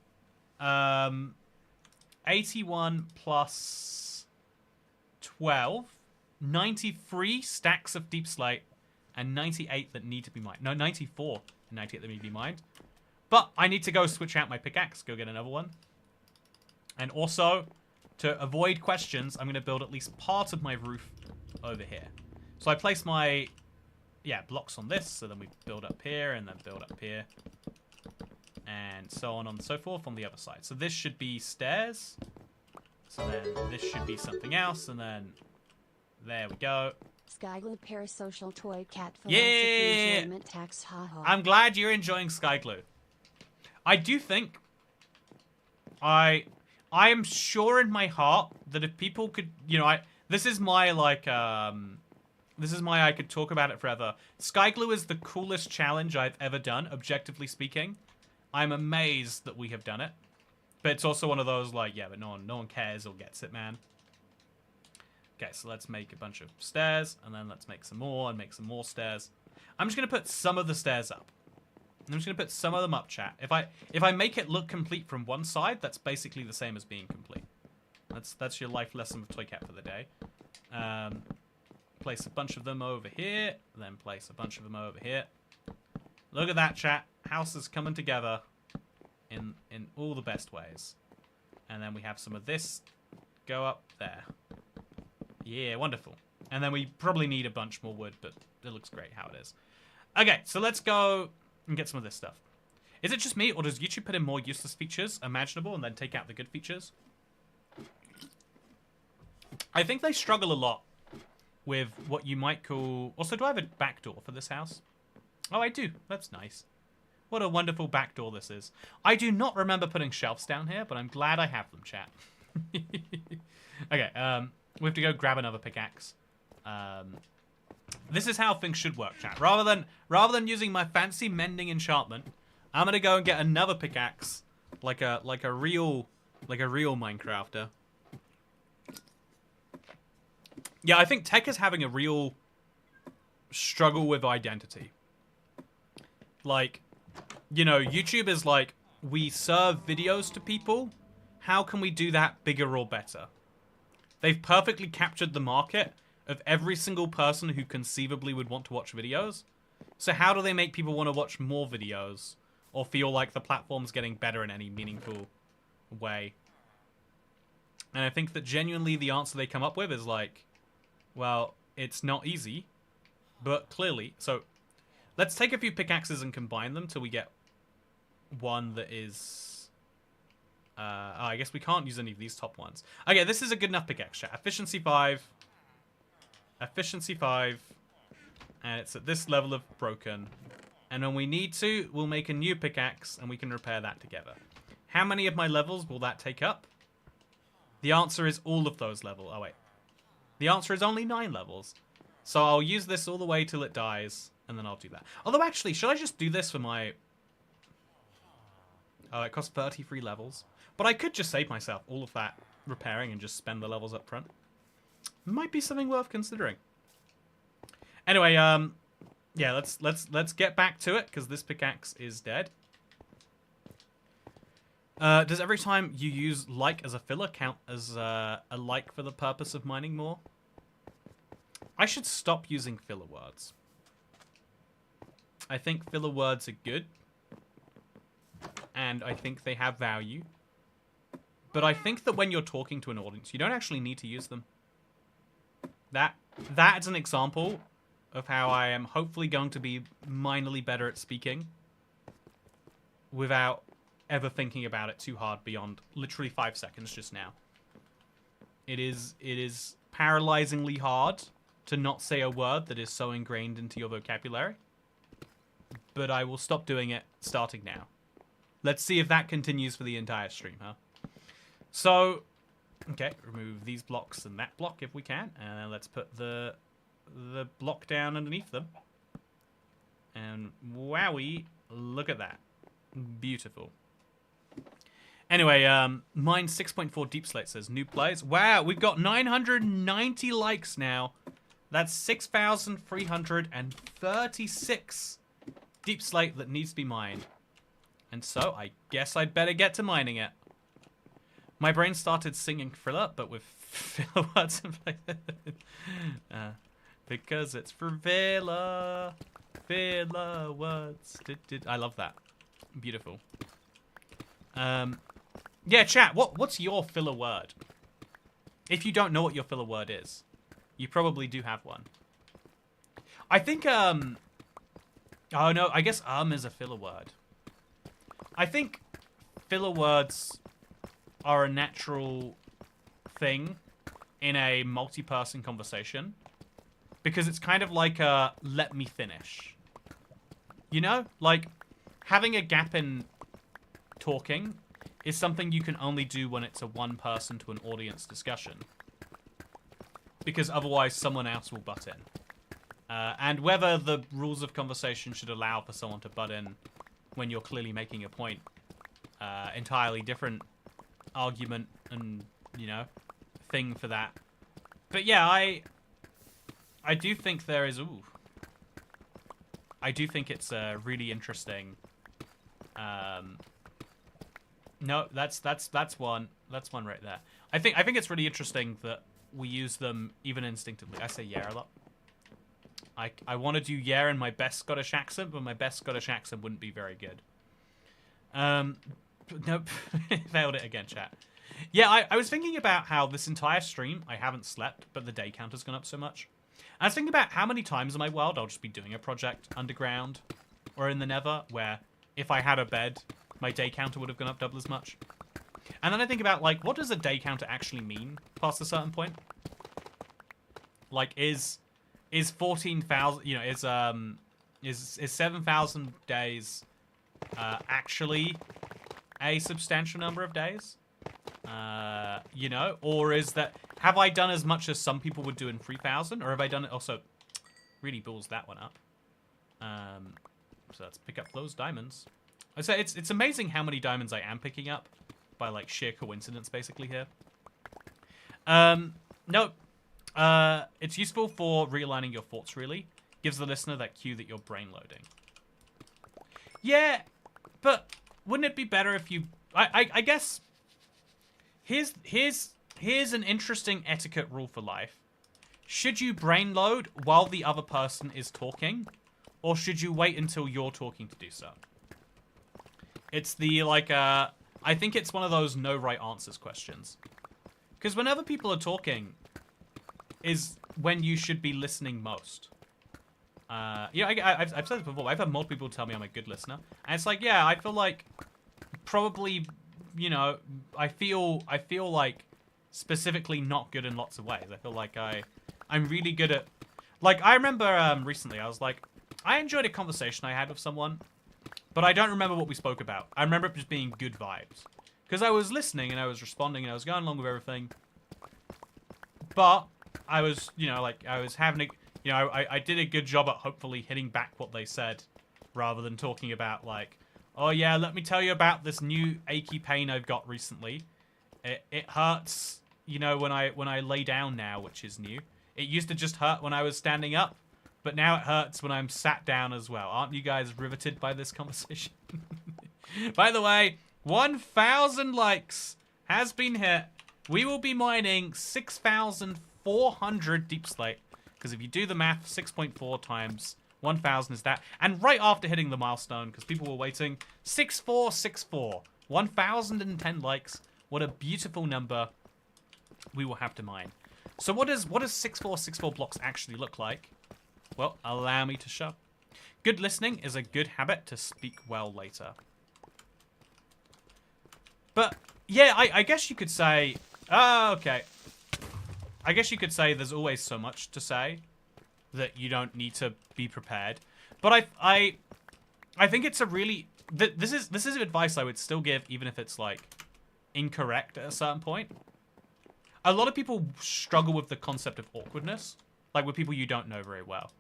81 plus 12, 93 stacks of Deepslate, and 98 that need to be mined. No, 94 and 98 that need to be mined. But I need to go switch out my pickaxe, go get another one. And also, to avoid questions, I'm going to build at least part of my roof over here. So I place my, blocks on this, so then we build up here, and then build up here. And so on and so forth on the other side. So this should be stairs. So then this should be something else, and then there we go. Skyglue parasocial toy cat philosophy Yeah! enjoyment tax haha. I'm glad you're enjoying Skyglue. I do think... I am sure in my heart that if people could... You know, this is my, like, This is my I could talk about it forever. Skyglue is the coolest challenge I've ever done, objectively speaking. I'm amazed that we have done it. But it's also one of those, like, yeah, but no one cares or gets it, man. Okay, so let's make a bunch of stairs, and then let's make some more, and make some more stairs. I'm just going to put some of the stairs up. I'm just going to put some of them up, chat. If I make it look complete from one side, that's basically the same as being complete. That's your life lesson with Toy Cat for the day. Place a bunch of them over here, then place a bunch of them over here. Look at that, chat. House is coming together in all the best ways. And then we have some of this go up there. Yeah, wonderful. And then we probably need a bunch more wood, but it looks great how it is. Okay, so let's go and get some of this stuff. Is it just me, or does YouTube put in more useless features imaginable and then take out the good features? I think they struggle a lot with what you might call... Also, do I have a back door for this house? Oh, I do. That's nice. What a wonderful back door this is. I do not remember putting shelves down here, but I'm glad I have them, chat. Okay, we have to go grab another pickaxe. This is how things should work, chat. Rather than using my fancy mending enchantment, I'm gonna go and get another pickaxe, like a real Minecrafter. Yeah, I think tech is having a real struggle with identity. Like, you know, YouTube is like, we serve videos to people. How can we do that bigger or better? They've perfectly captured the market of every single person who conceivably would want to watch videos. So how do they make people want to watch more videos or feel like the platform's getting better in any meaningful way? And I think that genuinely the answer they come up with is like, well, it's not easy, but clearly. So let's take a few pickaxes and combine them till we get one that is... I guess we can't use any of these top ones. Okay, this is a good enough pickaxe, chat. Efficiency 5. Efficiency 5. And it's at this level of broken. And when we need to, we'll make a new pickaxe and we can repair that together. How many of my levels will that take up? The answer is all of those levels. Oh, wait. The answer is only 9 levels. So I'll use this all the way till it dies, and then I'll do that. Although, actually, should I just do this for my... Oh, it costs 33 levels. But I could just save myself all of that repairing and just spend the levels up front. Might be something worth considering. Anyway, yeah, let's get back to it, because this pickaxe is dead. Does every time you use like as a filler count as a like for the purpose of mining more? I should stop using filler words. I think filler words are good. And I think they have value. But I think that when you're talking to an audience, you don't actually need to use them. That's an example of how I am hopefully going to be minorly better at speaking without ever thinking about it too hard beyond literally 5 seconds just now. It is paralyzingly hard to not say a word that is so ingrained into your vocabulary. But I will stop doing it starting now. Let's see if that continues for the entire stream, huh? So, okay, remove these blocks and that block if we can. And then let's put the block down underneath them. And wowie, look at that. Beautiful. Anyway, mine 6.4 Deepslate says, new plays. Wow, we've got 990 likes now. That's 6,336 Deepslate that needs to be mined. And so, I guess I'd better get to mining it. My brain started singing Thriller, but with filler words in place. Because it's for Villa. Filler words. I love that. Beautiful. Yeah, chat, what's your filler word? If you don't know what your filler word is, you probably do have one. I think, oh no, I guess is a filler word. I think filler words are a natural thing in a multi-person conversation. because it's kind of like a let me finish. You know? Like, having a gap in talking is something you can only do when it's a one-person to an audience discussion. Because otherwise someone else will butt in. And whether the rules of conversation should allow for someone to butt in when you're clearly making a point, entirely different argument and, you know, thing for that. But yeah, I do think there is... Ooh. I do think it's really interesting. No, that's one. That's one right there. I think it's really interesting that we use them even instinctively. I say yeah a lot. I want to do yeah in my best Scottish accent, but my best Scottish accent wouldn't be very good. Nope. Failed it again, chat. Yeah, I was thinking about how this entire stream, I haven't slept, but the day counter's gone up so much. I was thinking about how many times in my world I'll just be doing a project underground or in the nether, where if I had a bed, my day counter would have gone up double as much. And then I think about, like, what does a day counter actually mean past a certain point? Like, is 14,000, you know, is 7,000 days actually a substantial number of days? You know, or is that, have I done as much as some people would do in 3,000, or have I done it also? Really balls that one up. So let's pick up those diamonds. I say it's amazing how many diamonds I am picking up by like sheer coincidence, basically here. No, it's useful for realigning your thoughts. Really gives the listener that cue that you're brain loading. Yeah, but wouldn't it be better if you? I guess. Here's an interesting etiquette rule for life. Should you brain load while the other person is talking, or should you wait until you're talking to do so? It's the, like, I think it's one of those no right answers questions. Because whenever people are talking is when you should be listening most. You know, I've said this before. I've had multiple people tell me I'm a good listener. And it's like, yeah, I feel like probably, you know, I feel like specifically not good in lots of ways. I feel like I'm really good at... Like, I remember recently, I was like, I enjoyed a conversation I had with someone, but I don't remember what we spoke about. I remember it just being good vibes. Because I was listening and I was responding and I was going along with everything. But I was, you know, like, I was having a... You know, I did a good job at hopefully hitting back what they said, rather than talking about, like, oh yeah, let me tell you about this new achy pain I've got recently. It hurts, you know, when I lay down now, which is new. It used to just hurt when I was standing up, but now it hurts when I'm sat down as well. Aren't you guys riveted by this conversation? By the way, 1,000 likes has been hit. We will be mining 6,400 Deepslate. Because if you do the math, 6.4 times 1,000 is that. And right after hitting the milestone, because people were waiting, 6464. 1,010 likes. What a beautiful number we will have to mine. So what does 6464 blocks actually look like? Well, allow me to show. Good listening is a good habit to speak well later. But, yeah, I guess you could say... Oh, okay. I guess you could say there's always so much to say that you don't need to be prepared. But I think it's a really... This is advice I would still give, even if it's, like, incorrect at a certain point. A lot of people struggle with the concept of awkwardness. Like, with people you don't know very well.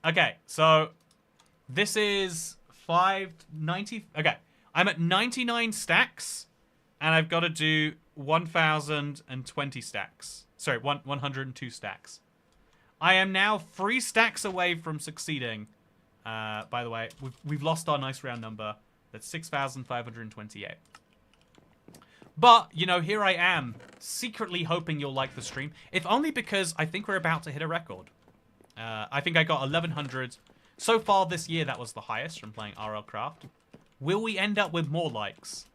Okay, so... This is 590... Okay, I'm at 99 stacks, and I've got to do 1,020 stacks. Sorry, 102 stacks. I am now 3 stacks away from succeeding. By the way, we've lost our nice round number. That's 6,528. But, you know, here I am, secretly hoping you'll like the stream. If only because I think we're about to hit a record. I think I got 1,100. So far this year, that was the highest from playing RL Craft. Will we end up with more likes?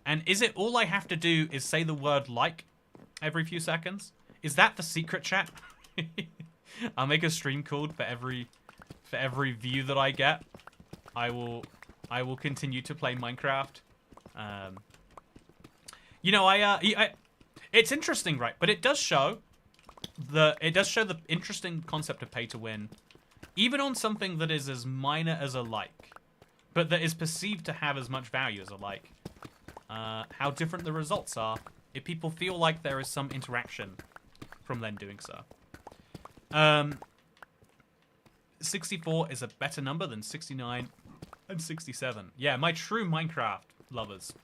And is it all I have to do is say the word like every few seconds? Is that the secret, chat? I'll make a stream called for every view that I get. I will continue to play Minecraft. You know, it's interesting, right? But it does show it does show the interesting concept of pay to win, even on something that is as minor as a like, but that is perceived to have as much value as a like. How different the results are if people feel like there is some interaction from them doing so. 64 is a better number than 69 and 67. Yeah, my true Minecraft lovers,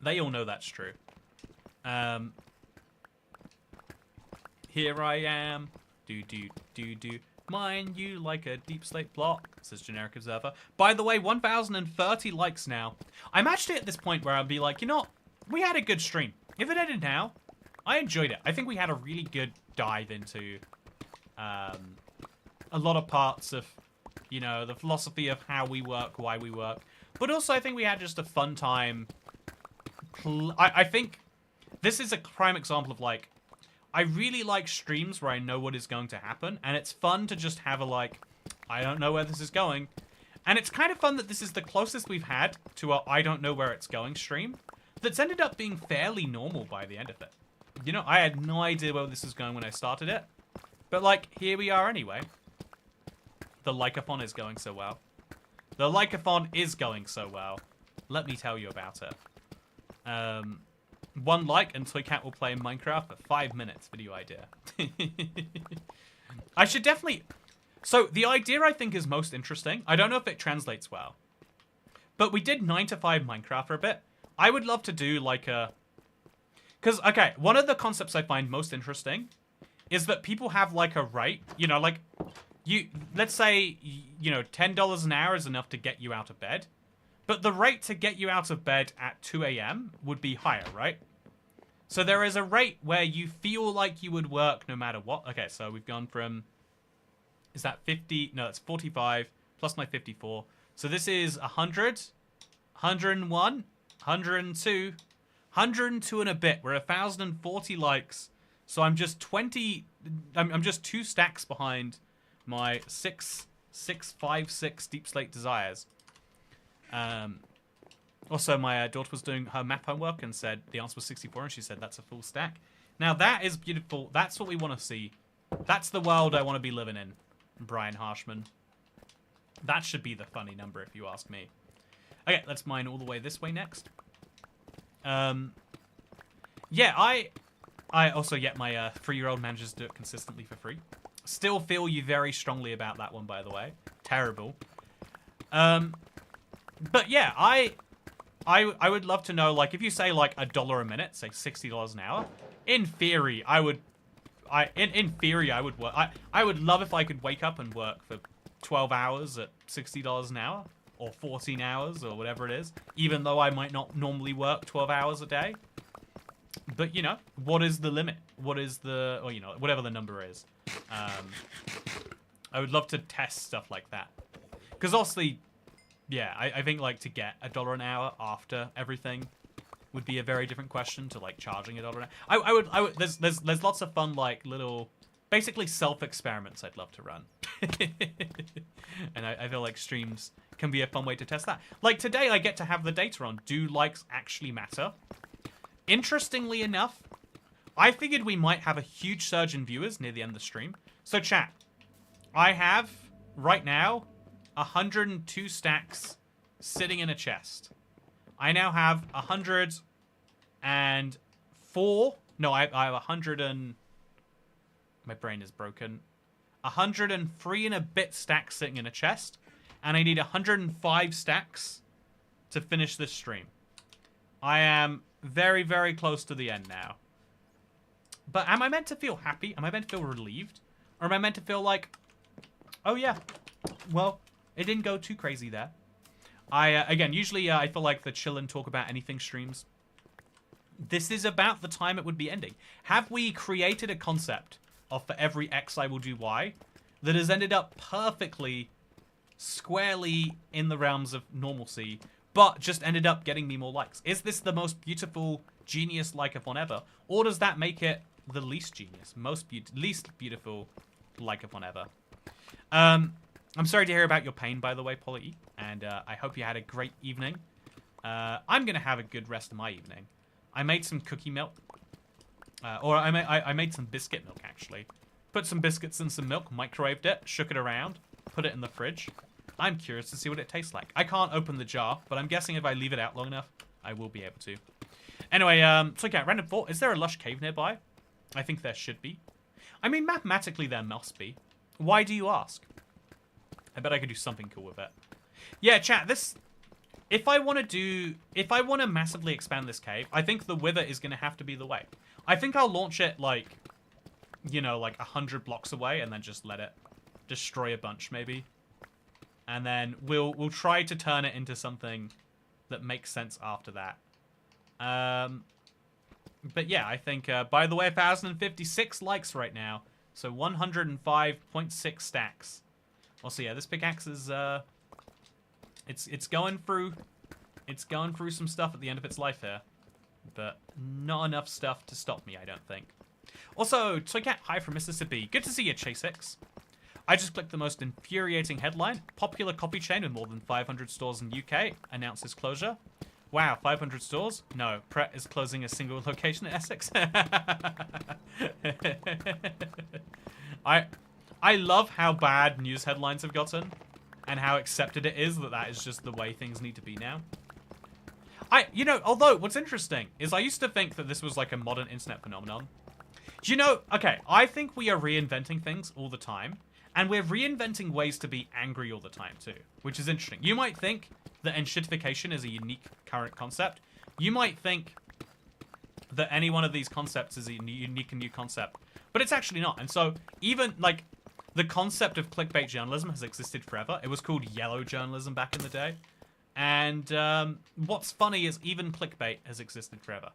they all know that's true. Here I am. Do. Mine you like a Deepslate block, says Generic Observer. By the way, 1,030 likes now. I'm actually at this point where I'll be like, you know, we had a good stream. If it ended now, I enjoyed it. I think we had a really good dive into a lot of parts of, you know, the philosophy of how we work, why we work. But also I think we had just a fun time. I think this is a prime example of, like, I really like streams where I know what is going to happen, and it's fun to just have a, like, I don't know where this is going. And it's kind of fun that this is the closest we've had to a I don't know where it's going stream that's ended up being fairly normal by the end of it. You know, I had no idea where this was going when I started it, but, like, here we are anyway. The Lycathon is going so well. The Lycathon is going so well. Let me tell you about it. 1 like and Toycat will play Minecraft for 5 minutes. Video idea. I should definitely... So, the idea I think is most interesting. I don't know if it translates well. But we did 9 to 5 Minecraft for a bit. I would love to do, like, a... Because, okay, one of the concepts I find most interesting is that people have, like, a rate. You know, like, let's say, you know, $10 an hour is enough to get you out of bed. But the rate to get you out of bed at 2 a.m. would be higher, right? So there is a rate where you feel like you would work no matter what. Okay, so we've gone from... Is that 50? No, it's 45 plus my 54. So this is 100, 101, 102, 102 and a bit. We're 1,040 likes. So I'm just 20... I'm just 2 stacks behind my 6,656 Deepslate desires. Also, my daughter was doing her math homework and said the answer was 64, and she said that's a full stack. Now, that is beautiful. That's what we want to see. That's the world I want to be living in, Brian Harshman. That should be the funny number, if you ask me. Okay, let's mine all the way this way next. Yeah, I also get my 3-year-old manages to do it consistently for free. Still feel you very strongly about that one, by the way. Terrible. But yeah, I would love to know, like, if you say, like, $1 a minute, say $60 an hour, in theory, I would work. I would love if I could wake up and work for 12 hours at $60 an hour, or 14 hours, or whatever it is, even though I might not normally work 12 hours a day. But, you know, what is the limit? What is the, or, you know, whatever the number is. I would love to test stuff like that. Because obviously... Yeah, I think, like, to get $1 an hour after everything would be a very different question to, like, charging $1 an hour. I would there's lots of fun, like, little, basically self-experiments I'd love to run. And I feel like streams can be a fun way to test that. Like, today I get to have the data on, do likes actually matter? Interestingly enough, I figured we might have a huge surge in viewers near the end of the stream. So, chat, I have, right now, 102 stacks sitting in a chest. I now have 104. No, I have 100 and... My brain is broken. 103 and a bit stacks sitting in a chest. And I need 105 stacks to finish this stream. I am very, very close to the end now. But am I meant to feel happy? Am I meant to feel relieved? Or am I meant to feel like... Oh, yeah. Well... It didn't go too crazy there. Again, usually I feel like the chill and talk about anything streams. This is about the time it would be ending. Have we created a concept of for every X I will do Y that has ended up perfectly, squarely in the realms of normalcy, but just ended up getting me more likes? Is this the most beautiful, genius Lycathon ever? Or does that make it the least genius, least beautiful Lycathon ever? I'm sorry to hear about your pain, by the way, Polly, and I hope you had a great evening. I'm going to have a good rest of my evening. I made some cookie milk. Or I made some biscuit milk, actually. Put some biscuits in some milk, microwaved it, shook it around, put it in the fridge. I'm curious to see what it tastes like. I can't open the jar, but I'm guessing if I leave it out long enough, I will be able to. Anyway, so yeah, random thought. Is there a lush cave nearby? I think there should be. I mean, mathematically there must be. Why do you ask? I bet I could do something cool with it. Yeah, chat, this... If I want to massively expand this cave, I think the wither is going to have to be the way. I think I'll launch it, like, you know, like 100 blocks away and then just let it destroy a bunch, maybe. And then we'll try to turn it into something that makes sense after that. But yeah, I think, by the way, 1,056 likes right now. So 105.6 stacks. Also, yeah, this pickaxe is, it's going through some stuff at the end of its life here. But not enough stuff to stop me, I don't think. Also, Toycat, hi from Mississippi. Good to see you, Chase6. I just clicked the most infuriating headline. Popular copy chain with more than 500 stores in UK announces closure. Wow, 500 stores? No, Pret is closing a single location in Essex. I love how bad news headlines have gotten and how accepted it is that that is just the way things need to be now. You know, although what's interesting is I used to think that this was like a modern internet phenomenon. Do you know, okay, I think we are reinventing things all the time. And we're reinventing ways to be angry all the time, too. Which is interesting. You might think that enshittification is a unique current concept. You might think that any one of these concepts is a unique and new concept. But it's actually not. And so, even, like, the concept of clickbait journalism has existed forever. It was called yellow journalism back in the day. And what's funny is even clickbait has existed forever.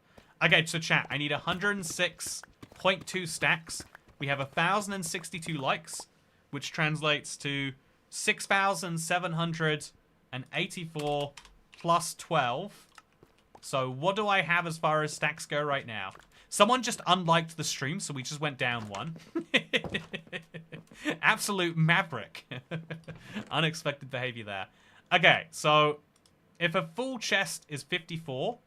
Okay, so chat, I need 106.2 stacks. We have 1,062 likes, which translates to 6,784 plus 12. So what do I have as far as stacks go right now? Someone just unliked the stream, so we just went down one. Absolute maverick. Unexpected behavior there. Okay, so if a full chest is 54,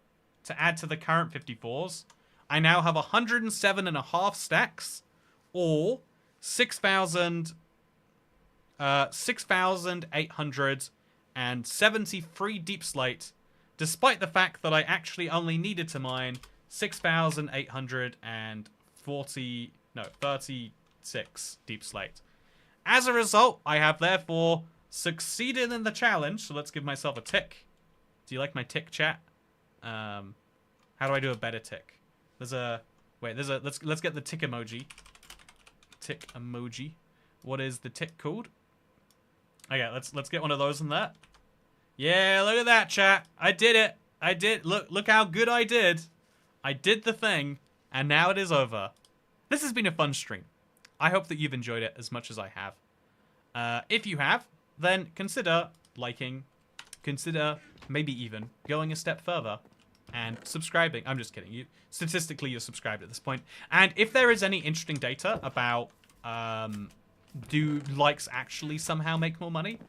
to add to the current 54s, I now have 107.5 stacks, or 6,873 deep slate, despite the fact that I actually only needed to mine 36 deep slate. As a result, I have therefore succeeded in the challenge, so let's give myself a tick. Do you like my tick, chat? How do I do a better tick? Let's get the tick emoji. Tick emoji. What is the tick called? Okay, let's get one of those in there. Yeah, look at that, chat. I did it. I did. Look how good I did. I did the thing, and now it is over. This has been a fun stream. I hope that you've enjoyed it as much as I have. If you have, then consider liking, consider maybe even going a step further and subscribing. I'm just kidding. Statistically, you're subscribed at this point. And if there is any interesting data about do likes actually somehow make more money,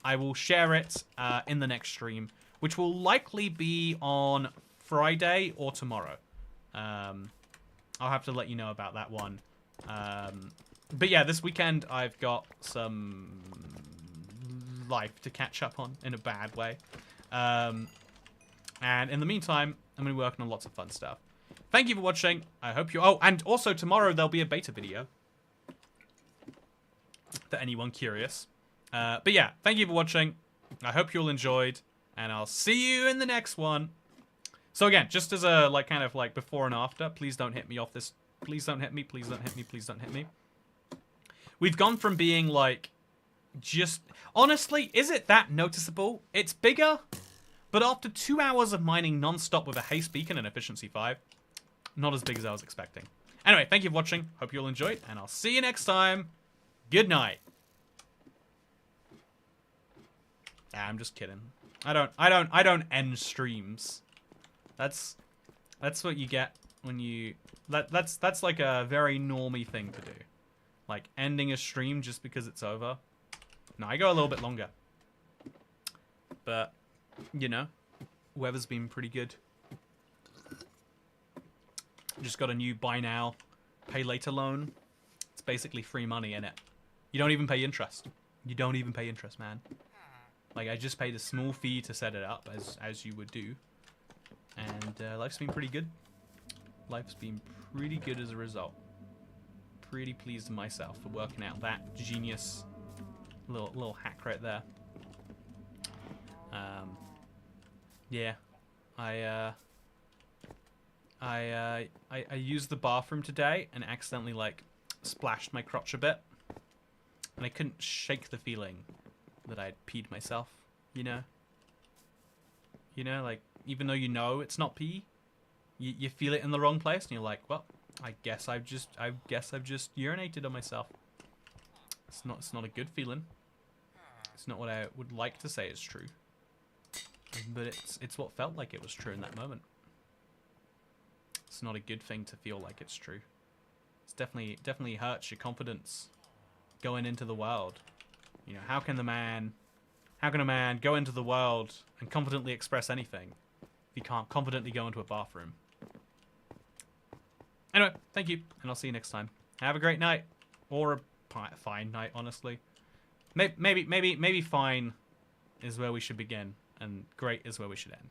I will share it in the next stream, which will likely be on Friday or tomorrow. I'll have to let you know about that one. But yeah, this weekend I've got some life to catch up on in a bad way. And in the meantime, I'm going to be working on lots of fun stuff. Thank you for watching. I hope you... Oh, and also tomorrow there'll be a beta video. For anyone curious. But yeah, thank you for watching. I hope you all enjoyed. And I'll see you in the next one. So again, just as a kind of before and after, please don't hit me off this. Please don't hit me. Please don't hit me. Please don't hit me. We've gone from being just... Honestly, is it that noticeable? It's bigger. But after 2 hours of mining non-stop with a haste beacon and efficiency 5, not as big as I was expecting. Anyway, thank you for watching. Hope you all enjoyed. And I'll see you next time. Good night. I'm just kidding. I don't end streams. That's what you get when you that's like a very normie thing to do. Like ending a stream just because it's over. No, I go a little bit longer. But you know, weather's been pretty good. Just got a new buy now, pay later loan. It's basically free money in it. You don't even pay interest. You don't even pay interest, man. Like, I just paid a small fee to set it up, as you would do. And life's been pretty good. Life's been pretty good as a result. Pretty pleased with myself for working out that genius little hack right there. Yeah, I used the bathroom today and accidentally like splashed my crotch a bit, and I couldn't shake the feeling that I'd peed myself. You know, like even though you know it's not pee, you feel it in the wrong place, and you're like, well, I guess I've just urinated on myself. It's not a good feeling. It's not what I would like to say is true. But it's what felt like it was true in that moment. It's not a good thing to feel like it's true. It's definitely hurts your confidence going into the world. You know, how can a man go into the world and confidently express anything if he can't confidently go into a bathroom? Anyway, thank you, and I'll see you next time. Have a great night, or a fine night, honestly. Maybe fine is where we should begin, and great is where we should end.